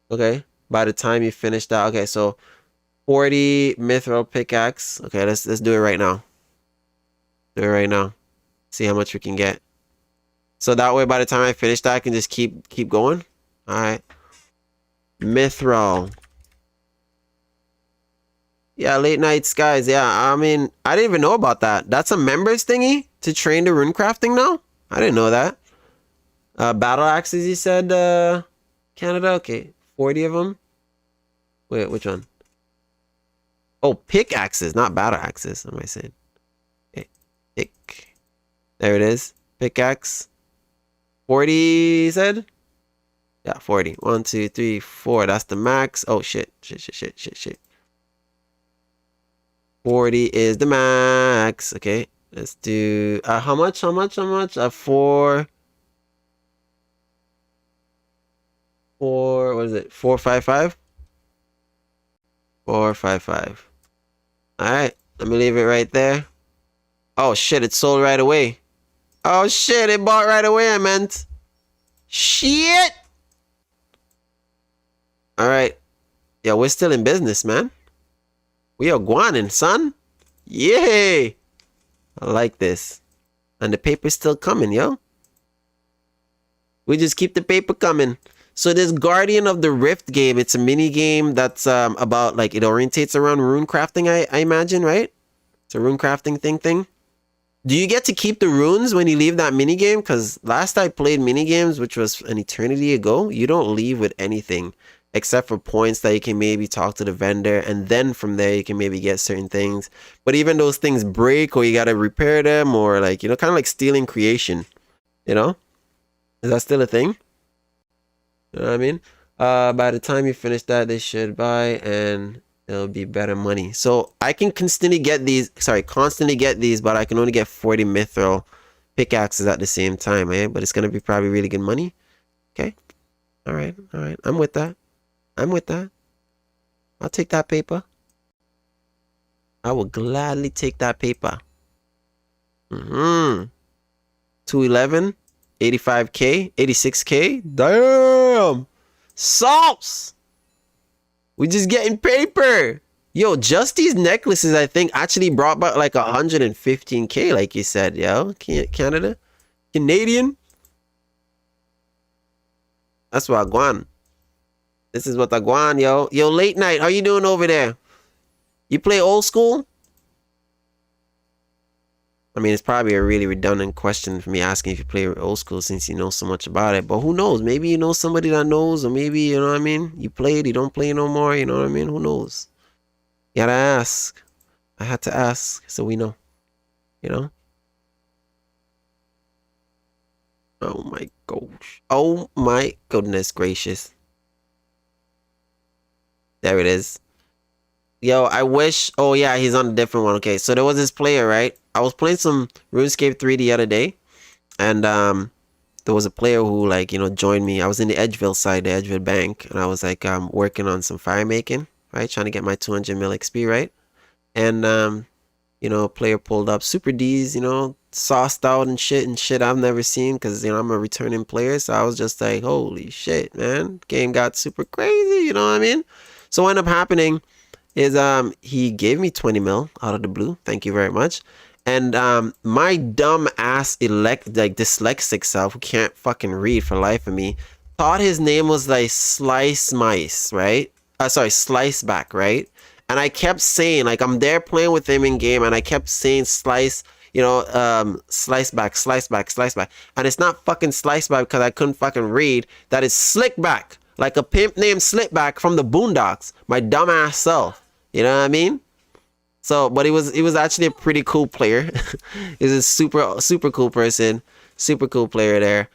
[SPEAKER 1] the time you finish that. Okay, so 40 mithril pickaxe. Okay, let's do it right now. Do it right now. See how much we can get. So that way, by the time I finish that, I can just keep going. All right. Mithril. Yeah, late nights, guys. Yeah, I mean, I didn't even know about that. That's a members thingy to train the rune crafting now? I didn't know that. Battle axes, you said, Canada? Okay, 40 of them. Wait, which one? Oh, pickaxes, not battle axes. What am I saying? Okay, pick. There it is. Pickaxe. 40, you said? Yeah, 40. 1, 2, 3, 4. That's the max. Oh, shit. 40 is the max. Okay, let's do how much? 4 what is it? 455. 455. All right, let me leave it right there. Oh shit, it sold right away. Oh shit, it bought right away. I meant shit. All right, yeah, we're still in business, man. We are guanin', son. Yay! I like this. And the paper's still coming, yo. We just keep the paper coming. So this Guardian of the Rift game, it's a mini game that's about, like, it orientates around rune crafting, I imagine, right? It's a rune crafting thing. Do you get to keep the runes when you leave that mini game? Because last I played mini games, which was an eternity ago, you don't leave with anything. Except for points that you can maybe talk to the vendor, and then from there you can maybe get certain things. But even those things break, or you gotta repair them, or like, you know, kind of like stealing creation. You know? Is that still a thing? You know what I mean? By the time you finish that, they should buy, and it'll be better money. So I can constantly get these, but I can only get 40 mithril pickaxes at the same time, eh? But it's gonna be probably really good money. Okay. All right. All right. I'm with that. I'm with that. I'll take that paper. I will gladly take that paper. 211, 85K, 86K. Damn. Sauce. We just getting paper. Yo, just these necklaces, I think, actually brought back like 115K, like you said, yo. Canada? Canadian? That's what I want. This is what I want, yo. Yo, late night, how you doing over there? You play old school? I mean, it's probably a really redundant question for me asking if you play old school since you know so much about it. But who knows? Maybe you know somebody that knows, or maybe, you know what I mean? You played, you don't play no more, you know what I mean? Who knows? You gotta ask. I had to ask so we know, you know? Oh my gosh. Oh my goodness gracious. There it is. Yo, I wish... Oh, yeah, he's on a different one. Okay, so there was this player, right? I was playing some RuneScape 3 the other day. And there was a player who, like, you know, joined me. I was in the Edgeville side, the Edgeville Bank. And I was, like, working on some fire making, right? Trying to get my 200 mil XP, right? And, you know, a player pulled up Super D's, you know, sauced out and shit I've never seen. Because, you know, I'm a returning player. So I was just like, holy shit, man. Game got super crazy, you know what I mean? So what ended up happening is he gave me 20 mil out of the blue. Thank you very much. And my dumb ass dyslexic self who can't fucking read for life of me thought his name was like Slice Mice, right? Sorry, Slice Back, right? And I kept saying, like, I'm there playing with him in game, and I kept saying Slice, you know, Slice Back, Slice Back, Slice Back. And it's not fucking Slice Back because I couldn't fucking read. That is Slick Back. Like a pimp named Slickback from the Boondocks. My dumbass self. You know what I mean? So, but he was actually a pretty cool player. He's a super cool person. Super cool player there.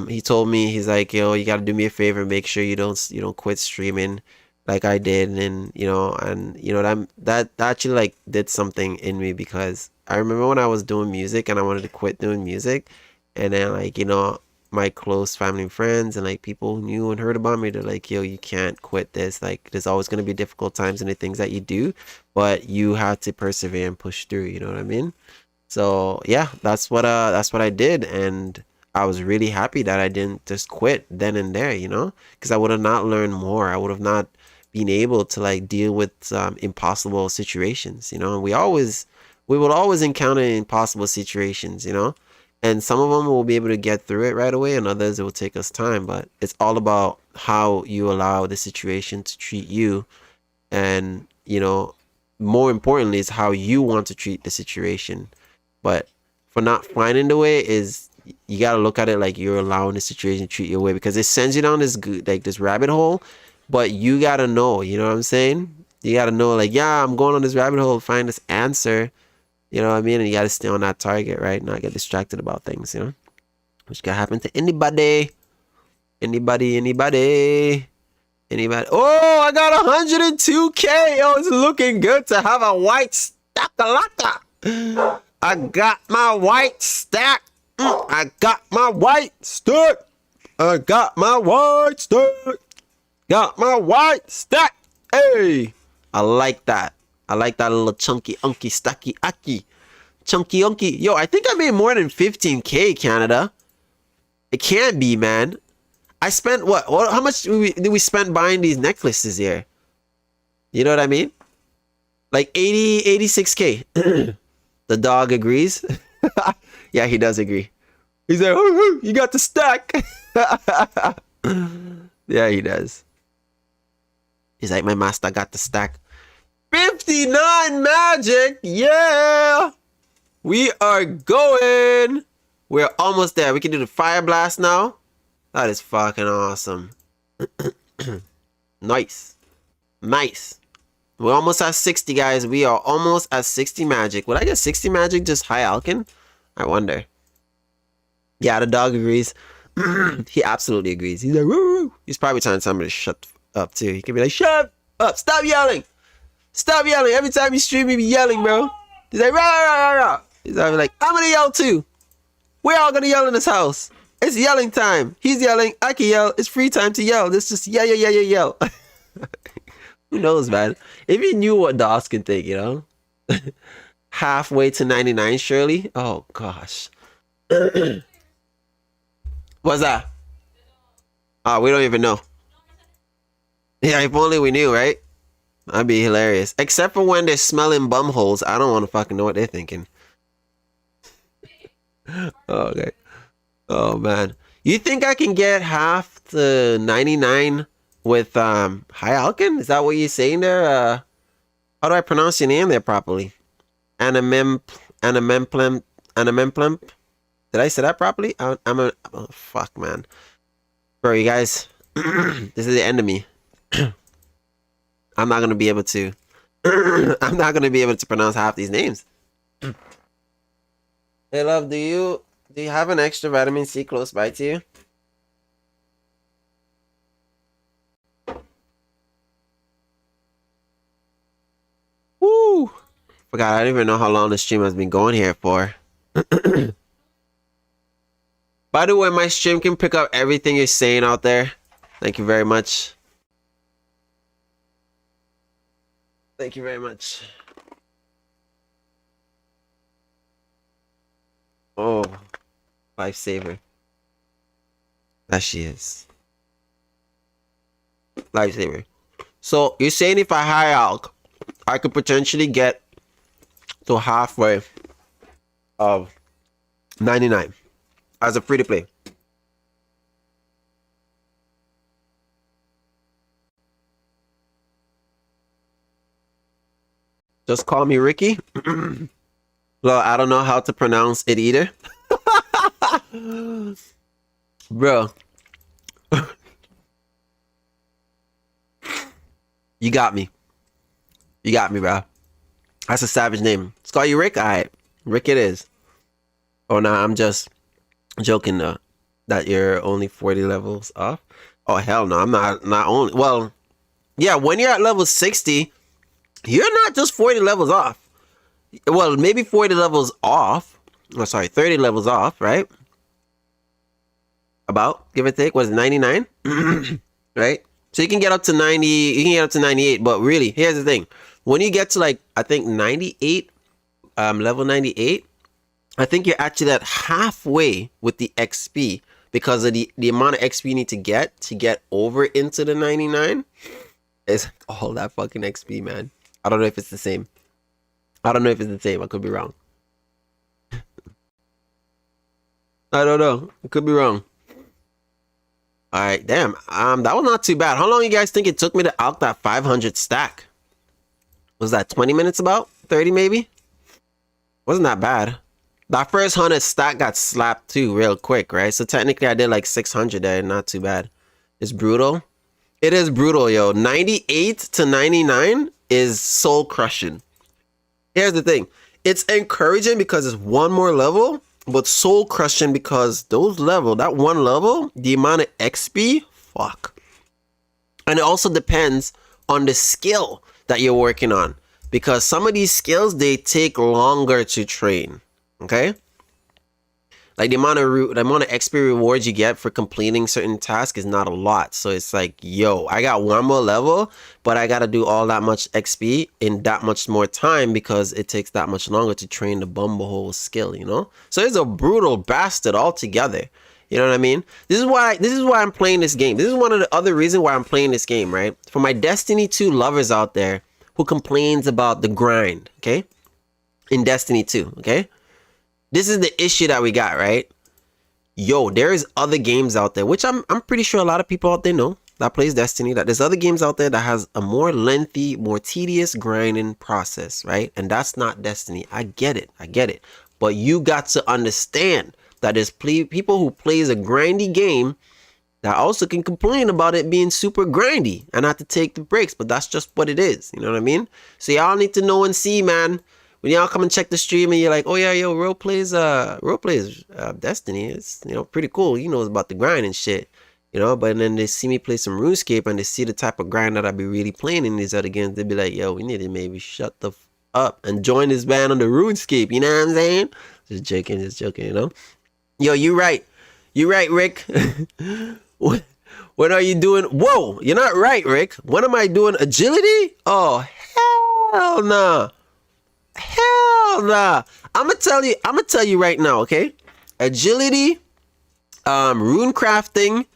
[SPEAKER 1] He told me, he's like, yo, you gotta do me a favor, make sure you don't quit streaming like I did. And you know, that actually like did something in me, because I remember when I was doing music and I wanted to quit doing music, and then like, you know, my close family and friends and like people who knew and heard about me, they're like, yo, you can't quit this. Like, there's always going to be difficult times in the things that you do, but you have to persevere and push through, you know what I mean? So yeah, that's what I did. And I was really happy that I didn't just quit then and there, you know, because I would have not learned more. I would have not been able to like deal with impossible situations, you know. And we will always encounter impossible situations, you know. And some of them will be able to get through it right away, and others it will take us time. But it's all about how you allow the situation to treat you. And, you know, more importantly, is how you want to treat the situation. But for not finding the way is, you got to look at it like you're allowing the situation to treat you away, because it sends you down this this rabbit hole. But you got to know, you know what I'm saying? You got to know, like, yeah, I'm going on this rabbit hole to find this answer. You know what I mean? And you gotta stay on that target, right? Not get distracted about things, you know? Which can happen to anybody. Anybody. Oh, I got 102K. Yo, it's looking good to have a white stack a lot. I got my white stack. I got my white stack. I got my white stack. Got my white stack. Hey, I like that. I like that little chunky, unky, stacky, aki. Chunky, unky. Yo, I think I made more than 15K, Canada. It can't be, man. I spent, what? How much did we spend buying these necklaces here? You know what I mean? Like 86K. The dog agrees. Yeah, he does agree. He's like, oh, you got the stack. Yeah, he does. He's like, my master got the stack. 59 magic, yeah! We are going! We're almost there. We can do the fire blast now. That is fucking awesome. Nice. Nice. We're almost at 60, guys. We are almost at 60 magic. Would I get 60 magic just high alkin? I wonder. Yeah, the dog agrees. He absolutely agrees. He's like, woo! He's probably trying to tell me to shut up, too. He can be like, shut up! Stop yelling! Stop yelling. Every time you stream, you be yelling, bro. He's like, rah, rah, rah, rah. He's like, I'm gonna yell too. We're all gonna yell in this house. It's yelling time. He's yelling. I can yell. It's free time to yell. This just yell, yell, yell, yell, yell. Who knows, man? If you knew what DOS can take, you know? Halfway to 99, surely? Oh, gosh. What's that? Oh, we don't even know. Yeah, if only we knew, right? That'd be hilarious. Except for when they're smelling bum holes. I don't want to fucking know what they're thinking. Oh, okay. Oh, man. You think I can get half to 99 with high alkin? Is that what you're saying there? How do I pronounce your name there properly? Anamemplem. Did I say that properly? Oh, fuck, man. Bro, you guys, this is the end of me. I'm not gonna be able to. I'm not gonna be able to pronounce half these names. Hey, love, do you have an extra vitamin C close by to you? Woo! Forgot, I don't even know how long the stream has been going here for. By the way, my stream can pick up everything you're saying out there. Thank you very much. Thank you very much. Oh, lifesaver. That she is. Lifesaver. So, you're saying if I high alk, I could potentially get to halfway of 99 as a free to play. Just call me Ricky. Well, I don't know how to pronounce it either. Bro. You got me. You got me, bro. That's a savage name. Let's call you Rick. Alright. Rick it is. Oh, no, I'm just joking though. That you're only 40 levels off. Oh, hell no. I'm not only. Well, yeah, when you're at level 60, you're not just 40 levels off. Well, maybe 40 levels off. Oh, sorry, 30 levels off, right? About, give or take, was 99? Right? So you can get up to 90, you can get up to 98, but really, here's the thing. When you get to like, I think 98, level 98, I think you're actually at halfway with the XP because of the amount of XP you need to get over into the 99. It's all that fucking XP, man. I don't know if it's the same. I don't know if it's the same. I could be wrong. I don't know. I could be wrong. All right, damn. That was not too bad. How long you guys think it took me to out that 500 stack? Was that 20 minutes about? 30 maybe? Wasn't that bad. That first 100 stack got slapped too real quick, right? So technically I did like 600 there. Not too bad. It's brutal. It is brutal, yo. 98 to 99 is soul crushing. Here's the thing. It's encouraging because it's one more level, but soul crushing because that one level, the amount of XP, fuck. And it also depends on the skill that you're working on. Because some of these skills, they take longer to train. Okay? Like the amount of XP rewards you get for completing certain tasks is not a lot. So it's like, yo, I got one more level, but I got to do all that much XP in that much more time because it takes that much longer to train the Bumblehole skill, you know? So it's a brutal bastard altogether. You know what I mean? This is why I'm playing this game. This is one of the other reasons why I'm playing this game, right? For my Destiny 2 lovers out there who complains about the grind, okay? In Destiny 2, okay? This is the issue that we got, right? Yo, there's other games out there, which I'm pretty sure a lot of people out there know that plays Destiny, that there's other games out there that has a more lengthy, more tedious grinding process, right? And that's not Destiny. I get it. But you got to understand that there's people who plays a grindy game that also can complain about it being super grindy and have to take the breaks, but that's just what it is. You know what I mean? So y'all need to know and see, man. When y'all come and check the stream and you're like, oh yeah, yo, Ro plays Destiny. It's, you know, pretty cool. He knows about the grind and shit, you know. But then they see me play some RuneScape and they see the type of grind that I be really playing in these other games. They be like, yo, we need to maybe shut the up and join this band on the RuneScape. You know what I'm saying? Just joking, you know. Yo, you right. You right, Rick. What are you doing? Whoa, you're not right, Rick. What am I doing? Agility? Oh, hell nah. Hell nah. I'm gonna tell you right now, okay? Agility, rune crafting,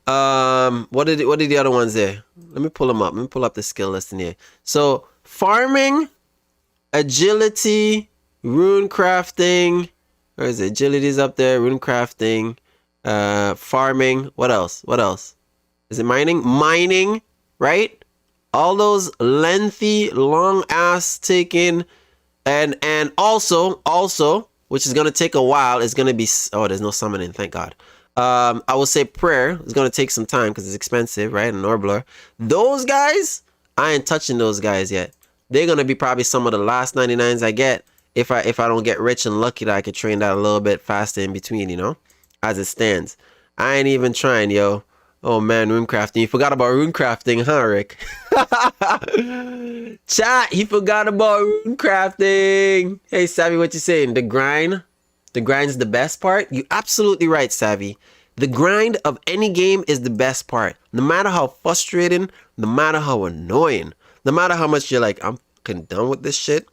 [SPEAKER 1] what are the other ones there? Let me pull them up. Let me pull up the skill list in here. So farming, agility, rune crafting. Where is it? Agility's up there, rune crafting, farming. What else? What else? Is it mining? Mining, right? All those lengthy, long ass taking, and also, which is gonna take a while, is gonna be, oh, there's no summoning, thank God. I will say prayer is gonna take some time because it's expensive, right? And Orbler. Those guys, I ain't touching those guys yet. They're gonna be probably some of the last 99s I get if I don't get rich and lucky that I could train that a little bit faster in between, you know, as it stands. I ain't even trying, yo. Oh man, rune crafting. You forgot about rune crafting, huh, Rick? Chat, he forgot about rune crafting. Hey, Savvy, what you saying? The grind? The grind's the best part? You absolutely right, Savvy. The grind of any game is the best part. No matter how frustrating, no matter how annoying, no matter how much you're like, I'm fucking done with this shit.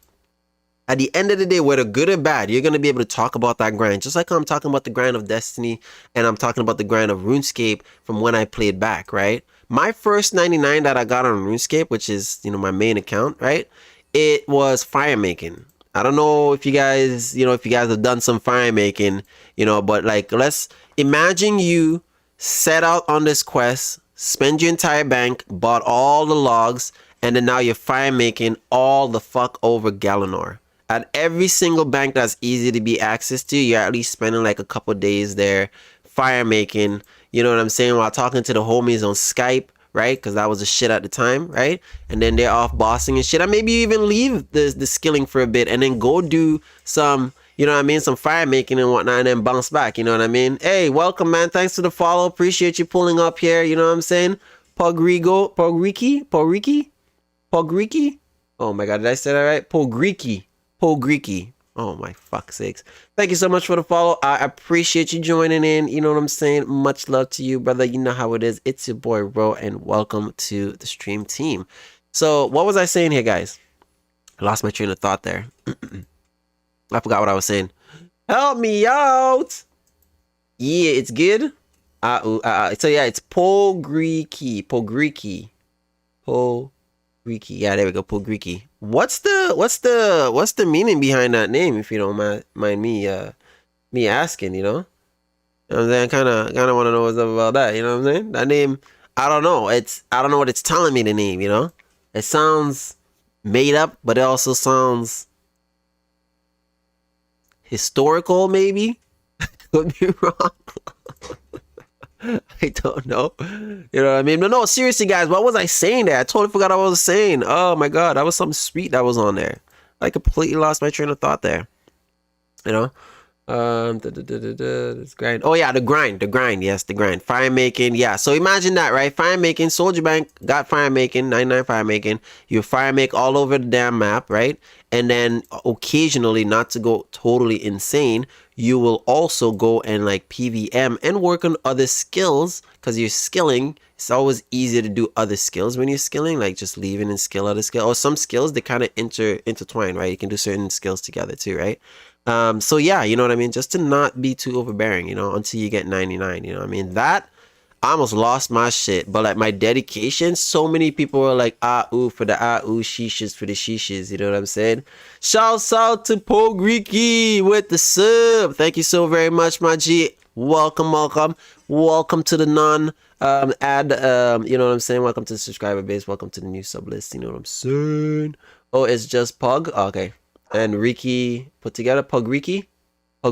[SPEAKER 1] At the end of the day, whether good or bad, you're going to be able to talk about that grind. Just like I'm talking about the grind of Destiny and I'm talking about the grind of RuneScape from when I played back, right? My first 99 that I got on RuneScape, which is, you know, my main account, right? It was fire making. I don't know if you guys, you know, if you guys have done some fire making, you know, but like, let's imagine you set out on this quest, spend your entire bank, bought all the logs, and then now you're fire making all the fuck over Galanor. At every single bank that's easy to be access to, you're at least spending like a couple days there fire making, you know what I'm saying, while talking to the homies on Skype, right? Because that was the shit at the time, right? And then they're off bossing and shit. And maybe you even leave the skilling for a bit and then go do some, you know what I mean, some fire making and whatnot, and then bounce back, you know what I mean? Hey, welcome, man. Thanks for the follow. Appreciate you pulling up here, you know what I'm saying? Pogriki? Oh my god, did I say that right? Pogriki. Oh my fuck sakes. Thank you so much for the follow. I appreciate you joining in. You know what I'm saying? Much love to you, brother. You know how it is. It's your boy, Ro, and welcome to the stream team. So, what was I saying here, guys? I lost my train of thought there. I forgot what I was saying. Help me out! Yeah, it's good. So yeah, it's Pogriki. Yeah, there we go. Pogriki. What's the meaning behind that name, if you don't mind me asking, you know? You know what I'm saying? Kinda wanna know what's up about that, you know what I'm saying? That name, I don't know. I don't know what it's telling me to name, you know? It sounds made up, but it also sounds historical, maybe? Could be wrong. I don't know. You know what I mean? No, seriously, guys, what was I saying there? I totally forgot what I was saying. Oh my god, that was something sweet that was on there. I completely lost my train of thought there. You know? This grind. Oh yeah, the grind. Yes, the grind. Fire making. Yeah. So imagine that, right? Fire making. Soldier Bank got fire making. 99 fire making. You fire make all over the damn map, right? And then occasionally, not to go totally insane, you will also go and like PVM and work on other skills because you're skilling. It's always easier to do other skills when you're skilling, like just leaving and skill other skill. Or some skills they kind of intertwine, right? You can do certain skills together too, right? So yeah, you know what I mean? Just to not be too overbearing, you know, until you get 99, you know what I mean? That, I almost lost my shit, but like my dedication, so many people were like, ooh, for the ooh, sheeshes for the sheeshes, you know what I'm saying? Shouts out to Pogriki with the sub. Thank you so very much, my G. Welcome to the you know what I'm saying? Welcome to the subscriber base. Welcome to the new sub list, you know what I'm saying? Oh, it's just Pug? Oh, okay. And Riki put together. Pogriki. There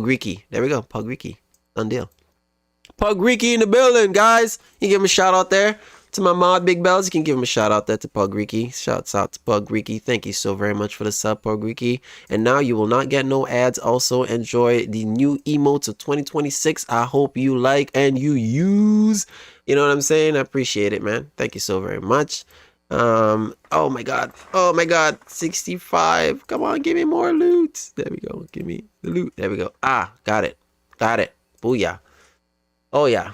[SPEAKER 1] we go. Pogriki. Done deal. Pogriki in the building, guys. You give him a shout out there to my mod Big Bells. You can give him a shout out there to Pogriki. Shouts out to Pogriki. Thank you so very much for the sub, Pogriki. And now you will not get no ads. Also enjoy the new emotes of 2026. I hope you like and you use. You know what I'm saying? I appreciate it, man. Thank you so very much. Oh my god, 65. Come on, give me more loot. There we go. Give me the loot. There we go. Got it. Booyah. Oh yeah.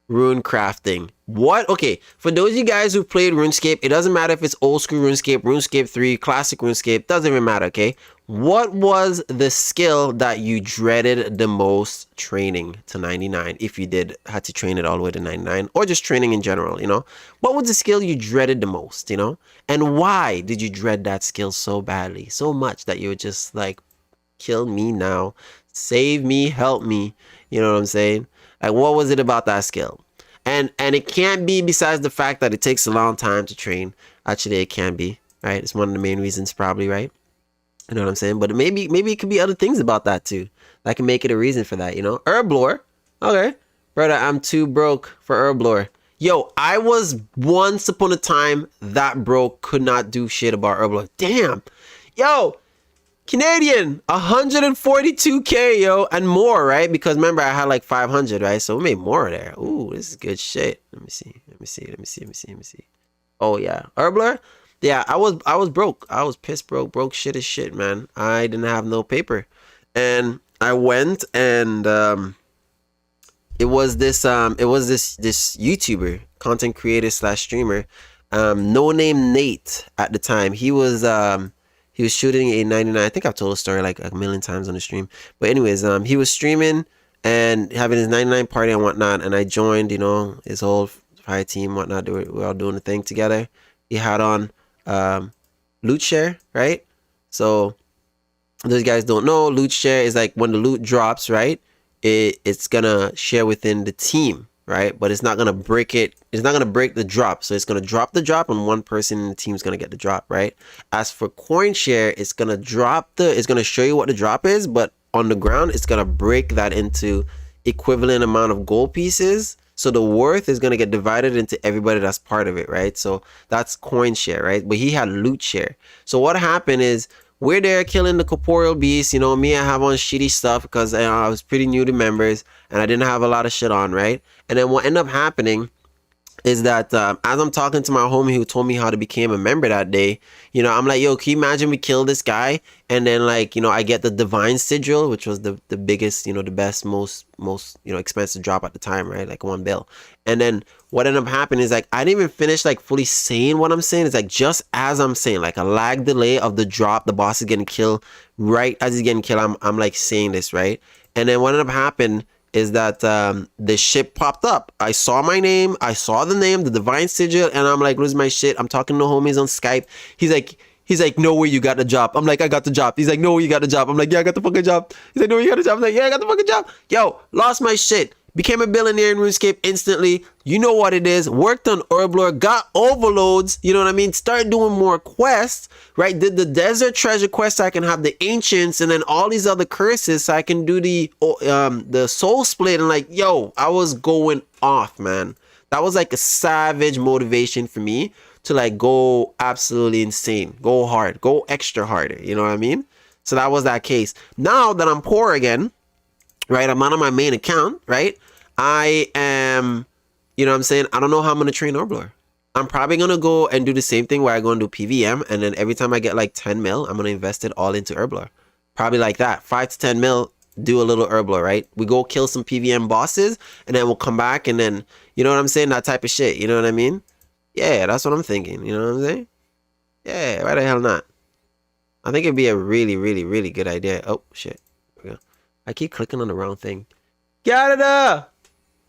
[SPEAKER 1] Rune crafting. What? Okay, for those of you guys who played RuneScape, it doesn't matter if it's old school RuneScape, RuneScape 3, classic RuneScape, doesn't even matter, okay? What was the skill that you dreaded the most training to 99, if you had to train it all the way to 99, or just training in general, you know? What was the skill you dreaded the most, you know? And why did you dread that skill so badly, so much that you were just like, kill me now, save me, help me, you know what I'm saying? Like, what was it about that skill? And it can't be besides the fact that it takes a long time to train. Actually, it can be, right? It's one of the main reasons, probably, right? You know what I'm saying? But maybe it could be other things about that too that can make it a reason for that, you know? Herb lore. Okay. Brother, I'm too broke for herb lore. Yo, I was once upon a time that broke, could not do shit about herb lore. Damn. Yo, Canadian, 142K, yo, and more, right? Because remember, I had like 500, right? So we made more there. Ooh, this is good shit. Let me see. Oh yeah, Herbler. Yeah, I was broke. I was pissed broke shit as shit, man. I didn't have no paper, and I went and this YouTuber, content creator slash streamer, no name Nate at the time. He was shooting a 99. I think I've told the story like a million times on the stream. But anyways, he was streaming and having his 99 party and whatnot. And I joined, you know, his whole fire team and whatnot. We were all doing the thing together. He had on loot share, right? So those guys don't know, loot share is like when the loot drops, right? It's gonna share within the team, right? But it's not gonna break it. It's not gonna break the drop. So it's gonna drop the drop, and one person in the team is gonna get the drop, right? As for coin share, it's gonna it's gonna show you what the drop is, but on the ground, it's gonna break that into equivalent amount of gold pieces. So the worth is gonna get divided into everybody that's part of it, right? So that's coin share, right? But he had loot share. So what happened is, we're there killing the corporeal beast. You know, me, I have on shitty stuff because I was pretty new to members and I didn't have a lot of shit on, right? And then what ended up happening is that as I'm talking to my homie who told me how to become a member that day, you know, I'm like, yo, can you imagine we kill this guy? And then, like, you know, I get the divine sigil, which was the biggest, you know, the best, most, you know, expensive drop at the time, right? Like 1 bill. And then what ended up happening is, like, I didn't even finish like fully saying what I'm saying. It's like just as I'm saying, like a lag delay of the drop, the boss is getting killed. Right as he's getting killed, I'm like saying this, right? And then what ended up happening is that the ship popped up. I saw my name, I saw the name, the divine sigil, and I'm like, losing my shit. I'm talking to homies on Skype. He's like, no way you got the job. I'm like, I got the job. He's like, no way you got the job. I'm like, yeah, I got the fucking job. He's like, no way you got the job. I'm like, yeah, I got the fucking job. Yo, lost my shit. Became a billionaire in RuneScape instantly. You know what it is. Worked on Herblore, got overloads. You know what I mean? Started doing more quests, right? Did the desert treasure quest so I can have the ancients and then all these other curses so I can do the soul split. And like, yo, I was going off, man. That was like a savage motivation for me to like go absolutely insane. Go hard. Go extra harder. You know what I mean? So that was that case. Now that I'm poor again, right? I'm not on my main account, right? I am, you know what I'm saying? I don't know how I'm going to train Herblore. I'm probably going to go and do the same thing where I go and do PVM. And then every time I get like 10 mil, I'm going to invest it all into Herblore. Probably like that. 5 to 10 mil, do a little Herblore, right? We go kill some PVM bosses and then we'll come back and then, you know what I'm saying? That type of shit. You know what I mean? Yeah, that's what I'm thinking. You know what I'm saying? Yeah, why the hell not? I think it'd be a really, really, really good idea. Oh, shit. There we go. I keep clicking on the wrong thing. Canada!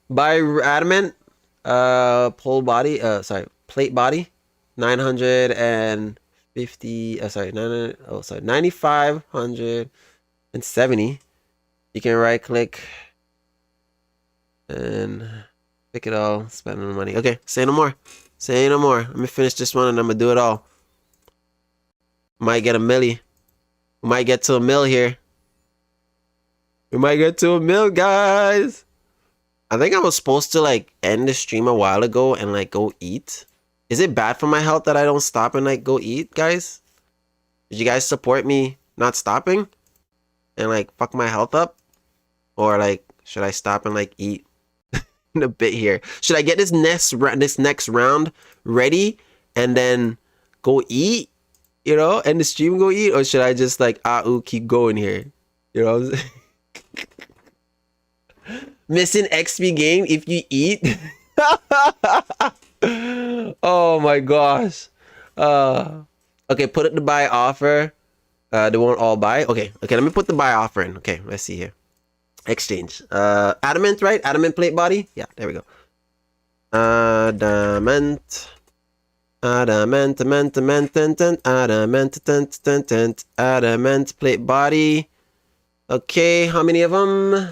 [SPEAKER 1] By Adamant. Pole body. Sorry. Plate body. 950. Sorry. 9,570. You can right click. And pick it all. Spend the money. Okay. Say no more. Say no more. Let me finish this one and I'm going to do it all. Might get a milli. We might get to a mill here. We might get to a mil, guys. I think I was supposed to like end the stream a while ago and like go eat. Is it bad for my health that I don't stop and like go eat, guys? Did you guys support me not stopping and like fuck my health up? Or like, should I stop and like eat in a bit here? Should I get this next round ready and then go eat? You know, end the stream and go eat? Or should I just like, keep going here? You know what I'm saying? Missing XP game if you eat. Oh my gosh. Okay, put it to buy offer. They won't all buy. Okay, let me put the buy offer in. Okay, let's see here. Exchange. Adamant, right? Adamant plate body. Yeah, there we go. Adamant. Adamant plate body. Okay, how many of them?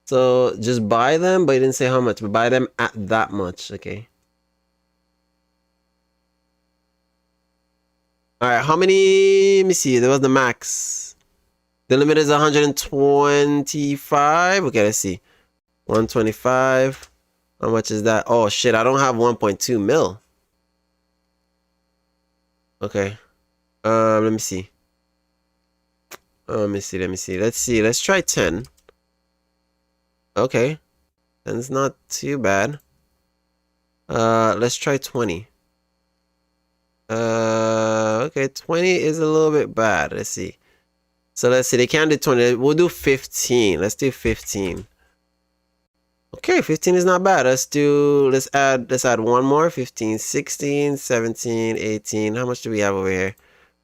[SPEAKER 1] So just buy them, but he didn't say how much, but buy them at that much. Okay. All right, how many? Let me see. There was the max. The limit is 125. Okay, let's see. 125. How much is that? Oh shit, I don't have 1.2 mil. Okay. Let me see. Let me see. Let's see. Let's try 10. Okay. 10's not too bad. Let's try 20. Okay, 20 is a little bit bad. Let's see. So let's see. They can't do 20. We'll do 15. Let's do 15. Okay, 15 is not bad. Let's add one more. 15, 16, 17, 18. How much do we have over here?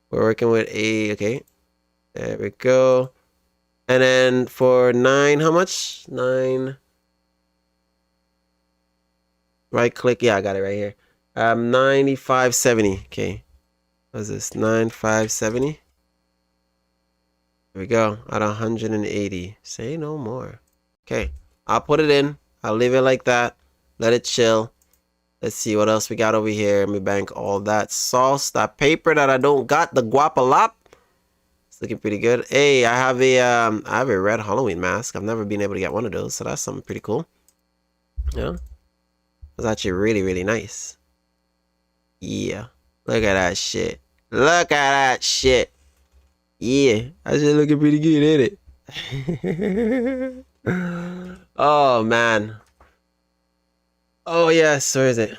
[SPEAKER 1] We're working with okay. There we go. And then for 9, how much? 9. Right click. Yeah, I got it right here. 9570. Okay. What is this? 9570. There we go. At 180. Say no more. Okay. I'll put it in. I'll leave it like that. Let it chill. Let's see what else we got over here. Let me bank all that sauce. That paper that I don't got. The guapalop. It's looking pretty good. Hey, I have a red Halloween mask. I've never been able to get one of those. So that's something pretty cool. Yeah. It's actually really, really nice. Yeah. Look at that shit. Look at that shit. Yeah. That shit looking pretty good, ain't it? Oh, man. Oh, yes. Where is it?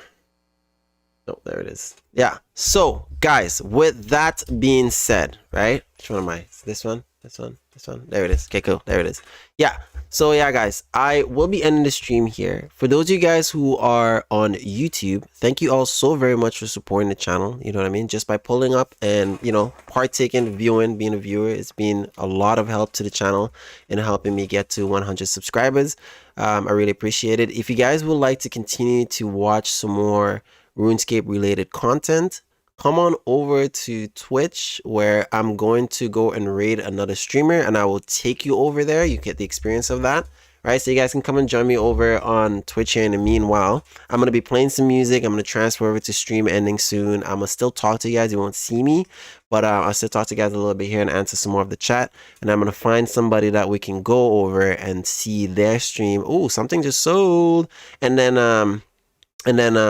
[SPEAKER 1] Oh, there it is. Yeah. So, guys, with that being said, right? Which one am I? This one? This one? This one? There it is. Okay, cool. There it is. Yeah. So yeah, guys, I will be ending the stream here. For those of you guys who are on YouTube, thank you all so very much for supporting the channel. You know what I mean? Just by pulling up and, you know, partaking, viewing, being a viewer, it's been a lot of help to the channel in helping me get to 100 subscribers. I really appreciate it. If you guys would like to continue to watch some more RuneScape related content, come on over to Twitch, where I'm going to go and raid another streamer, and I will take you over there. You get the experience of that, right? So you guys can come and join me over on Twitch here. In the meanwhile, I'm going to be playing some music. I'm going to transfer over to stream ending soon. I'm going to still talk to you guys. You won't see me, but I'll still talk to you guys a little bit here and answer some more of the chat. And I'm going to find somebody that we can go over and see their stream. Oh, something just sold. And then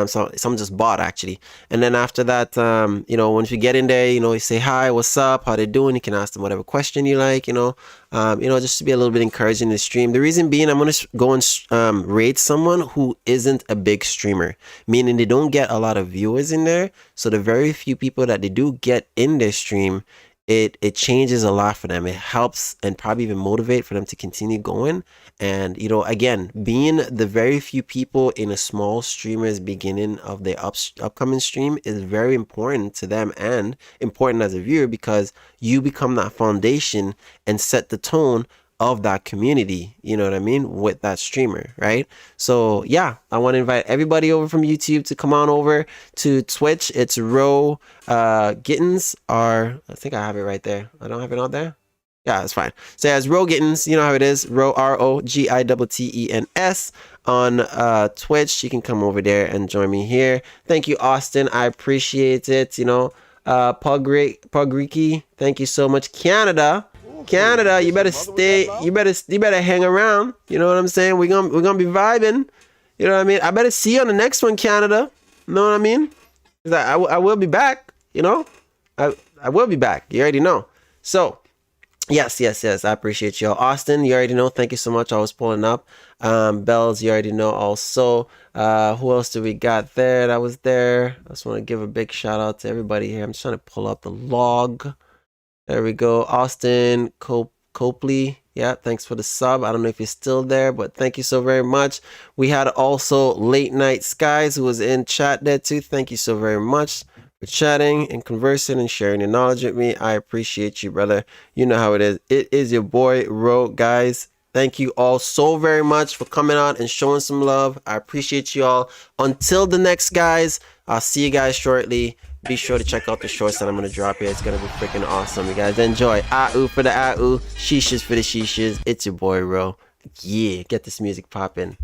[SPEAKER 1] so someone just bought actually, and then after that, you know, once you get in there, you know, you say hi, what's up, how they doing, you can ask them whatever question you like, you know, just to be a little bit encouraging in the stream. The reason being, I'm going to go and rate someone who isn't a big streamer, meaning they don't get a lot of viewers in there. So the very few people that they do get in their stream, it changes a lot for them. It helps and probably even motivate for them to continue going. And, you know, again, being the very few people in a small streamer's beginning of their upcoming stream is very important to them and important as a viewer, because you become that foundation and set the tone of that community, you know what I mean, with that streamer, right? So yeah, I want to invite everybody over from YouTube to come on over to Twitch. It's Ro Gittins, I think I have it right there. I don't have it on there. Yeah, it's fine. So as Ro Gittins, you know how it is, Ro ROGITTENS on Twitch. You can come over there and join me here. Thank you, Austin. I appreciate it. You know, Pugriki, thank you so much. Canada, you better stay. You better hang around. You know what I'm saying? We're gonna be vibing. You know what I mean? I better see you on the next one, Canada. You know what I mean? I will be back. You know, I will be back. You already know. So yes. I appreciate you all. Austin, you already know. Thank you so much. I was pulling up. Bells, you already know. Also, who else do we got there? That was there. I just want to give a big shout out to everybody here. I'm just trying to pull up the log. There we go. Austin Copley. Yeah, thanks for the sub. I don't know if you're still there, but thank you so very much. We had also Late Night Skies who was in chat there too. Thank you so very much for chatting and conversing and sharing your knowledge with me. I appreciate you, brother. You know how it is. It is your boy, Ro, guys. Thank you all so very much for coming out and showing some love. I appreciate you all. Until the next, guys, I'll see you guys shortly. Be sure to check out the shorts that I'm going to drop here. It's going to be freaking awesome. You guys enjoy. Ah-oo for the ah-oo. Shishas for the shishas. It's your boy, Ro. Yeah, get this music popping.